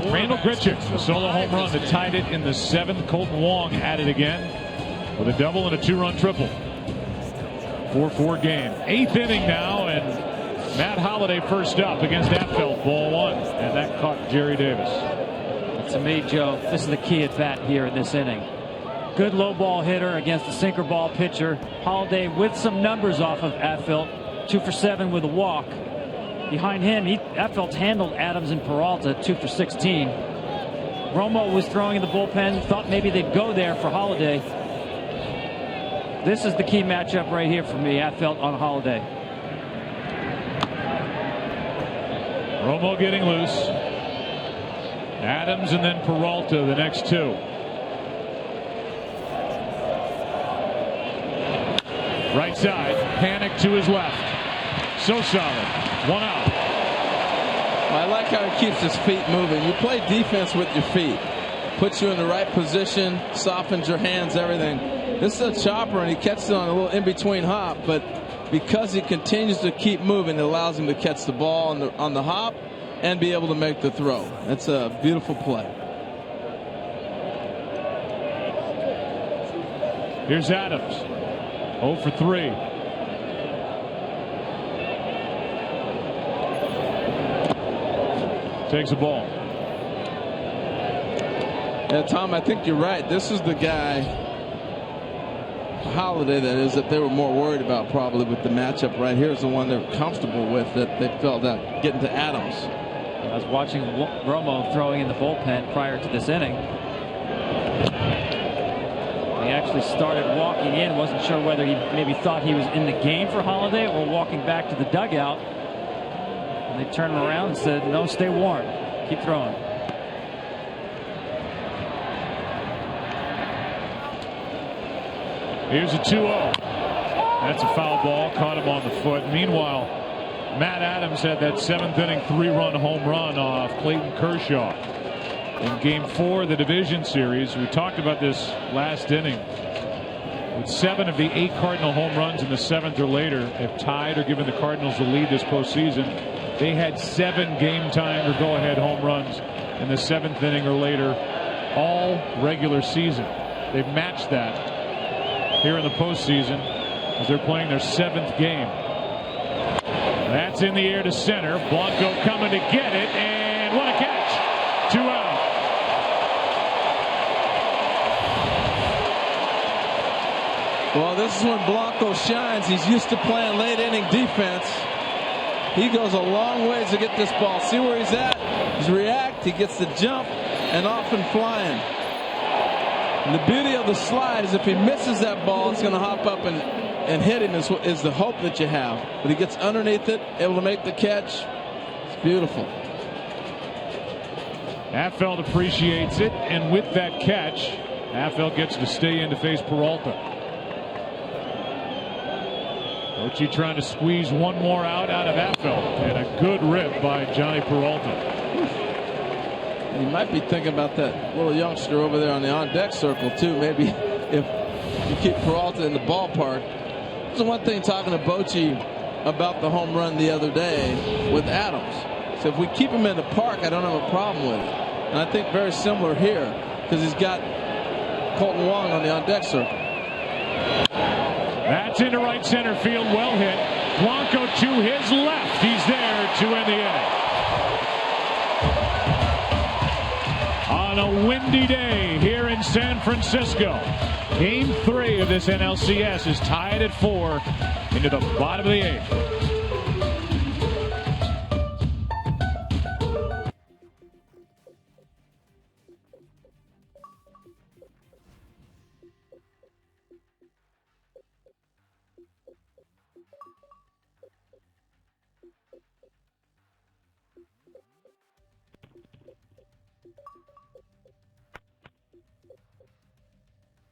Randall Grichuk, a solo home run that tied it in the 7th. Colton Wong at it again with a double and a 2-run triple. 4-4 game. 8th inning now, and Matt Holliday first up against Atfeld. Ball 1, and that caught Jerry Davis. To me, Joe, this is the key at bat here in this inning. Good low ball hitter against a sinker ball pitcher. Holliday with some numbers off of Atfeld. 2 for 7 with a walk. Behind him, Atfeld's handled Adams and Peralta, 2 for 16. Romo was throwing in the bullpen. Thought maybe they'd go there for Holliday. This is the key matchup right here for me, Atfeld on Holliday. Romo getting loose. Adams and then Peralta, the next 2. Right side, panic to his left. So solid. 1 out. I like how he keeps his feet moving. You play defense with your feet. Puts you in the right position, softens your hands, everything. This is a chopper, and he catches it on a little in-between hop, but because he continues to keep moving, it allows him to catch the ball on the hop and be able to make the throw. That's a beautiful play. Here's Adams. 0 for 3. Takes a ball. Yeah, Tom, I think you're right. This is the guy, Holliday, that they were more worried about probably with the matchup. Right here is the one they're comfortable with, that they felt that getting to Adams. I was watching Romo throwing in the bullpen prior to this inning. He actually started walking in. Wasn't sure whether he maybe thought he was in the game for Holliday or walking back to the dugout. And they turned him around and said, no, stay warm. Keep throwing. Here's a 2-0. That's a foul ball. Caught him on the foot. Meanwhile, Matt Adams had that 7th inning 3-run home run off Clayton Kershaw in Game 4 of the division series. We talked about this last inning. With 7 of the 8 Cardinal home runs in the 7th or later have tied or given the Cardinals the lead this postseason. They had 7 game-time or go-ahead home runs in the 7th inning or later all regular season. They've matched that here in the postseason as they're playing their 7th game. That's in the air to center. Blanco coming to get it, and what a catch. 2 out. Well, this is when Blanco shines. He's used to playing late inning defense. He goes a long ways to get this ball. See where he's at? He's react. He gets the jump and off and flying. And the beauty of the slide is if he misses that ball, it's going to hop up and hit him is the hope that you have. But he gets underneath it, able to make the catch. It's beautiful. Atfeld appreciates it, and with that catch, Atfeld gets to stay in to face Peralta. Ochi trying to squeeze one more out of Atfeld, and a good rip by Johnny Peralta. You might be thinking about that little youngster over there on the on-deck circle, too. Maybe if you keep Peralta in the ballpark. That's the one thing talking to Bochy about the home run the other day with Adams. So if we keep him in the park, I don't have a problem with it. And I think very similar here because he's got Colton Wong on the on-deck circle. That's into right center field. Well hit. Blanco to his left. He's there to end the inning. On a windy day here in San Francisco, Game 3 of this NLCS is tied at 4 into the bottom of the 8th.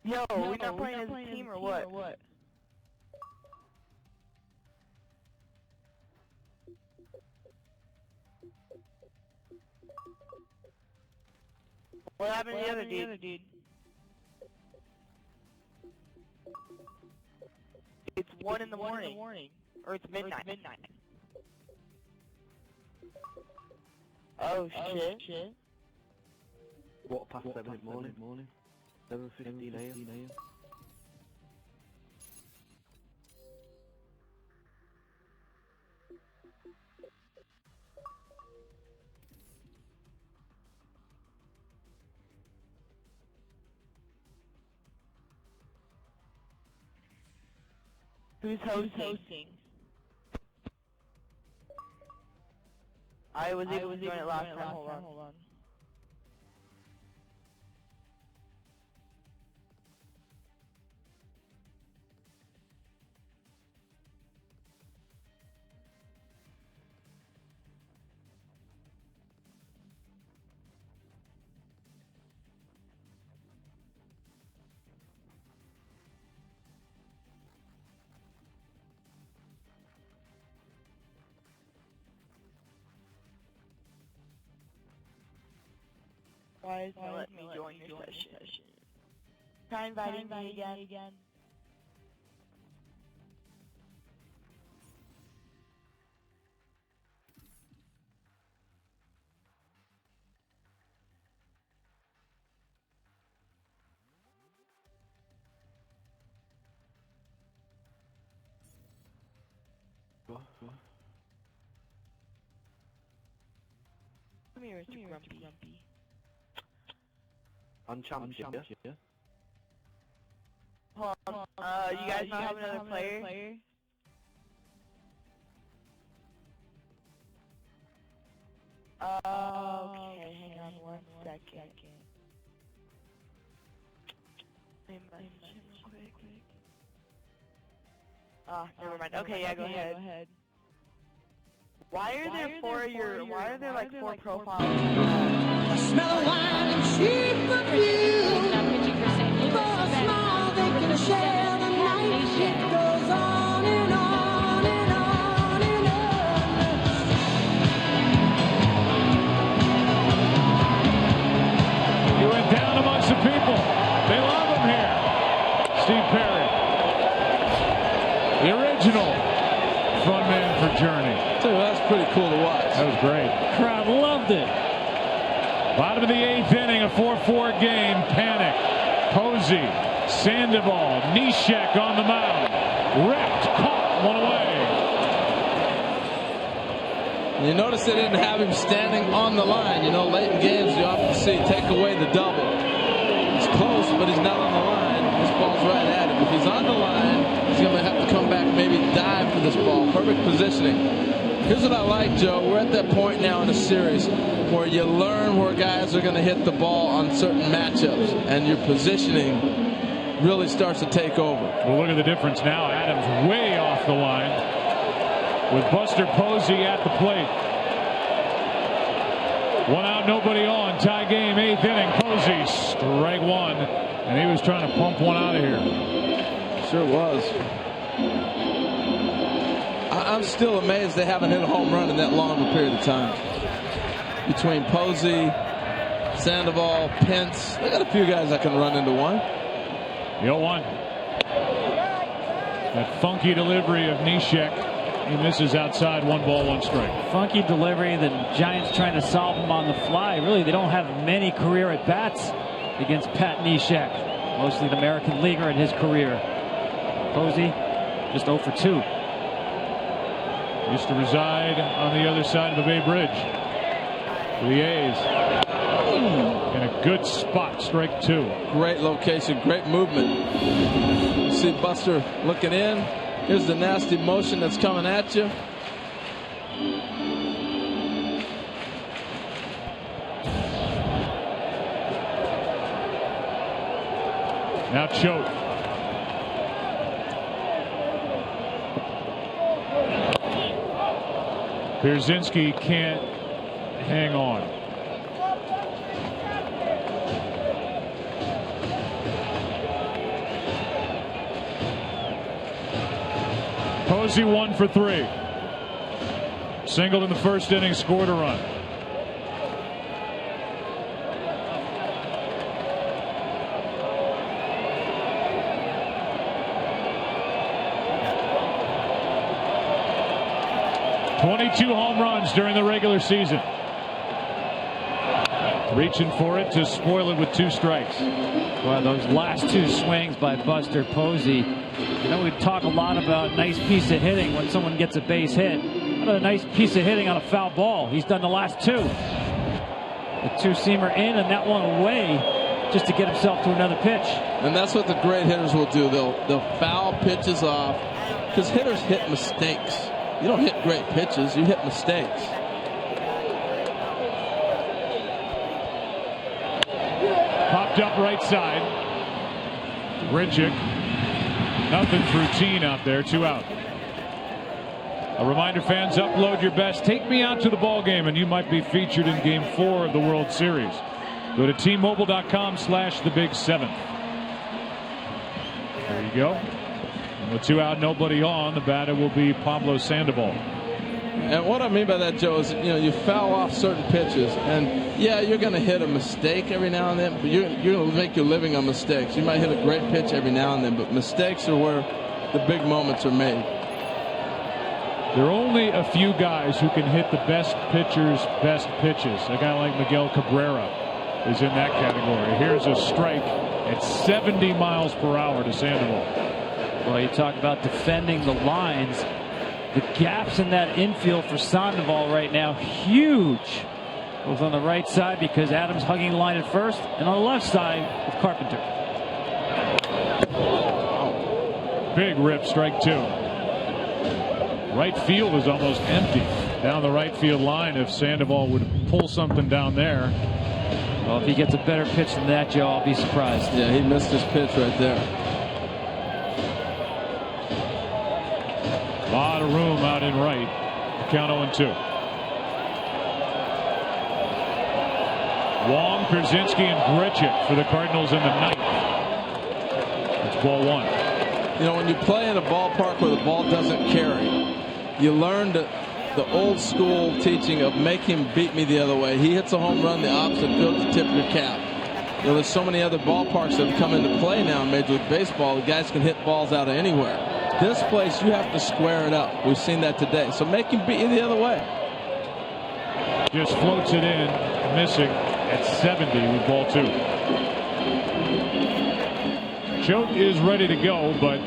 Yo, we not playing as a team or what? What happened to the other dude? It's 1 in the morning. Or it's midnight. Oh shit. What, past 7 in the morning? 7:15 AM. Who's hosting? I was able to join it last time. Hold on. Why is it letting me join your session? Try inviting me again. Come here, Mr. Grumpy. On championship, yeah? Hold on. You guys not have another player? Okay, hang on 1 second. Let me message him real quick. Never mind. Okay, yeah, go ahead. Why are there like 4 profiles? I smell of wine and cheap perfume. For a smile they can share the night. It goes on and on and on and on. He went down amongst the people. They love him here. Steve Perry, the original frontman for Journey. That's pretty cool to watch. That was great. Crowd loved it. Bottom of the 8th inning, a 4-4 game. Panic. Posey, Sandoval, Neshek on the mound. Wrecked, caught, 1 away. You notice they didn't have him standing on the line. You know, late in games you often see take away the double. He's close, but he's not on the line. This ball's right at him. If he's on the line, he's going to have to come back, maybe dive for this ball. Perfect positioning. Here's what I like, Joe. We're at that point now in the series where you learn where guys are going to hit the ball on certain matchups, and your positioning really starts to take over. Well, look at the difference now. Adams way off the line with Buster Posey at the plate. 1 out, nobody on. Tie game, 8th inning. Posey, strike 1, and he was trying to pump one out of here. Sure was. I'm still amazed they haven't hit a home run in that long of a period of time. Between Posey, Sandoval, Pence, they got a few guys that can run into one. The 0-1. That funky delivery of Neshek. He misses outside. 1 ball, 1 strike. Funky delivery. The Giants trying to solve him on the fly. Really, they don't have many career at-bats against Pat Neshek. Mostly an American leaguer in his career. Posey just 0 for 2. Used to reside on the other side of the Bay Bridge for the A's. In a good spot, strike 2. Great location, great movement. You see Buster looking in. Here's the nasty motion that's coming at you. Now Choate. Pierzynski can't hang on. Posey 1 for 3. Singled in the first inning, scored a run. .22 home runs during the regular season. Reaching for it to spoil it with 2 strikes. Well, those last 2 swings by Buster Posey. You know, we talk a lot about nice piece of hitting when someone gets a base hit. How about a nice piece of hitting on a foul ball? He's done the last 2. The 2-seamer in and that one away just to get himself to another pitch. And that's what the great hitters will do. They'll foul pitches off because hitters hit mistakes. You don't hit great pitches, you hit mistakes. Popped up right side. Grichuk. Nothing's routine out there. 2 out. A reminder, fans, upload your best Take Me Out to the Ball Game, and you might be featured in Game 4 of the World Series. Go to T-Mobile.com/the-big-7. There you go. And with 2 out, nobody on, the batter will be Pablo Sandoval. And what I mean by that, Joe, is you foul off certain pitches, and yeah, you're going to hit a mistake every now and then, but you're going to make your living on mistakes. You might hit a great pitch every now and then, but mistakes are where the big moments are made. There are only a few guys who can hit the best pitcher's best pitches. A guy like Miguel Cabrera is in that category. Here's a strike at 70 miles per hour to Sandoval. Well, you talk about defending the lines. The gaps in that infield for Sandoval right now, huge. Both on the right side because Adams hugging the line at first, and on the left side with Carpenter. Big rip, strike 2. Right field is almost empty down the right field line. If Sandoval would pull something down there. Well, if he gets a better pitch than that, Joe, I'll be surprised. Yeah, he missed his pitch right there. A lot of room out in right. Count 0-2. Wong, Pierzynski, and Grichuk for the Cardinals in the 9th. That's ball 1. You know, when you play in a ballpark where the ball doesn't carry, you learn the old school teaching of make him beat me the other way. He hits a home run, the opposite field to tip your cap. You know, there's so many other ballparks that have come into play now in Major League Baseball. The guys can hit balls out of anywhere. This place, you have to square it up. We've seen that today. So make him beat you the other way. Just floats it in, missing at 70 with ball 2. Choate is ready to go, but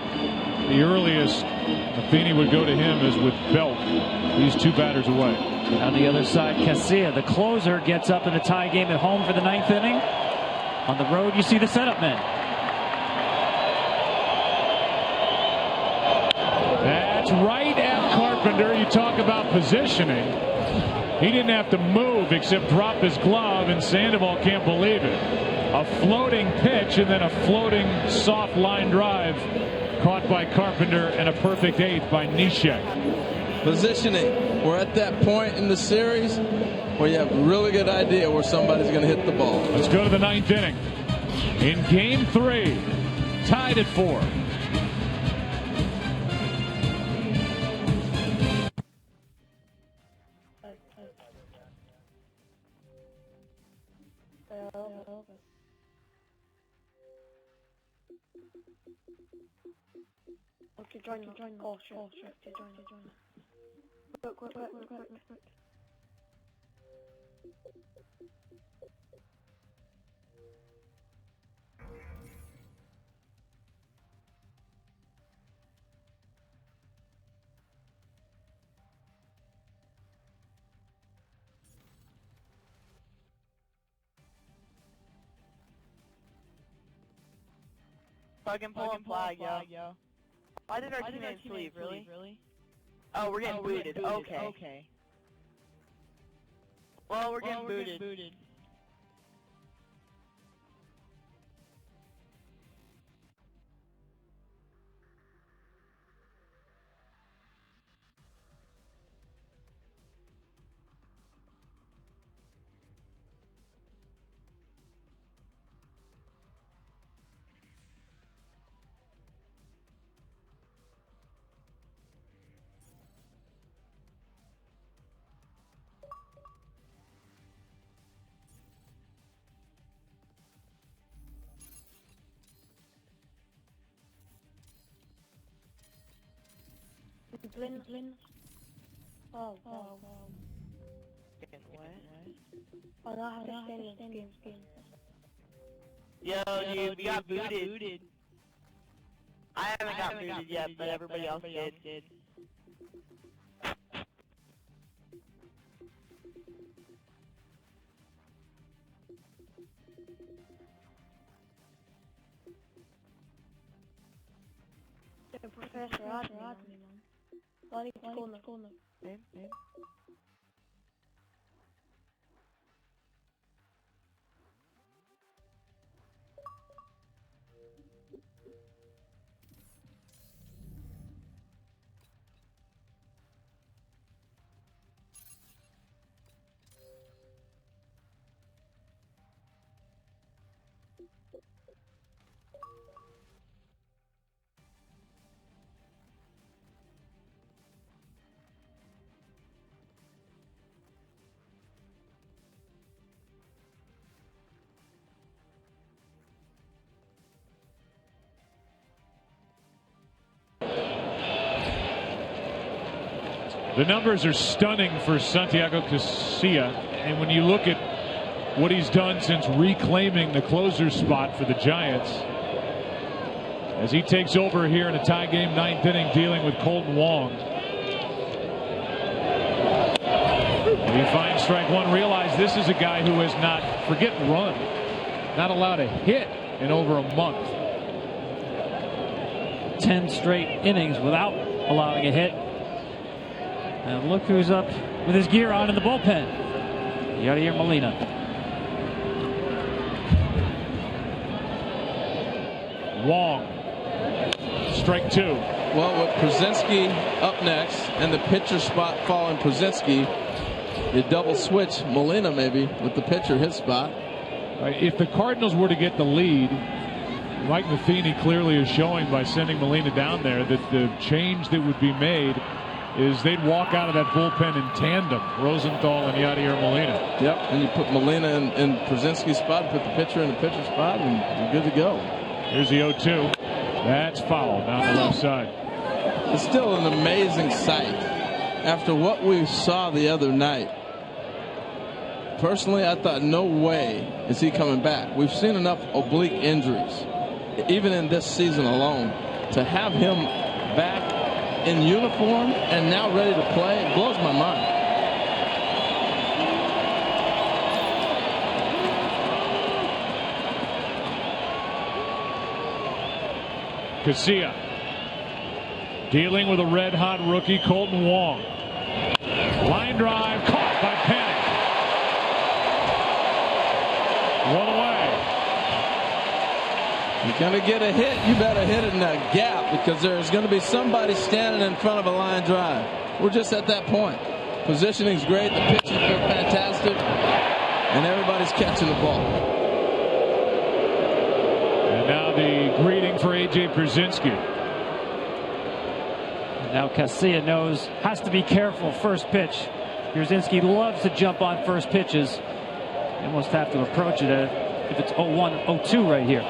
the earliest Matheny would go to him is with Belt. He's 2 batters away. On the other side, Casilla, the closer, gets up in a tie game at home for the 9th inning. On the road, you see the setup men. That's right at Carpenter. You talk about positioning. He didn't have to move except drop his glove, and Sandoval can't believe it. A floating pitch and then a floating soft line drive caught by Carpenter, and a perfect 8th by Neshek. Positioning. We're at that point in the series where you have a really good idea where somebody's going to hit the ball. Let's go to the 9th inning. In Game 3, tied at 4. Okay, join. Oh, sure. Okay, join. Fucking pull a flag, yo. Why did our teammates leave, really? Oh, we're getting booted. Okay. Well, we're getting booted. Blin. Oh. What? Oh, no, I have to stand in game. Yo, dude, we got booted. I haven't got booted yet, but everybody else did. The professor had me, man. Lonnie, corner. Name? The numbers are stunning for Santiago Casilla, and when you look at what he's done since reclaiming the closer spot for the Giants, as he takes over here in a tie game, 9th inning, dealing with Colton Wong. And he finds strike one. Realize this is a guy who has not, forget run, not allowed a hit in over a month. 10 straight innings without allowing a hit. And look who's up with his gear on in the bullpen. Yadier Molina. Wong. Strike two. Well, with Przinsky up next and the pitcher spot following Przinsky, you double switch Molina maybe with the pitcher his spot. If the Cardinals were to get the lead, Mike Matheny clearly is showing by sending Molina down there that the change that would be made is they'd walk out of that bullpen in tandem, Rosenthal and Yadier Molina. Yep, and you put Molina in Przinsky's spot, put the pitcher in the pitcher's spot, and you're good to go. Here's the 0-2. That's foul down the left side. It's still an amazing sight after what we saw the other night. Personally, I thought no way is he coming back. We've seen enough oblique injuries, even in this season alone, to have him back in uniform and now ready to play, it blows my mind. Casilla dealing with a red-hot rookie, Colton Wong. Line drive caught by Panic. One away. You're going to get a hit, you better hit it in that gap because there's going to be somebody standing in front of a line drive. We're just at that point. Positioning's great, the pitching's been fantastic, and everybody's catching the ball. And now the greeting for A.J. Przinsky. Now Casilla knows, has to be careful first pitch. Przinsky loves to jump on first pitches. You almost have to approach it if it's 0-1, 0-2 right here.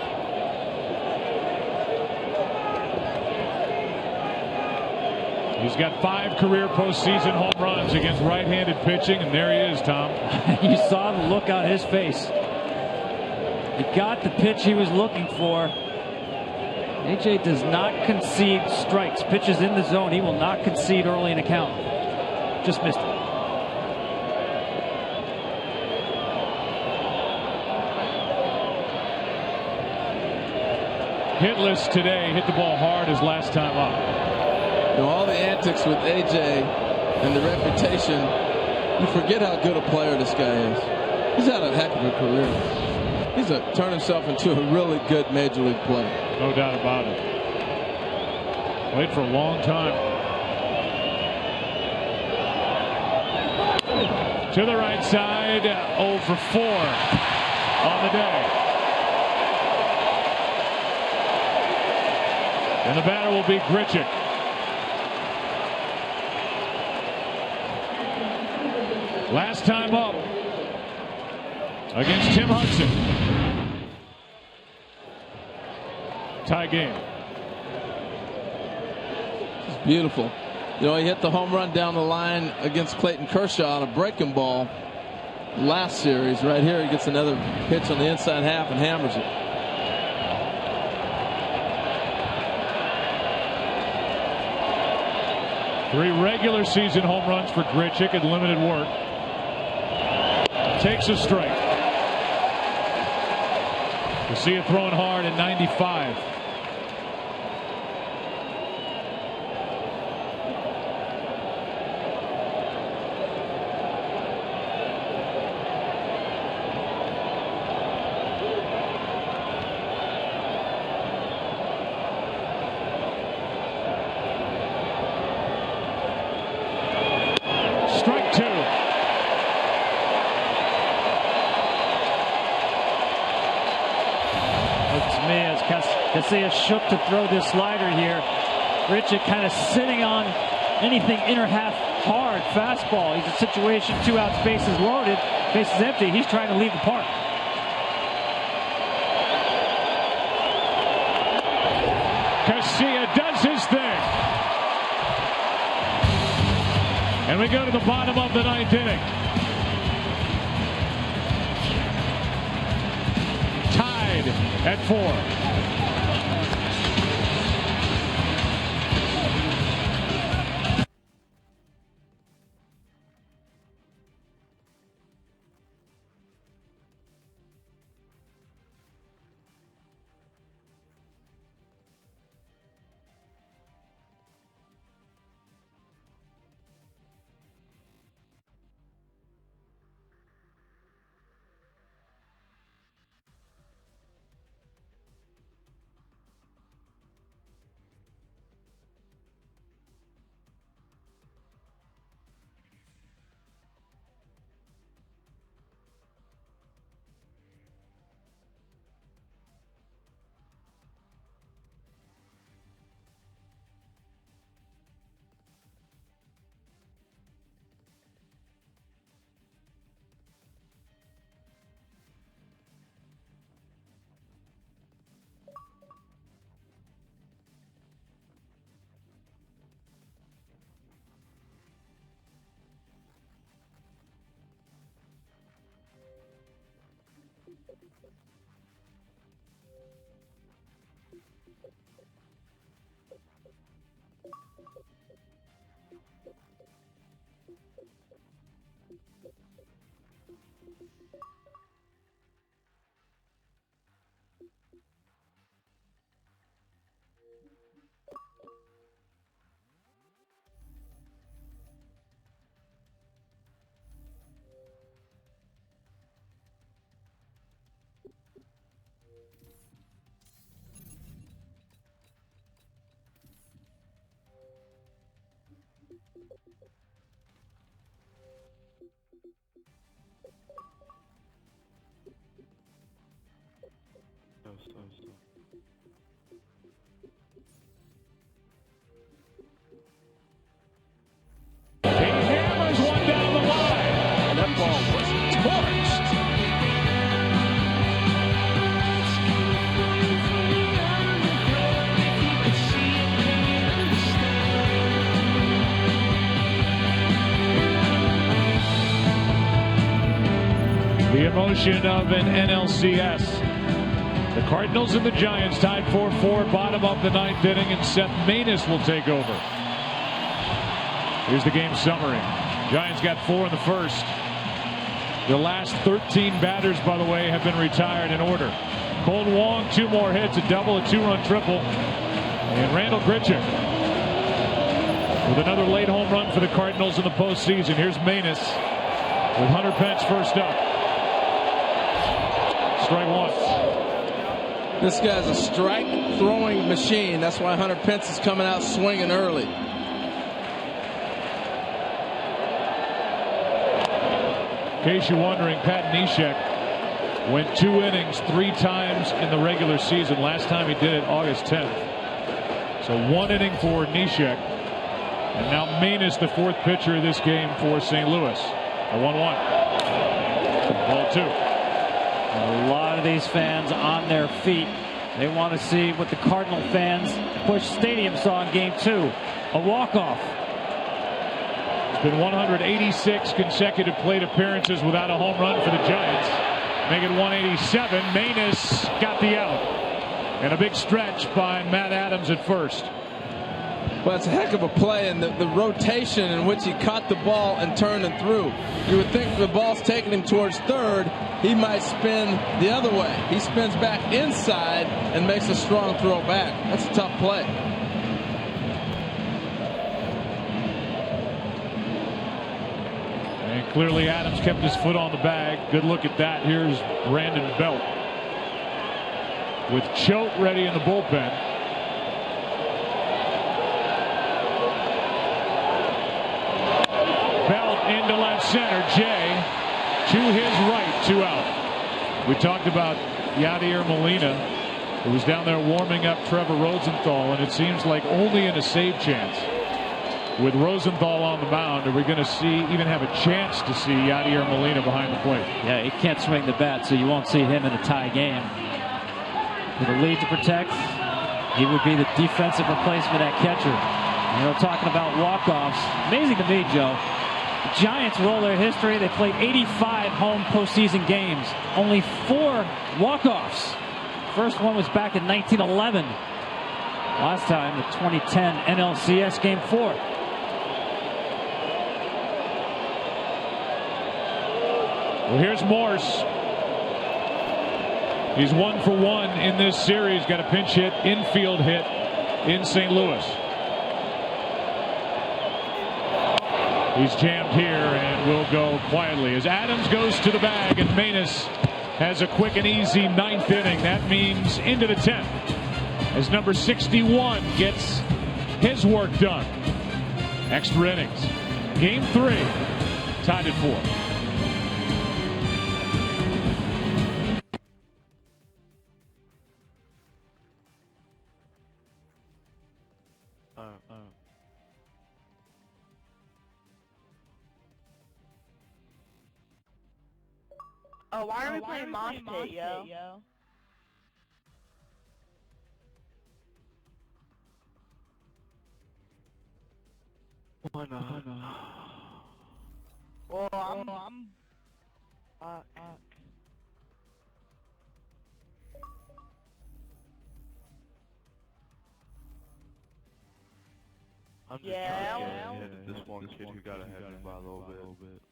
He's got 5 career postseason home runs against right-handed pitching, and there he is, Tom. You saw the look on his face. He got the pitch he was looking for. AJ does not concede strikes. Pitches in the zone. He will not concede early in a count. Just missed it. Hitless today. Hit the ball hard his last time up. You know, all the antics with AJ and the reputation, you forget how good a player this guy is. He's had a heck of a career. He's turned himself into a really good major league player. No doubt about it. Played for a long time. To the right side, 0 for 4 on the day. And the batter will be Grichuk. Last time up against Tim Hudson. Tie game. It's beautiful. You know, he hit the home run down the line against Clayton Kershaw on a breaking ball last series. Right here, he gets another pitch on the inside half and hammers it. Three regular season home runs for Grichuk in limited work. Takes a strike. You see it throwing hard at 95. Strike 2. To me, as Casillas shook to throw this slider here, Grichuk kind of sitting on anything inner half hard fastball. He's a situation, 2 outs, bases loaded, bases empty. He's trying to leave the park. Casillas does his thing. And we go to the bottom of the 9th inning. Tied at 4. He hammers one down the line. That ball was torched. promotion of an NLCS. The Cardinals and the Giants tied 4-4, bottom of the 9th inning, and Seth Maness will take over. Here's the game summary. Giants got 4 in the first. The last 13 batters, by the way, have been retired in order. Cole Wong, 2 more hits, a double, a 2-run triple. And Randall Grichuk with another late home run for the Cardinals in the postseason. Here's Maness with Hunter Pence first up. Strike 1. This guy's a strike throwing machine. That's why Hunter Pence is coming out swinging early. In case you're wondering, Pat Neshek went 2 innings 3 times in the regular season. Last time he did it August 10th. So 1 inning for Neshek. And now Maness, the 4th pitcher of this game for St. Louis. A 1-1. Ball 2. A lot of these fans on their feet. They want to see what the Cardinal fans Busch Stadium saw in Game 2. A walk-off. It's been 186 consecutive plate appearances without a home run for the Giants. Make it 187. Maness got the out. And a big stretch by Matt Adams at first. Well, it's a heck of a play, and the rotation in which he caught the ball and turned and threw. You would think the ball's taking him towards third, he might spin the other way. He spins back inside and makes a strong throw back. That's a tough play. And clearly Adams kept his foot on the bag. Good look at that. Here's Brandon Belt with Choate ready in the bullpen. Belt into left center. Jay to his right, 2 out. We talked about Yadier Molina, who was down there warming up Trevor Rosenthal, and it seems like only in a save chance with Rosenthal on the mound are we going to even have a chance to see Yadier Molina behind the plate. Yeah, he can't swing the bat, so you won't see him in a tie game. With a lead to protect, he would be the defensive replacement at catcher. You know, talking about walk-offs, amazing to me, Joe. The Giants roll their history. They played 85 home postseason games. Only 4 walk-offs. First one was back in 1911. Last time, the 2010 NLCS Game 4. Well, here's Morse. He's 1 for 1 in this series. Got a pinch hit, infield hit in St. Louis. He's jammed here and will go quietly as Adams goes to the bag, and Maness has a quick and easy 9th inning. That means into the 10th as number 61 gets his work done. Extra innings. Game 3 tied at 4. Oh, why are we playing Mosh Pit, yo? Why not? Well, I'm I'm just yeah. trying to get ahead of this one kid who got ahead of me by a little bit.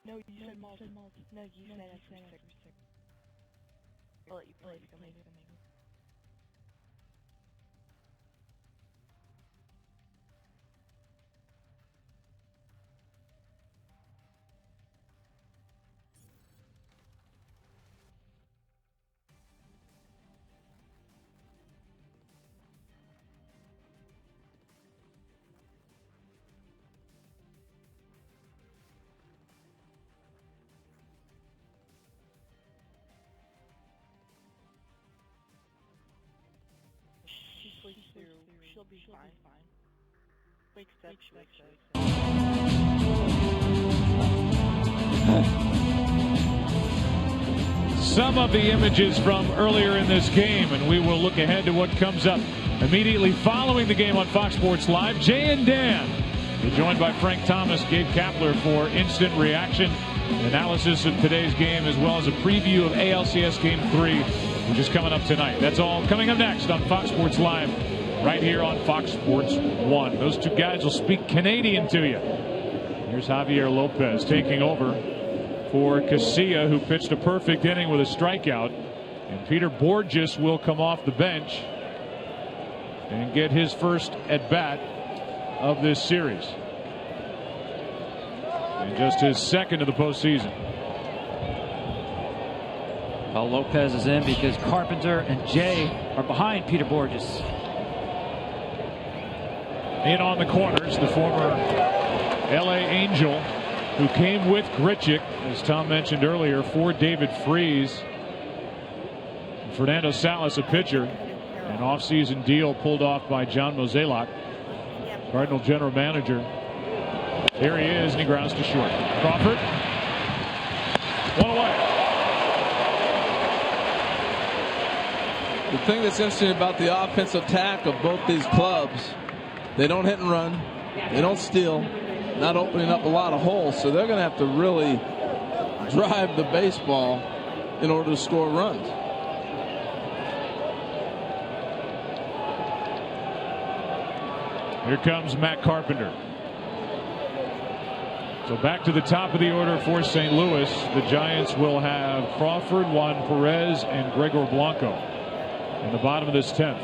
No, you said multi. No, you said extra six. I'll let you play if you can make it. fine. We accept. Some of the images from earlier in this game, and we will look ahead to what comes up immediately following the game on Fox Sports Live. Jay and Dan, you're joined by Frank Thomas, Gabe Kapler for instant reaction, analysis of today's game, as well as a preview of ALCS Game 3, which is coming up tonight. That's all coming up next on Fox Sports Live, right here on Fox Sports 1. Those two guys will speak Canadian to you. Here's Javier Lopez taking over for Casilla, who pitched a perfect inning with a strikeout. And Peter Borges will come off the bench and get his first at-bat of this series. And just his second of the postseason. Well, Lopez is in because Carpenter and Jay are behind Peter Borges. In on the corners, the former LA Angel, who came with Grichuk, as Tom mentioned earlier, for David Freese. Fernando Salas, a pitcher, an offseason deal pulled off by John Mozeliak, Cardinal general manager. Here he is, and he grounds to short. Crawford, one away. The thing that's interesting about the offensive attack of both these clubs, they don't hit and run, they don't steal, not opening up a lot of holes, so they're going to have to really drive the baseball in order to score runs. Here comes Matt Carpenter. So back to the top of the order for St. Louis. The Giants will have Crawford, Juan Perez, and Gregor Blanco in the bottom of this 10th.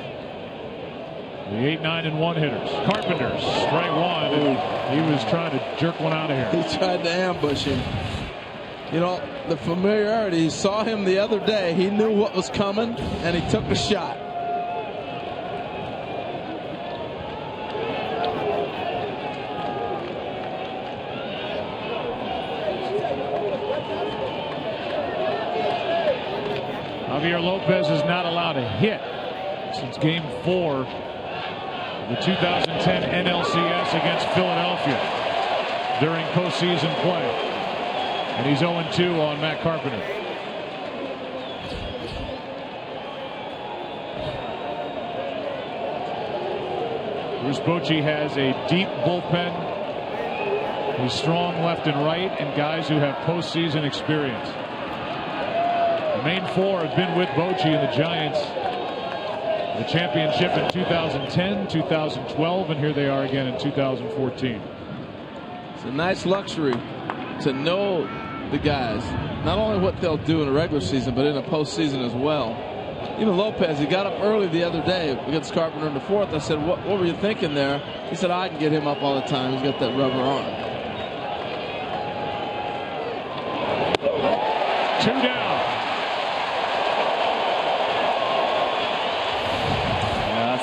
The 8, 9, and 1 hitters. Carpenter, strike one, and he was trying to jerk one out of here. He tried to ambush him. You know, the familiarity, he saw him the other day. He knew what was coming, and he took a shot. Javier Lopez is not allowed a hit since Game 4 of the 2010 NLCS against Philadelphia during postseason play. And he's 0-2 on Matt Carpenter. Bruce Bochy has a deep bullpen. He's strong left and right, and guys who have postseason experience. The main four have been with Bochy and the Giants. The championship in 2010, 2012, and here they are again in 2014. It's a nice luxury to know the guys, not only what they'll do in a regular season, but in a postseason as well. Even Lopez, he got up early the other day against Carpenter in the fourth. I said, what were you thinking there? He said, I can get him up all the time. He's got that rubber arm. 2 down.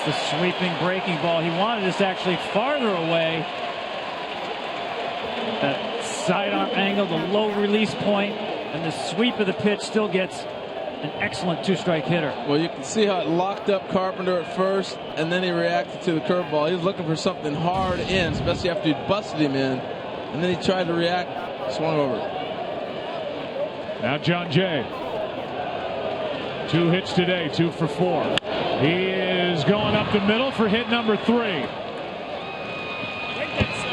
The sweeping breaking ball. He wanted this actually farther away. That sidearm angle, the low release point, and the sweep of the pitch still gets an excellent 2-strike hitter. Well, you can see how it locked up Carpenter at first, and then he reacted to the curveball. He was looking for something hard in, especially after he busted him in, and then he tried to react, swung over it. Now John Jay. 2 hits today, 2 for 4. He is going up the middle for hit number 3.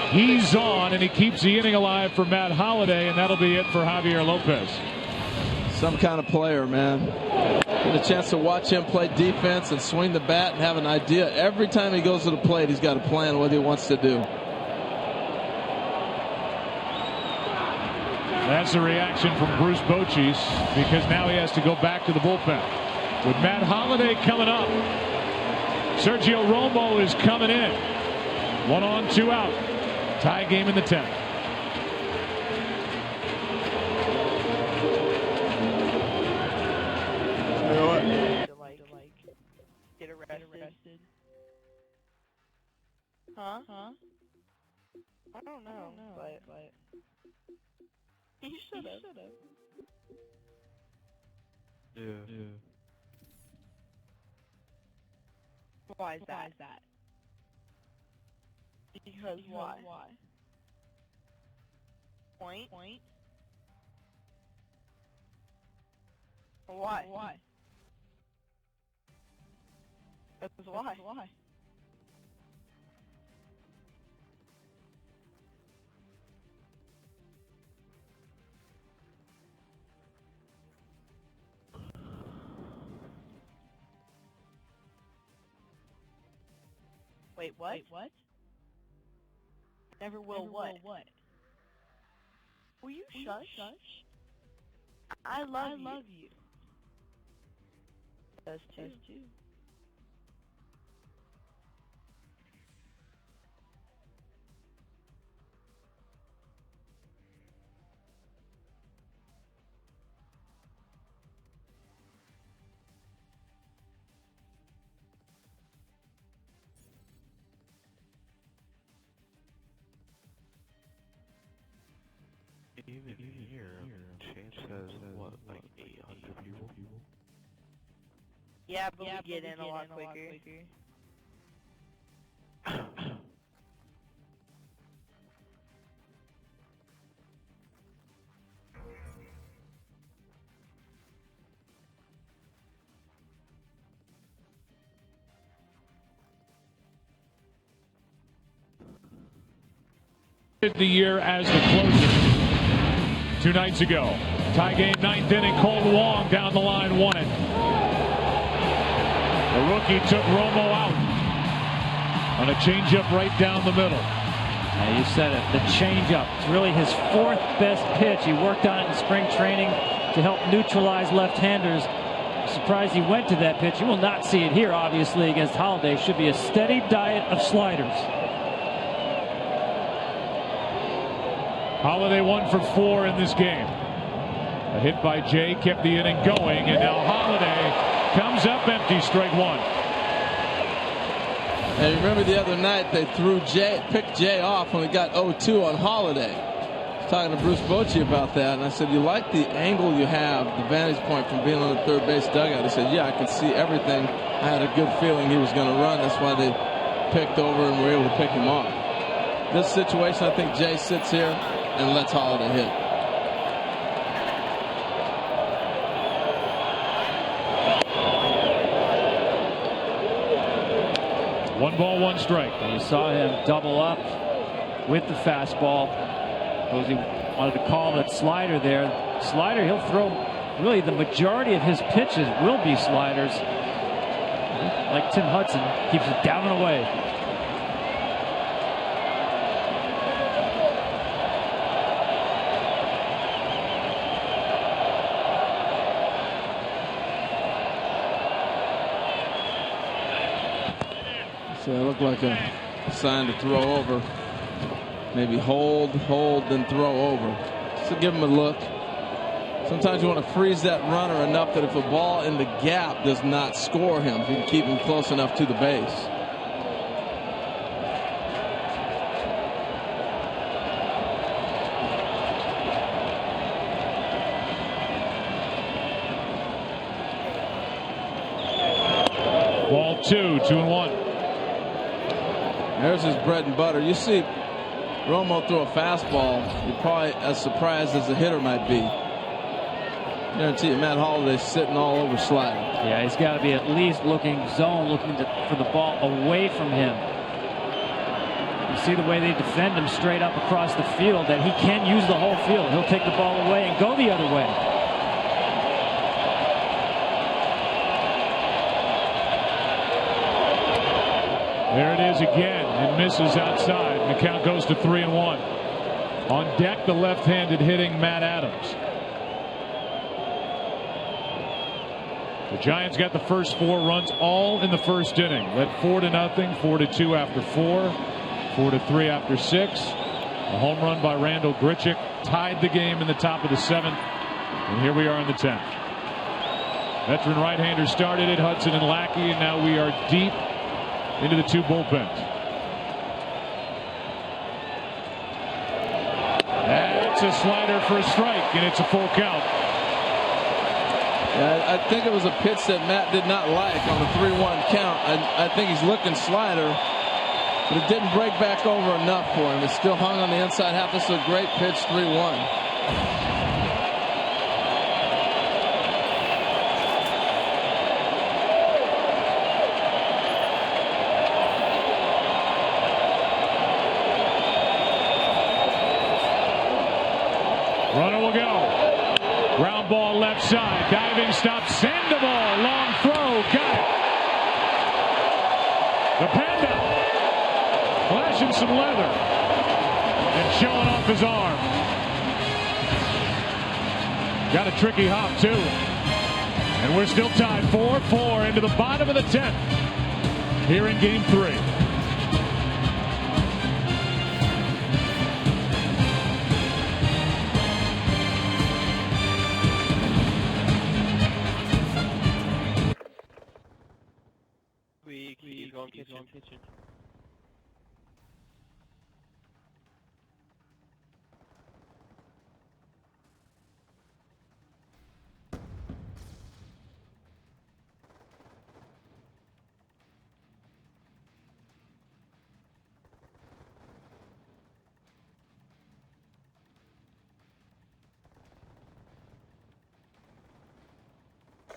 He's on, and he keeps the inning alive for Matt Holliday, and that'll be it for Javier Lopez. Some kind of player, man. Get a chance to watch him play defense and swing the bat and have an idea. Every time he goes to the plate, he's got a plan what he wants to do. That's the reaction from Bruce Bochy, because now he has to go back to the bullpen. With Matt Holliday coming up, Sergio Romo is coming in. 1 on, 2 out. Tie game in the 10th. Get arrested. Huh? I don't know, but he should have. Yeah. Why is that? Because why? Point. Why? That's why. Wait, what? Never will what? Will you shush? I love you. Does too. Even here, Change says what, like 800 people? Yeah, but we get in a lot quicker. The year as the closer 2 nights ago. Tie game, 9th inning. Cole Wong down the line, won it. The rookie took Romo out on a changeup right down the middle. Yeah, you said it, the changeup. It's really his 4th best pitch. He worked on it in spring training to help neutralize left-handers. I'm surprised he went to that pitch. You will not see it here, obviously, against Holiday. Should be a steady diet of sliders. Holiday 1 for 4 in this game. A hit by Jay kept the inning going, and now Holiday comes up empty, strike 1. Hey, remember the other night they picked Jay off when we got 0-2 on Holiday. I was talking to Bruce Bochy about that, and I said, you like the angle you have, the vantage point from being on the third base dugout? He said, yeah, I could see everything. I had a good feeling he was going to run. That's why they picked over and were able to pick him off. This situation, I think Jay sits here and lets Holiday hit. One ball, one strike. And you saw him double up with the fastball. Suppose he wanted to call it slider there. Slider, he'll throw really the majority of his pitches will be sliders. Like Tim Hudson, keeps it down and away. So it looked like a sign to throw over. Maybe hold, then throw over. Just to give him a look. Sometimes you want to freeze that runner enough that if a ball in the gap does not score him, you can keep him close enough to the base. Ball 2, 2-1. There's his bread and butter. You see Romo throw a fastball, you're probably as surprised as the hitter might be. Guarantee you, Matt Holiday's sitting all over sliding. Yeah, he's got to be at least looking zone, looking for the ball away from him. You see the way they defend him straight up across the field, that he can use the whole field. He'll take the ball away and go the other way. There it is again. It misses outside. The count goes to 3-1. On deck, the left-handed hitting Matt Adams. The Giants got the first 4 runs all in the first inning. Led 4-0, 4-2 after 4, 4-3 after 6. A home run by Randall Grichuk tied the game in the top of the 7th. And here we are in the 10th. Veteran right-hander started it, Hudson and Lackey, and now we are deep into the 2 bullpens. That's a slider for a strike, and it's a full count. Yeah, I think it was a pitch that Matt did not like on the 3-1 count. I think he's looking slider. but it didn't break back over enough for him. It still hung on the inside half. This is a great pitch, 3-1. Runner will go. Ground ball left side. Diving stop. Sandoval. Long throw. Got it. The Panda flashing some leather and showing off his arm. Got a tricky hop too. And we're still tied 4-4 into the bottom of the 10th here in game 3. Kitchen.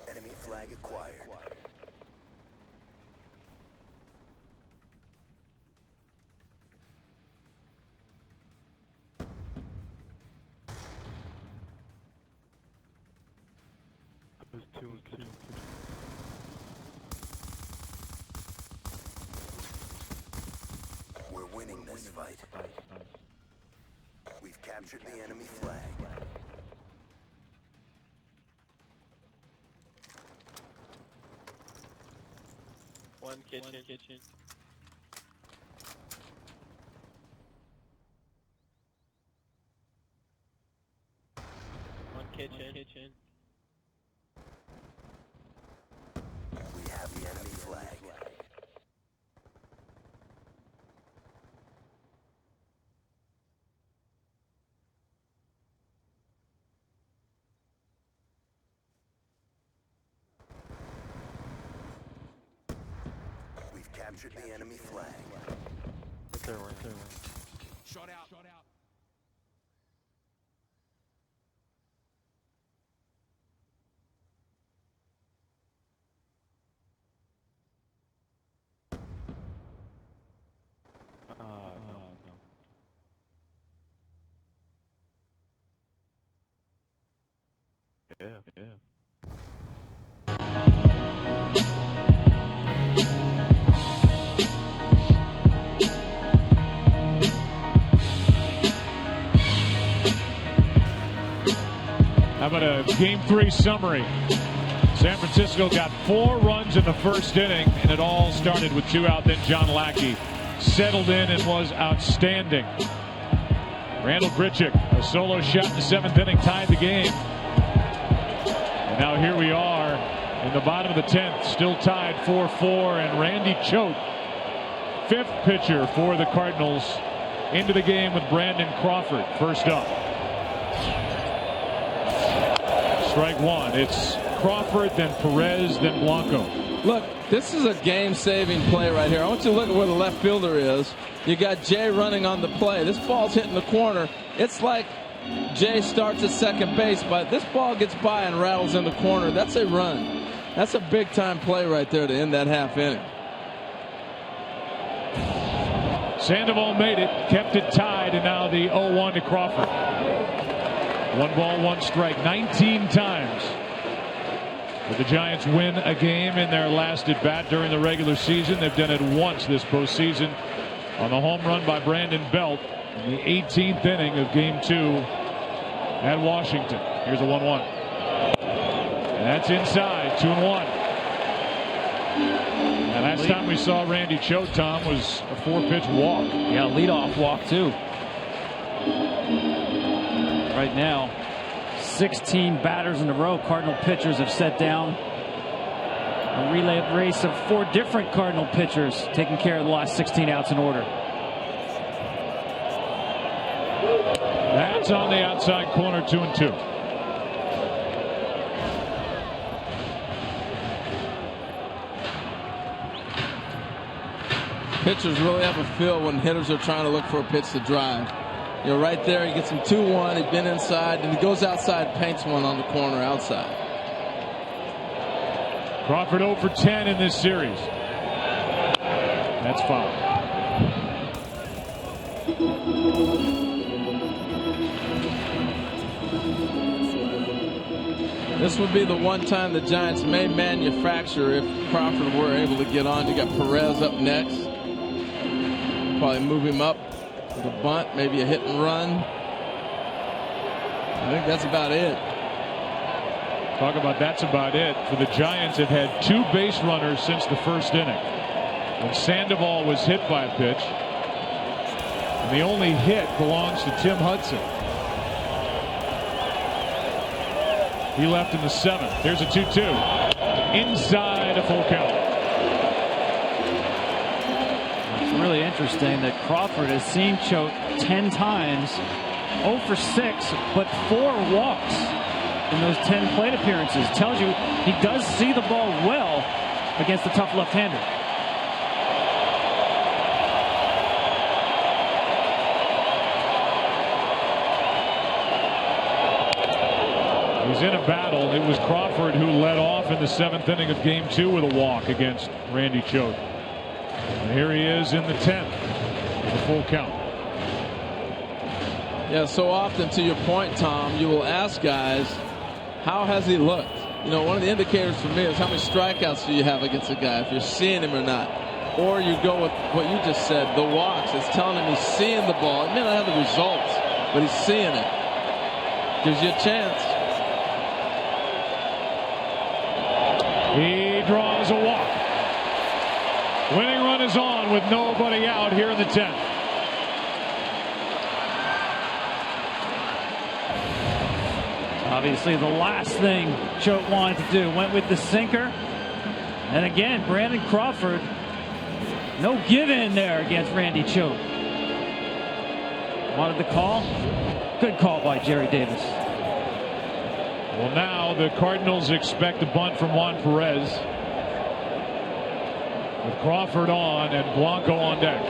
Enemy flag acquired. We're winning this fight. We've captured the enemy flag. One kitchen. One kitchen. We have the enemy flag. We've captured the enemy flag. Shot out. Yeah. How about a game 3 summary? San Francisco got 4 runs in the first inning, and it all started with 2 out. Then John Lackey settled in and was outstanding. Randall Grichuk, a solo shot in the 7th inning, tied the game. And now here we are in the bottom of the 10th, still tied 4-4, and Randy Choate, 5th pitcher for the Cardinals, into the game with Brandon Crawford first up. Strike 1. It's Crawford, then Perez, then Blanco. Look, this is a game-saving play right here. I want you to look at where the left fielder is. You got Jay running on the play. This ball's hitting the corner. It's like Jay starts at second base, but this ball gets by and rattles in the corner. That's a run. That's a big-time play right there to end that half inning. Sandoval made it, kept it tied, and now the 0-1 to Crawford. 1 ball, 1 strike, 19 times. Did the Giants win a game in their last at bat during the regular season? They've done it once this postseason on the home run by Brandon Belt in the 18th inning of Game 2 at Washington. Here's a 1-1. And that's inside, 2-1. And last time we saw Randy Choate, Tom, was a 4-pitch walk. Yeah, leadoff walk too. Right now, 16 batters in a row. Cardinal pitchers have set down. A relay race of 4 different Cardinal pitchers taking care of the last 16 outs in order. That's on the outside corner, 2-2. Pitchers really have a feel when hitters are trying to look for a pitch to drive. You know, right there, he gets him 2-1. He's been inside, and he goes outside, paints one on the corner outside. Crawford 0 for 10 in this series. That's foul. This would be the one time the Giants may manufacture if Crawford were able to get on. You got Perez up next. Probably move him up with a bunt, maybe a hit and run. I think that's about it. Talk about that's about it. For the Giants, have had 2 base runners since the first inning. When Sandoval was hit by a pitch. And the only hit belongs to Tim Hudson. He left in the 7th. Here's a 2-2. Inside a full count. It's really interesting that Crawford has seen Choate 10 times, 0 for 6, but 4 walks in those 10 plate appearances. Tells you he does see the ball well against the tough left-hander. He's in a battle. It was Crawford who led off in the 7th inning of Game 2 with a walk against Randy Choate. And here he is in the 10th with a full count. Yeah, so often, to your point, Tom, you will ask guys, how has he looked? You know, one of the indicators for me is how many strikeouts do you have against a guy, if you're seeing him or not. Or you go with what you just said, the walks. It's telling him he's seeing the ball. It may not have the results, but he's seeing it. Gives you a chance. He draws a walk. Winning run is on with nobody out here in the 10th. Obviously the last thing Choate wanted to do. Went with the sinker. And again, Brandon Crawford, no give in there against Randy Choate. Wanted the call. Good call by Jerry Davis. Well, now the Cardinals expect a bunt from Juan Perez. With Crawford on and Blanco on deck.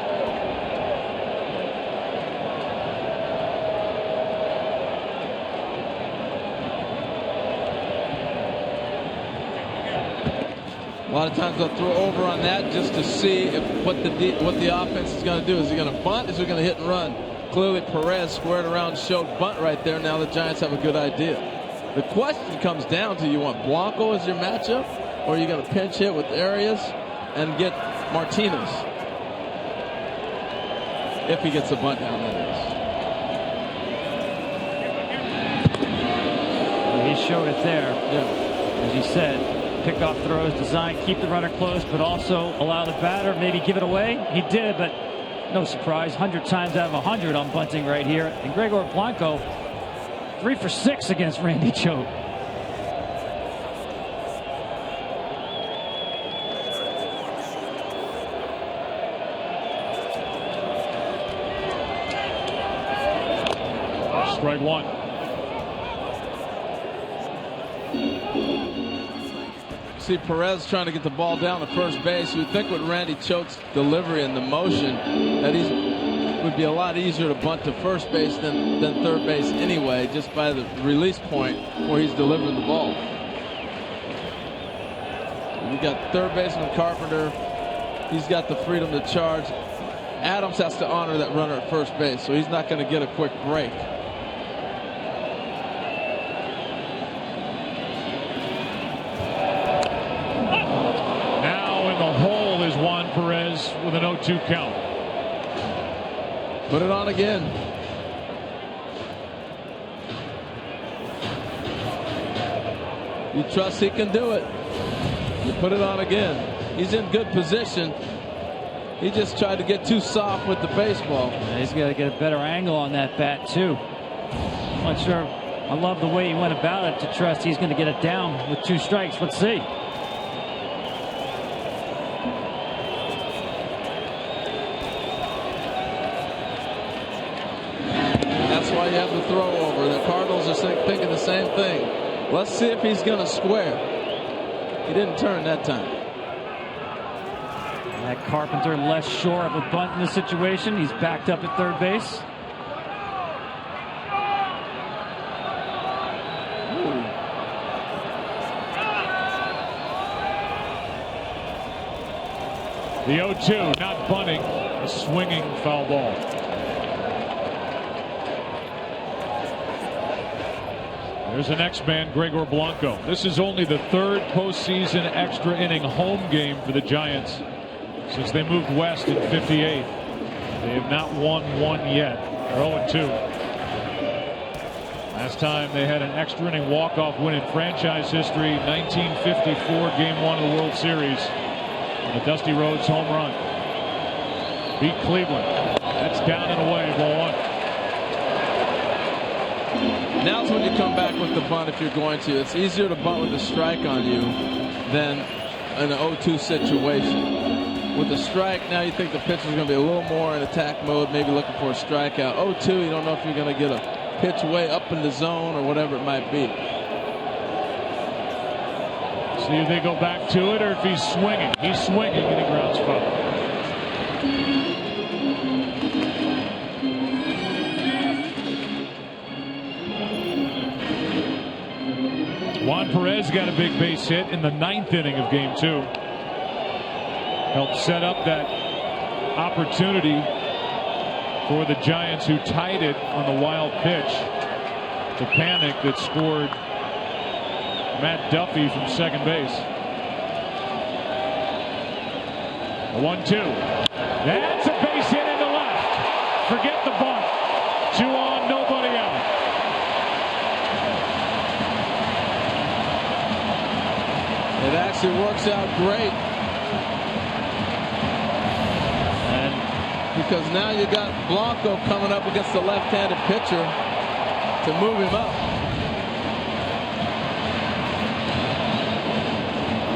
A lot of times they'll throw over on that just to see if what the offense is going to do. Is he going to bunt? Is he going to hit and run? Clearly Perez squared around, showed bunt right there. Now the Giants have a good idea. The question comes down to, you want Blanco as your matchup, or are you going to pinch hit with Arias and get Martinez? If he gets a bunt down, that He showed it there. Yeah. As you said, pickoff throws designed keep the runner close, but also allow the batter maybe give it away. He did, but no surprise. 100 times out of 100 on bunting right here. And Gregor Blanco, 3 for 6 against Randy Choate. Strike one. See Perez trying to get the ball down to first base. You would think with Randy Choate's delivery and the motion that would be a lot easier to bunt to first base than third base anyway, just by the release point where he's delivering the ball. We got third baseman Carpenter. He's got the freedom to charge. Adams has to honor that runner at first base, so he's not going to get a quick break. Now in the hole is Juan Perez with an 0-2 count. Put it on again. You trust he can do it. You put it on again. He's in good position. He just tried to get too soft with the baseball. Yeah, he's got to get a better angle on that bat too. I'm not sure. I love the way he went about it to trust he's going to get it down with 2 strikes. Let's see. That's why you have the throw over. The Cardinals are thinking the same thing. Let's see if he's going to square. He didn't turn that time. Matt Carpenter less sure of a bunt in this situation. He's backed up at third base. The 0-2, not bunting, a swinging foul ball. There's the next man, Gregor Blanco. This is only the third postseason extra inning home game for the Giants since they moved west in '58. They have not won one yet. They're 0-2. Last time they had an extra inning walk-off win in franchise history, 1954 Game 1 of the World Series. The Dusty Rhodes home run. Beat Cleveland. That's down and away, ball one. Now's when you come back with the bunt if you're going to. It's easier to bunt with a strike on you than in an 0-2 situation. With a strike, now you think the pitcher's going to be a little more in attack mode, maybe looking for a strikeout. 0-2, you don't know if you're going to get a pitch way up in the zone or whatever it might be. See if they go back to it or if he's swinging. He's swinging and he grounds foul. Juan Perez got a big base hit in the 9th inning of Game 2. Helped set up that opportunity for the Giants, who tied it on the wild pitch. The panic that scored Matt Duffy from second base. A 1-2. That's a base hit into left. Forget the bunt. 2 on, nobody out. It actually works out great. And because now you got Blanco coming up against the left-handed pitcher to move him up.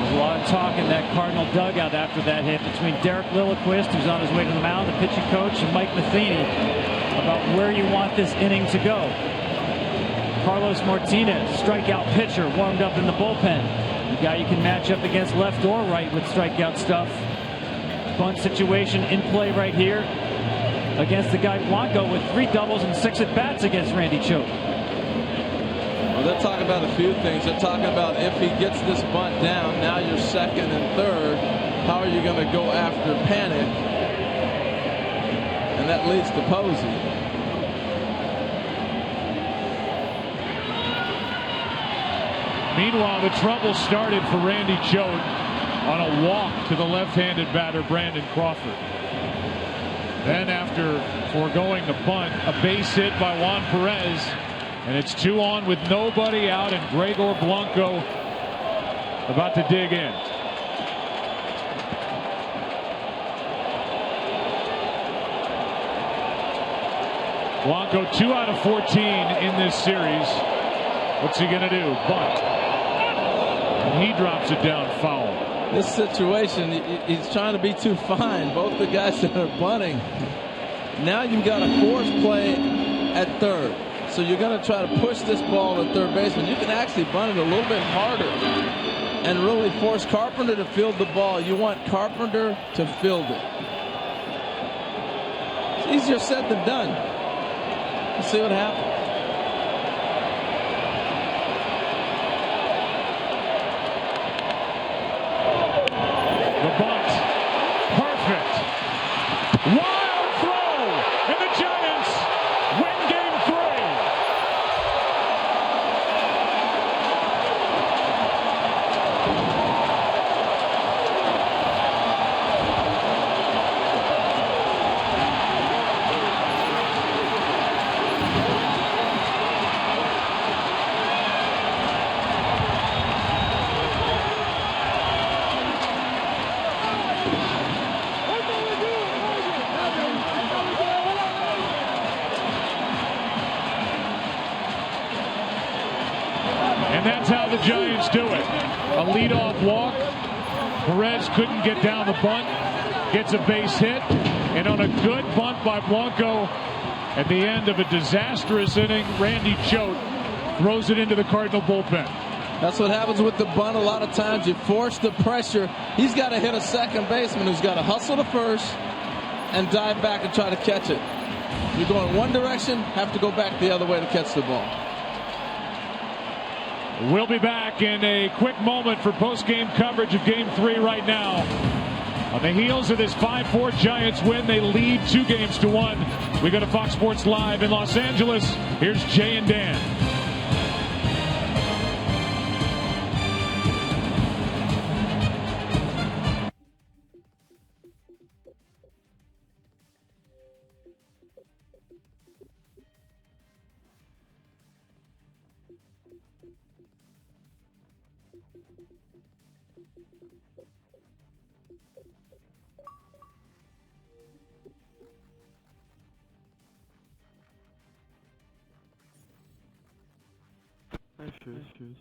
A lot of talk in that Cardinal dugout after that hit between Derek Lilliquist, who's on his way to the mound, the pitching coach, and Mike Matheny about where you want this inning to go. Carlos Martinez, strikeout pitcher, warmed up in the bullpen. The guy you can match up against left or right with strikeout stuff. Bunt situation in play right here against the guy Blanco with 3 doubles and 6 at-bats against Randy Choate. Well, they're talking about a few things. They're talking about if he gets this bunt down, now you're second and third. How are you going to go after Panic? And that leads to Posey. Meanwhile, the trouble started for Randy Choate on a walk to the left-handed batter, Brandon Crawford. Then after foregoing the bunt, a base hit by Juan Perez. And it's 2 on with nobody out, and Gregor Blanco about to dig in. Blanco 2 out of 14 in this series. What's he going to do? Bunt. And he drops it down foul. This situation, he's trying to be too fine. Both the guys that are bunting. Now you've got a force play at third. So you're going to try to push this ball at third baseman. You can actually bunt it a little bit harder and really force Carpenter to field the ball. You want Carpenter to field it. It's easier said than done. Let's see what happens. The bunt. Perfect. Wild throw. And the Giants win Game 3. And that's how the Giants do it. A leadoff walk. Perez couldn't get down the bunt. Gets a base hit. And on a good bunt by Blanco at the end of a disastrous inning, Randy Choate throws it into the Cardinal bullpen. That's what happens with the bunt. A lot of times you force the pressure. He's got to hit a second baseman who's got to hustle to first and dive back and try to catch it. You're going one direction, have to go back the other way to catch the ball. We'll be back in a quick moment for post-game coverage of Game 3 right now. On the heels of this 5-4 Giants win, they lead 2-1. We go to Fox Sports Live in Los Angeles. Here's Jay and Dan. Cheers.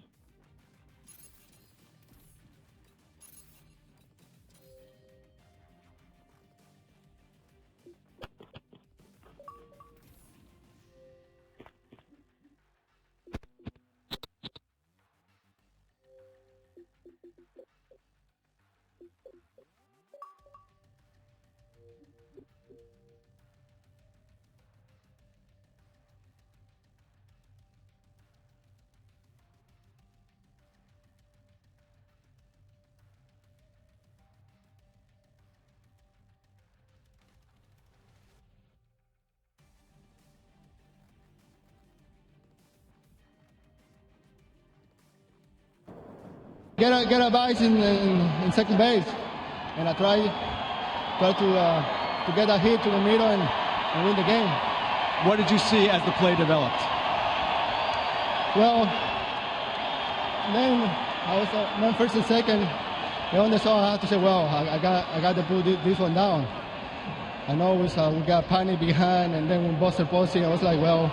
Get a base in second base, and I try to get a hit to the middle and win the game. What did you see as the play developed? Well, then I was then first and second. And on the song, I had to say, well, I got to put this one down. I know we got panic behind, and then when Buster posted, I was like, well,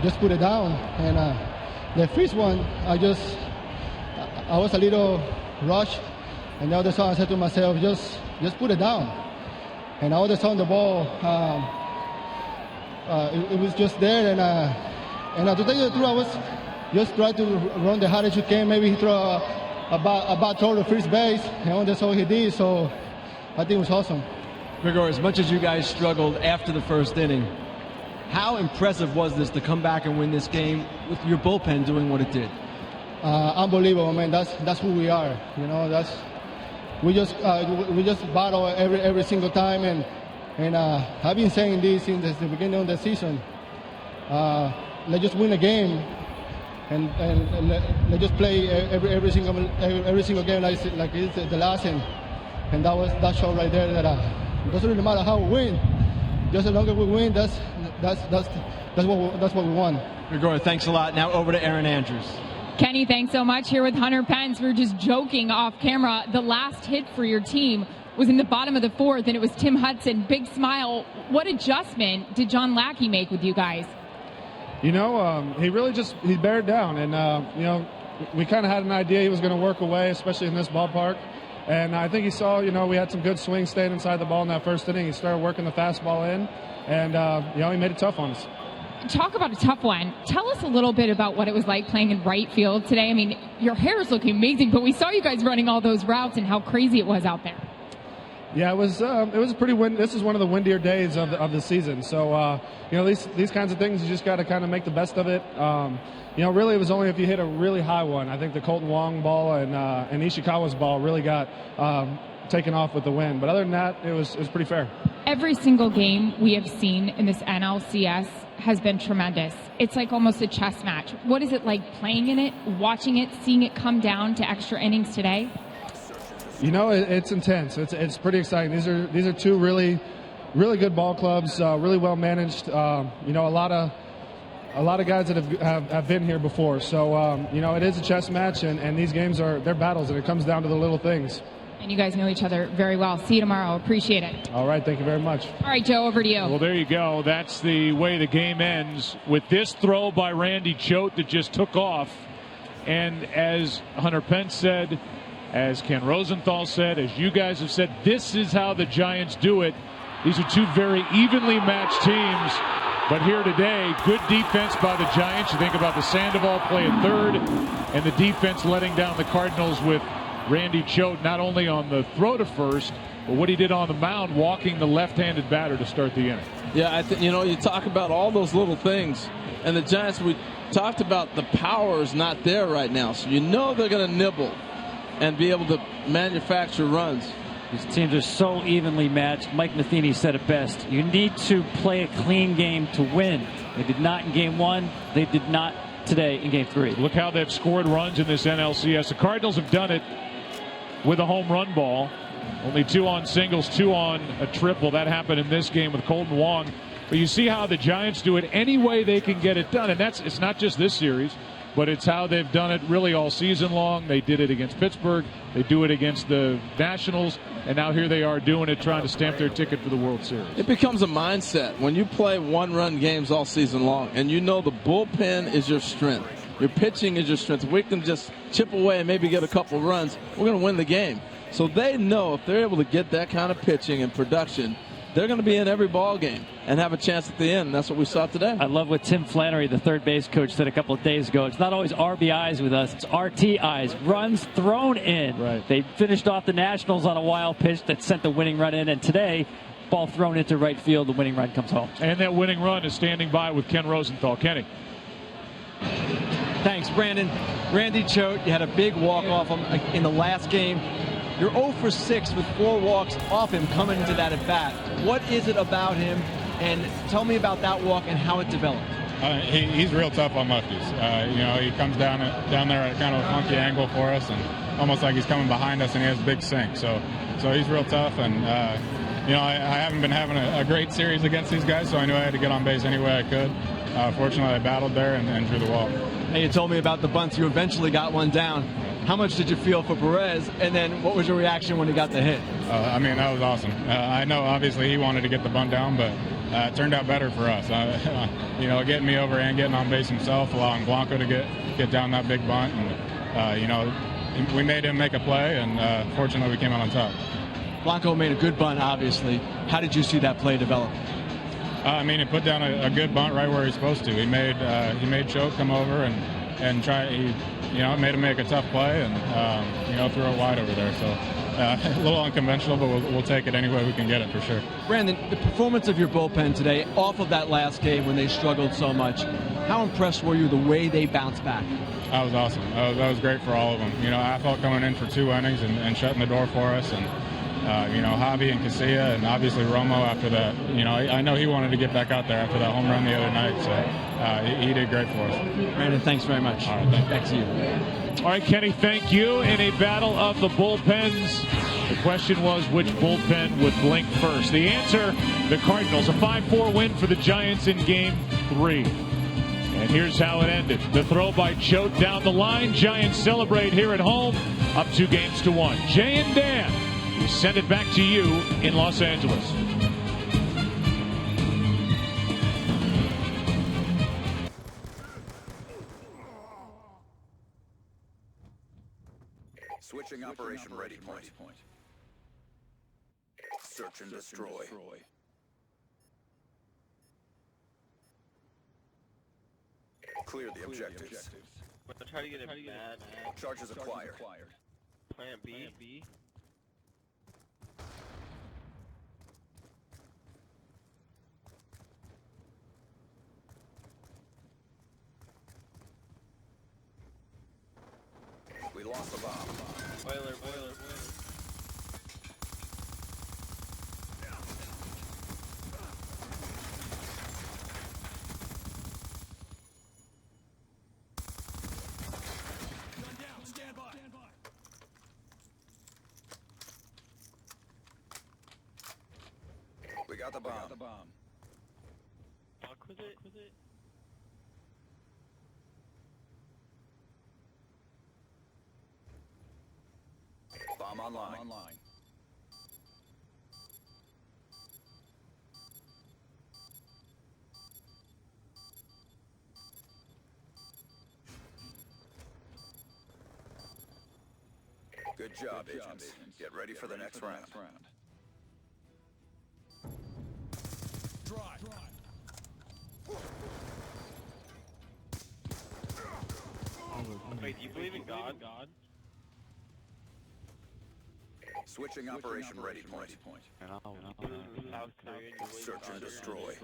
just put it down. And the first one, I was a little rushed, and the other song I said to myself, just put it down. And all of a sudden the ball, it was just there, and to tell you the truth, I was just trying to run the hardest you can. Maybe he throw a bad throw to first base, and that's all he did. So I think it was awesome. Gregor, as much as you guys struggled after the first inning, how impressive was this to come back and win this game with your bullpen doing what it did? Unbelievable, man. That's who we are. You know, we just battle every single time, and I've been saying this since the beginning of the season. Let's just win a game, and let's just play every single game like it's the last, and that show right there that it doesn't really matter how we win. Just as long as we win, that's what we want. Gregor, thanks a lot. Now over to Aaron Andrews. Kenny, thanks so much. Here with Hunter Pence. We were just joking off camera. The last hit for your team was in the bottom of the fourth, and it was Tim Hudson. Big smile. What adjustment did John Lackey make with you guys? You know, he bared down, and you know, we kind of had an idea he was going to work away, especially in this ballpark. And I think he saw, you know, we had some good swings staying inside the ball in that first inning. He started working the fastball in, and, you know, he made it tough on us. Talk about a tough one. Tell us a little bit about what it was like playing in right field today. I mean, your hair is looking amazing, but we saw you guys running all those routes and how crazy it was out there. Yeah, it was a pretty this is one of the windier days of the season. So, you know, these kinds of things, you just got to kind of make the best of it. You know, really, it was only if you hit a really high one. I think the Colton Wong ball and Ishikawa's ball really got taken off with the wind. But other than that, it was pretty fair. Every single game we have seen in this NLCS has been tremendous. It's like almost a chess match. What is it like playing in it, watching it, seeing it come down to extra innings today? You know, it's intense. It's pretty exciting. These are two really good ball clubs, really well managed. You know, a lot of guys that have been here before. So you know, it is a chess match, and these games they're battles, and it comes down to the little things. And you guys know each other very well. See you tomorrow. Appreciate it. All right. Thank you very much. All right, Joe, over to you. Well, there you go. That's the way the game ends with this throw by Randy Choate that just took off. And as Hunter Pence said, as Ken Rosenthal said, as you guys have said, this is how the Giants do it. These are two very evenly matched teams. But here today, good defense by the Giants. You think about the Sandoval play at third and the defense letting down the Cardinals with Randy Choate not only on the throw to first, but what he did on the mound, walking the left-handed batter to start the inning. Yeah, you talk about all those little things, and the Giants, we talked about the power is not there right now, so you know they're going to nibble and be able to manufacture runs. These teams are so evenly matched. Mike Matheny said it best. You need to play a clean game to win. They did not in Game 1. They did not today in Game 3. Look how they've scored runs in this NLCS. The Cardinals have done it with a home run ball. Only 2 on singles, 2 on a triple. That happened in this game with Colton Wong. But you see how the Giants do it any way they can get it done. And it's not just this series, but it's how they've done it really all season long. They did it against Pittsburgh. They do it against the Nationals. And now here they are doing it, trying to stamp their ticket for the World Series. It becomes a mindset when you play one-run games all season long, and you know the bullpen is your strength. Your pitching is your strength. If we can just chip away and maybe get a couple runs, we're going to win the game. So they know if they're able to get that kind of pitching and production, they're going to be in every ball game and have a chance at the end. That's what we saw today. I love what Tim Flannery, the third base coach, said a couple of days ago. It's not always RBIs with us. It's RTIs, runs thrown in. Right. They finished off the Nationals on a wild pitch that sent the winning run in. And today, ball thrown into right field, the winning run comes home. And that winning run is standing by with Ken Rosenthal. Kenny. Thanks, Brandon. Randy Choate, you had a big walk off him in the last game. You're 0 for 6 with 4 walks off him coming into that at bat. What is it about him? And tell me about that walk and how it developed. He's real tough on lefties. He comes down there at kind of a funky angle for us, and almost like he's coming behind us, and he has big sink. So he's real tough, and I haven't been having a great series against these guys, so I knew I had to get on base any way I could. Fortunately, I battled there and drew the walk. Hey, you told me about the bunts. You eventually got one down. How much did you feel for Perez, and then what was your reaction when he got the hit? That was awesome. I know obviously he wanted to get the bunt down, but it turned out better for us. Getting me over and getting on base himself, allowing Blanco to get down that big bunt, and we made him make a play, and fortunately we came out on top. Blanco made a good bunt, obviously. How did you see that play develop? He put down a good bunt right where he's supposed to. He made Choate come over and try. It made him make a tough play and threw it wide over there. So a little unconventional, but we'll take it any way we can get it for sure. Brandon, the performance of your bullpen today, off of that last game when they struggled so much, how impressed were you the way they bounced back? That was awesome. That was great for all of them. Athol coming in for 2 innings and shutting the door for us, and Javi and Casilla, and obviously Romo after that. I know he wanted to get back out there after that home run the other night, so he did great for us. Brandon, thanks very much. All right, back to you. All right, Kenny, thank you. In a battle of the bullpens, the question was which bullpen would blink first. The answer, the Cardinals. A 5-4 win for the Giants in Game 3. And here's how it ended. The throw by Choate down the line. Giants celebrate here at home, up 2-1. Jay and Dan, we send it back to you in Los Angeles. Switching operation ready point. Search and destroy. Clear the objectives. Try to get it bad. Charges acquired. Plan B. We lost the bomb. Boiler. We got the bomb. Fuck with it. Bomb online. Good job, agents. Get ready for the next round. believe in God. Switching operation ready point. South Korea. Search and destroy.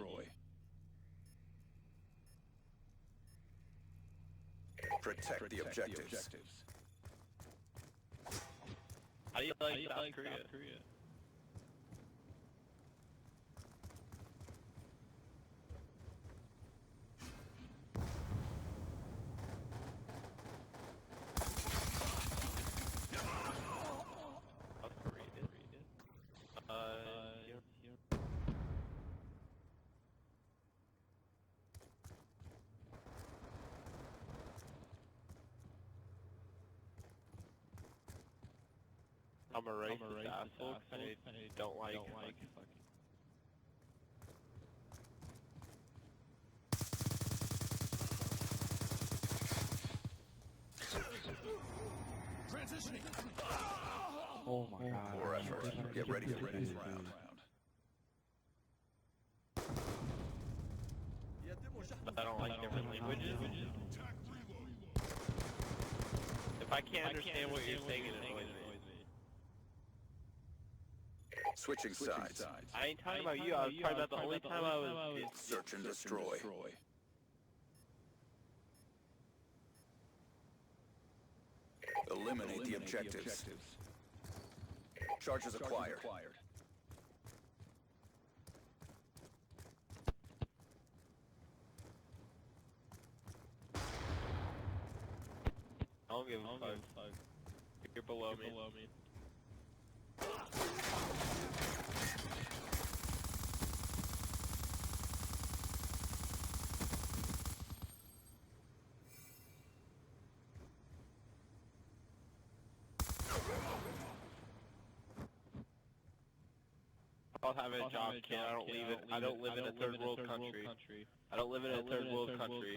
Protect the objectives. How do you like South Korea? I'm a racist asshole, and I don't like fucking. Transitioning. Oh my god. Poor effort. Get ready for the next round. I don't like different languages. If I can't understand what you're saying, it annoys me. Switching sides. I ain't talking about you, I was talking about the only time I was... Search and destroy. Eliminate the objectives. Charges acquired. I don't give a fuck. You're below me. I don't have a job, kid. I don't live in a third world country. I don't live in a third world country.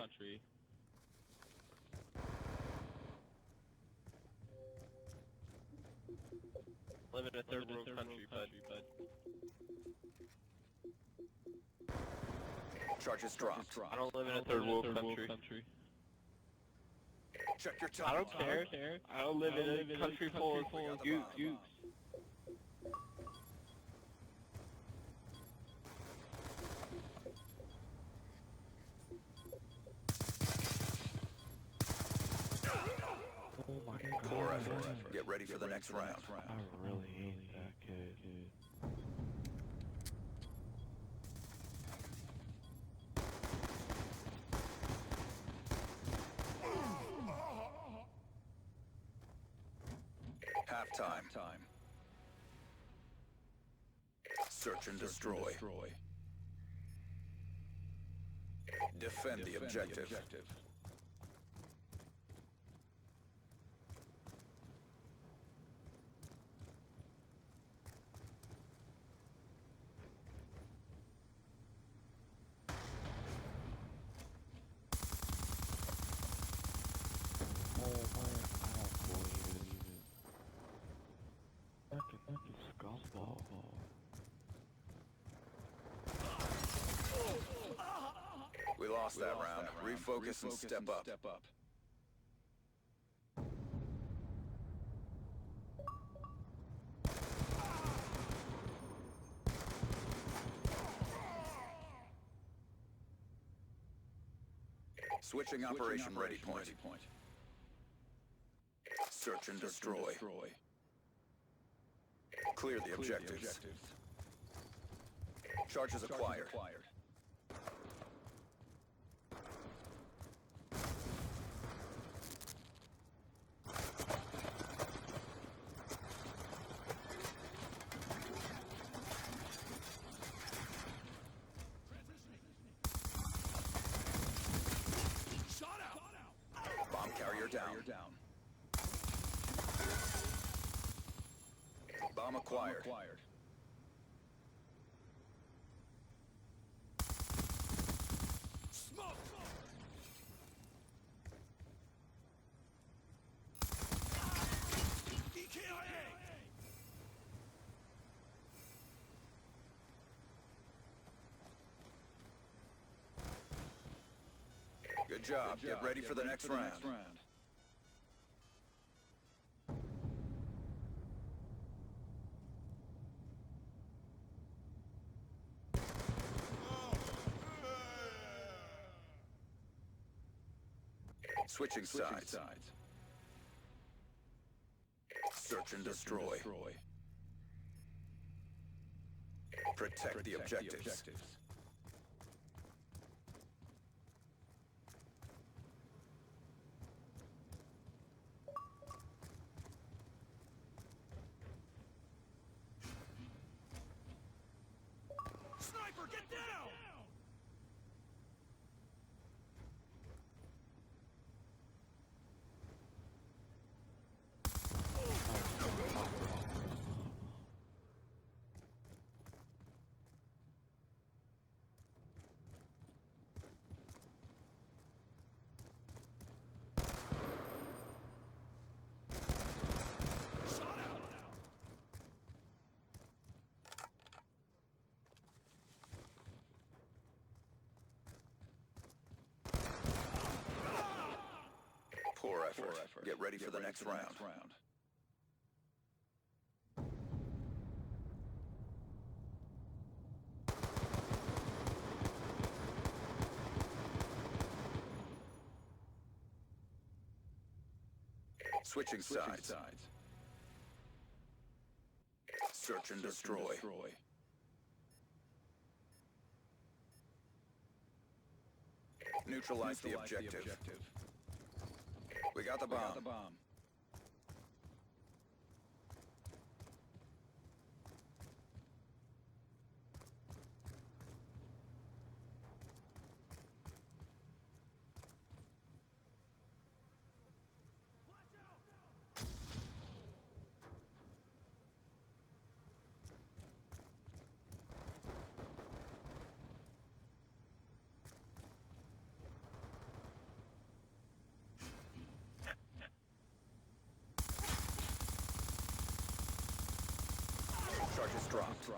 Live in a third world country, bud. Charges dropped. I don't live in a third world country. Check your time. I don't care. I don't live in a country full of gooks. Oh my god. Poor effort. Get ready for the next round. I really hate that kid. Halftime. Search and destroy. Defend the objective. We lost that round. Refocus and step up. Switching operation ready point. Search and destroy. Clear the objectives. Charges acquired. Bomb carrier down. Bomb acquired. Smoke! Good job. Get ready for the next round. Switching sides. Search and destroy. Protect the objectives. Sniper, get down! Poor effort. Get ready for the next round. Switching sides. Search and destroy. Neutralize the objective. We got the bomb. Charges dropped.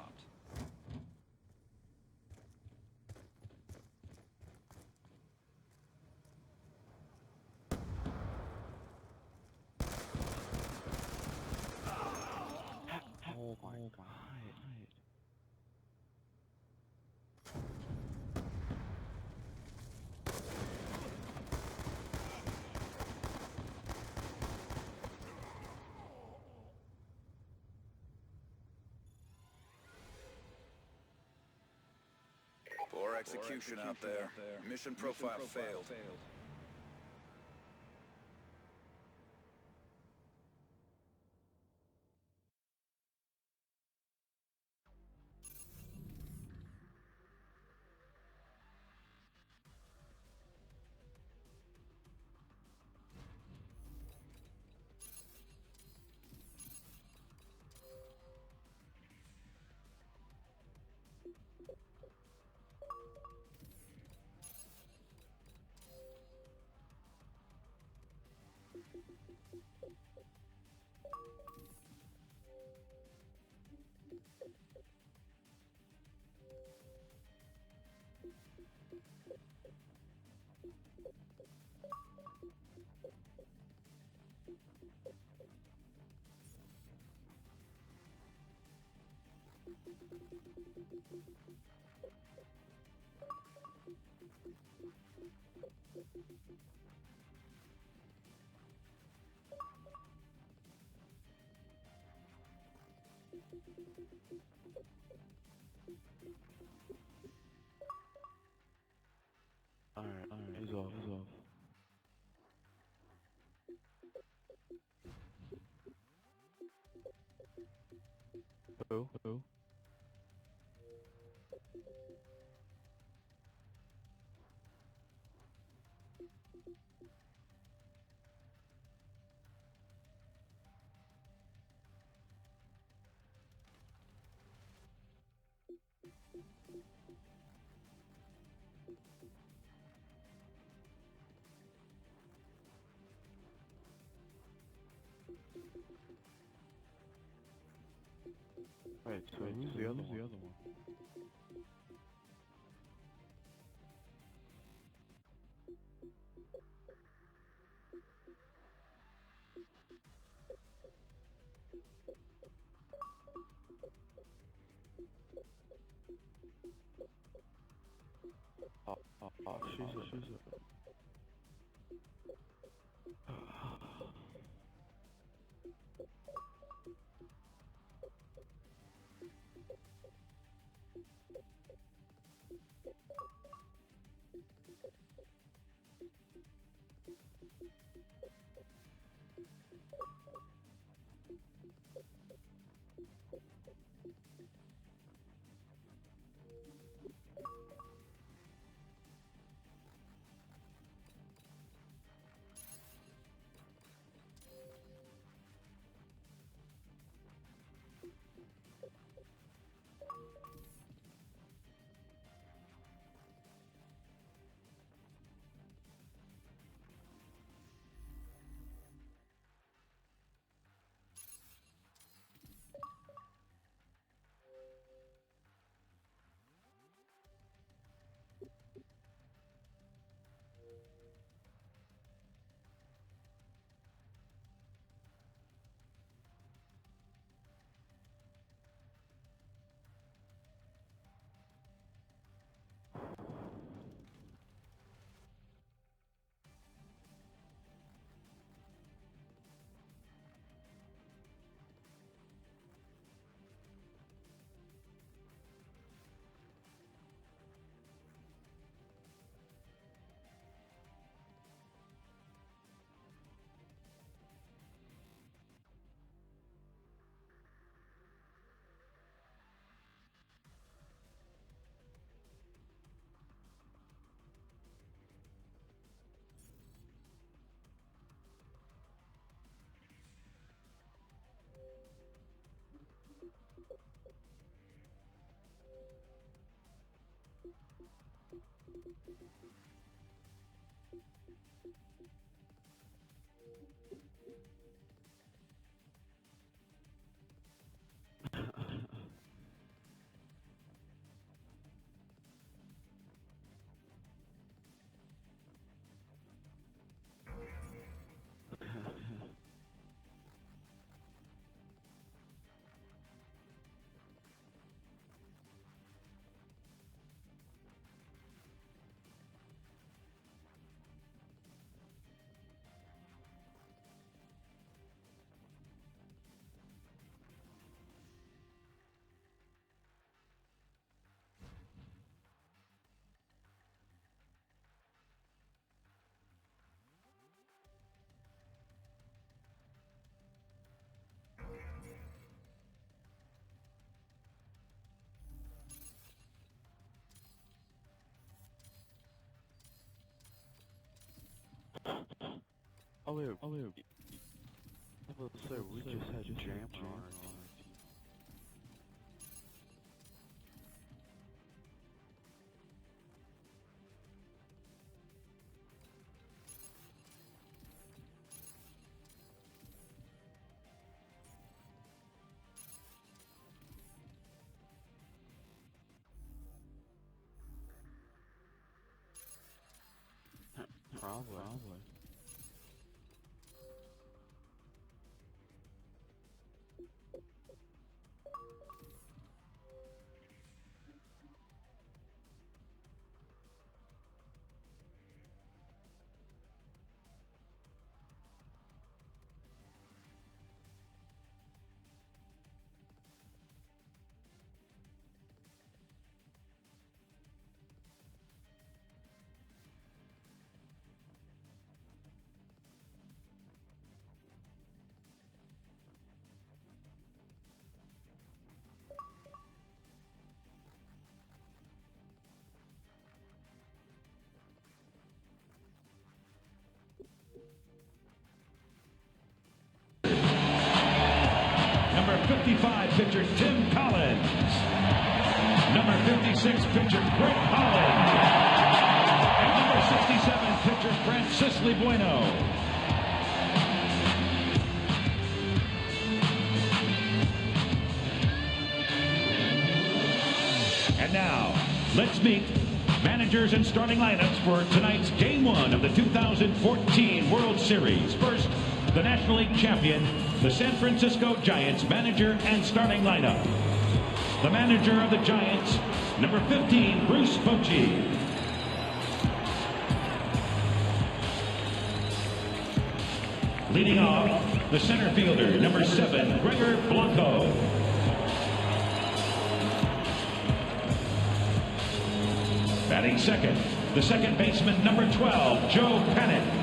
Oh my god. Poor execution out there. Mission profile failed. Alright, he's off. Who? Wait, so who's the other one? Oh, she's a... Sir, we just had a jam on our team. Probably. Number 55 pitcher Tim Collins. Number 56 pitcher Greg Holland. And number 67 pitcher Francisco Bueno. And now, let's meet managers and starting lineups for tonight's Game 1 of the 2014 World Series. First, the National League champion, the San Francisco Giants manager and starting lineup. The manager of the Giants, number 15, Bruce Bochy. Leading off, the center fielder, number 7, Gregor Blanco. Batting second, the second baseman, number 12, Joe Panik.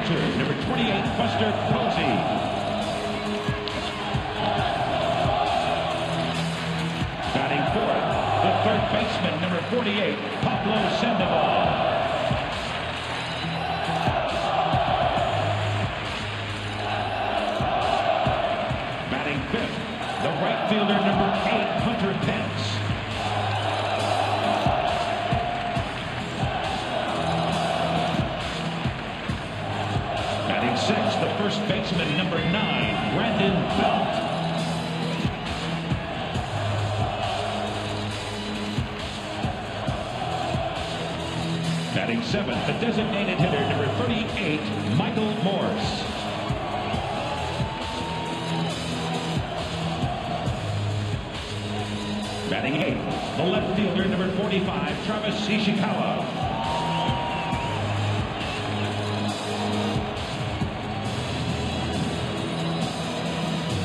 catcher, number 28, Buster Posey. Batting fourth, the third baseman, number 48, Pablo Sandoval. Batting fifth, the right fielder, number 8, Hunter Pence. Batting sixth, the first baseman, number 9, Brandon Belt. Batting seventh, the designated hitter, number 38, Michael Morse. Batting eighth, the left fielder, number 45, Travis Ishikawa.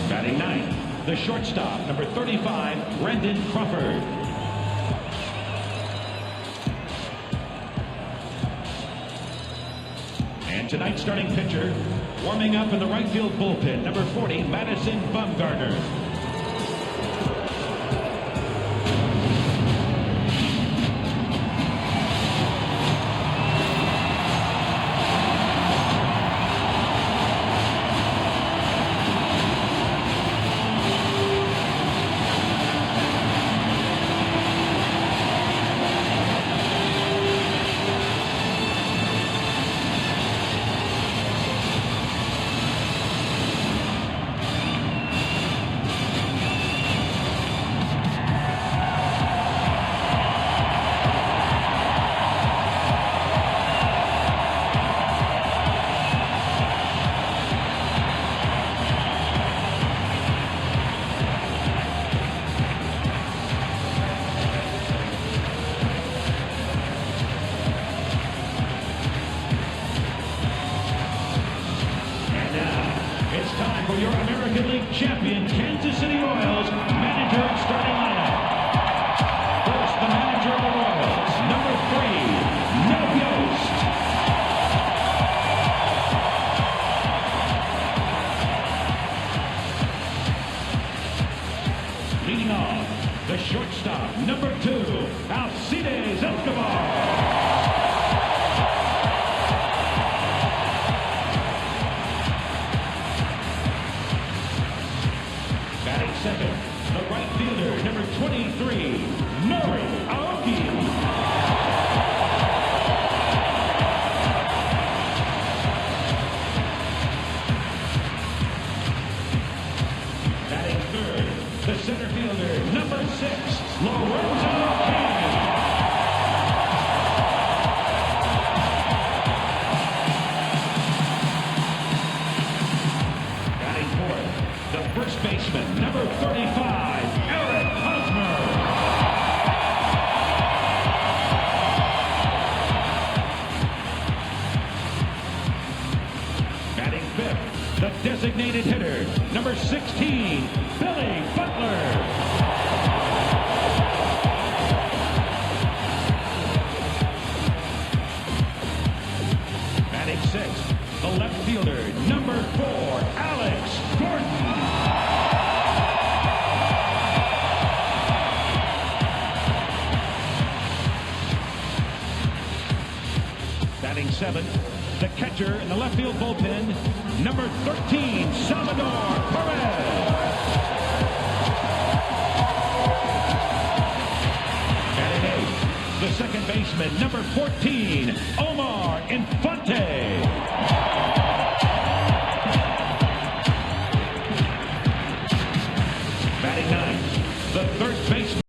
Batting ninth, the shortstop, number 35, Brendan Crawford. And tonight's starting pitcher, warming up in the right field bullpen, number 40, Madison Bumgarner. Your American League champion, Kansas City Royals, manager and starting lineup. First, the manager of the Royals, number 3, Ned Yost. Leading off, the shortstop, number 2, Alcides Escobar. Second, the right fielder, number 23, Nori Aoki. Batting third, the center fielder, number 6, Lorenzo Cain. Batting fourth, the first baseman, number 35, Eric Hosmer. Batting fifth, the designated hitter, number 16, Billy Butler. Batting sixth, the left fielder, number 4, Alex Gordon. Batting seventh, the catcher in the left field bullpen, number 13, Salvador Perez. Batting eighth, the second baseman, number 14, Omar Infante.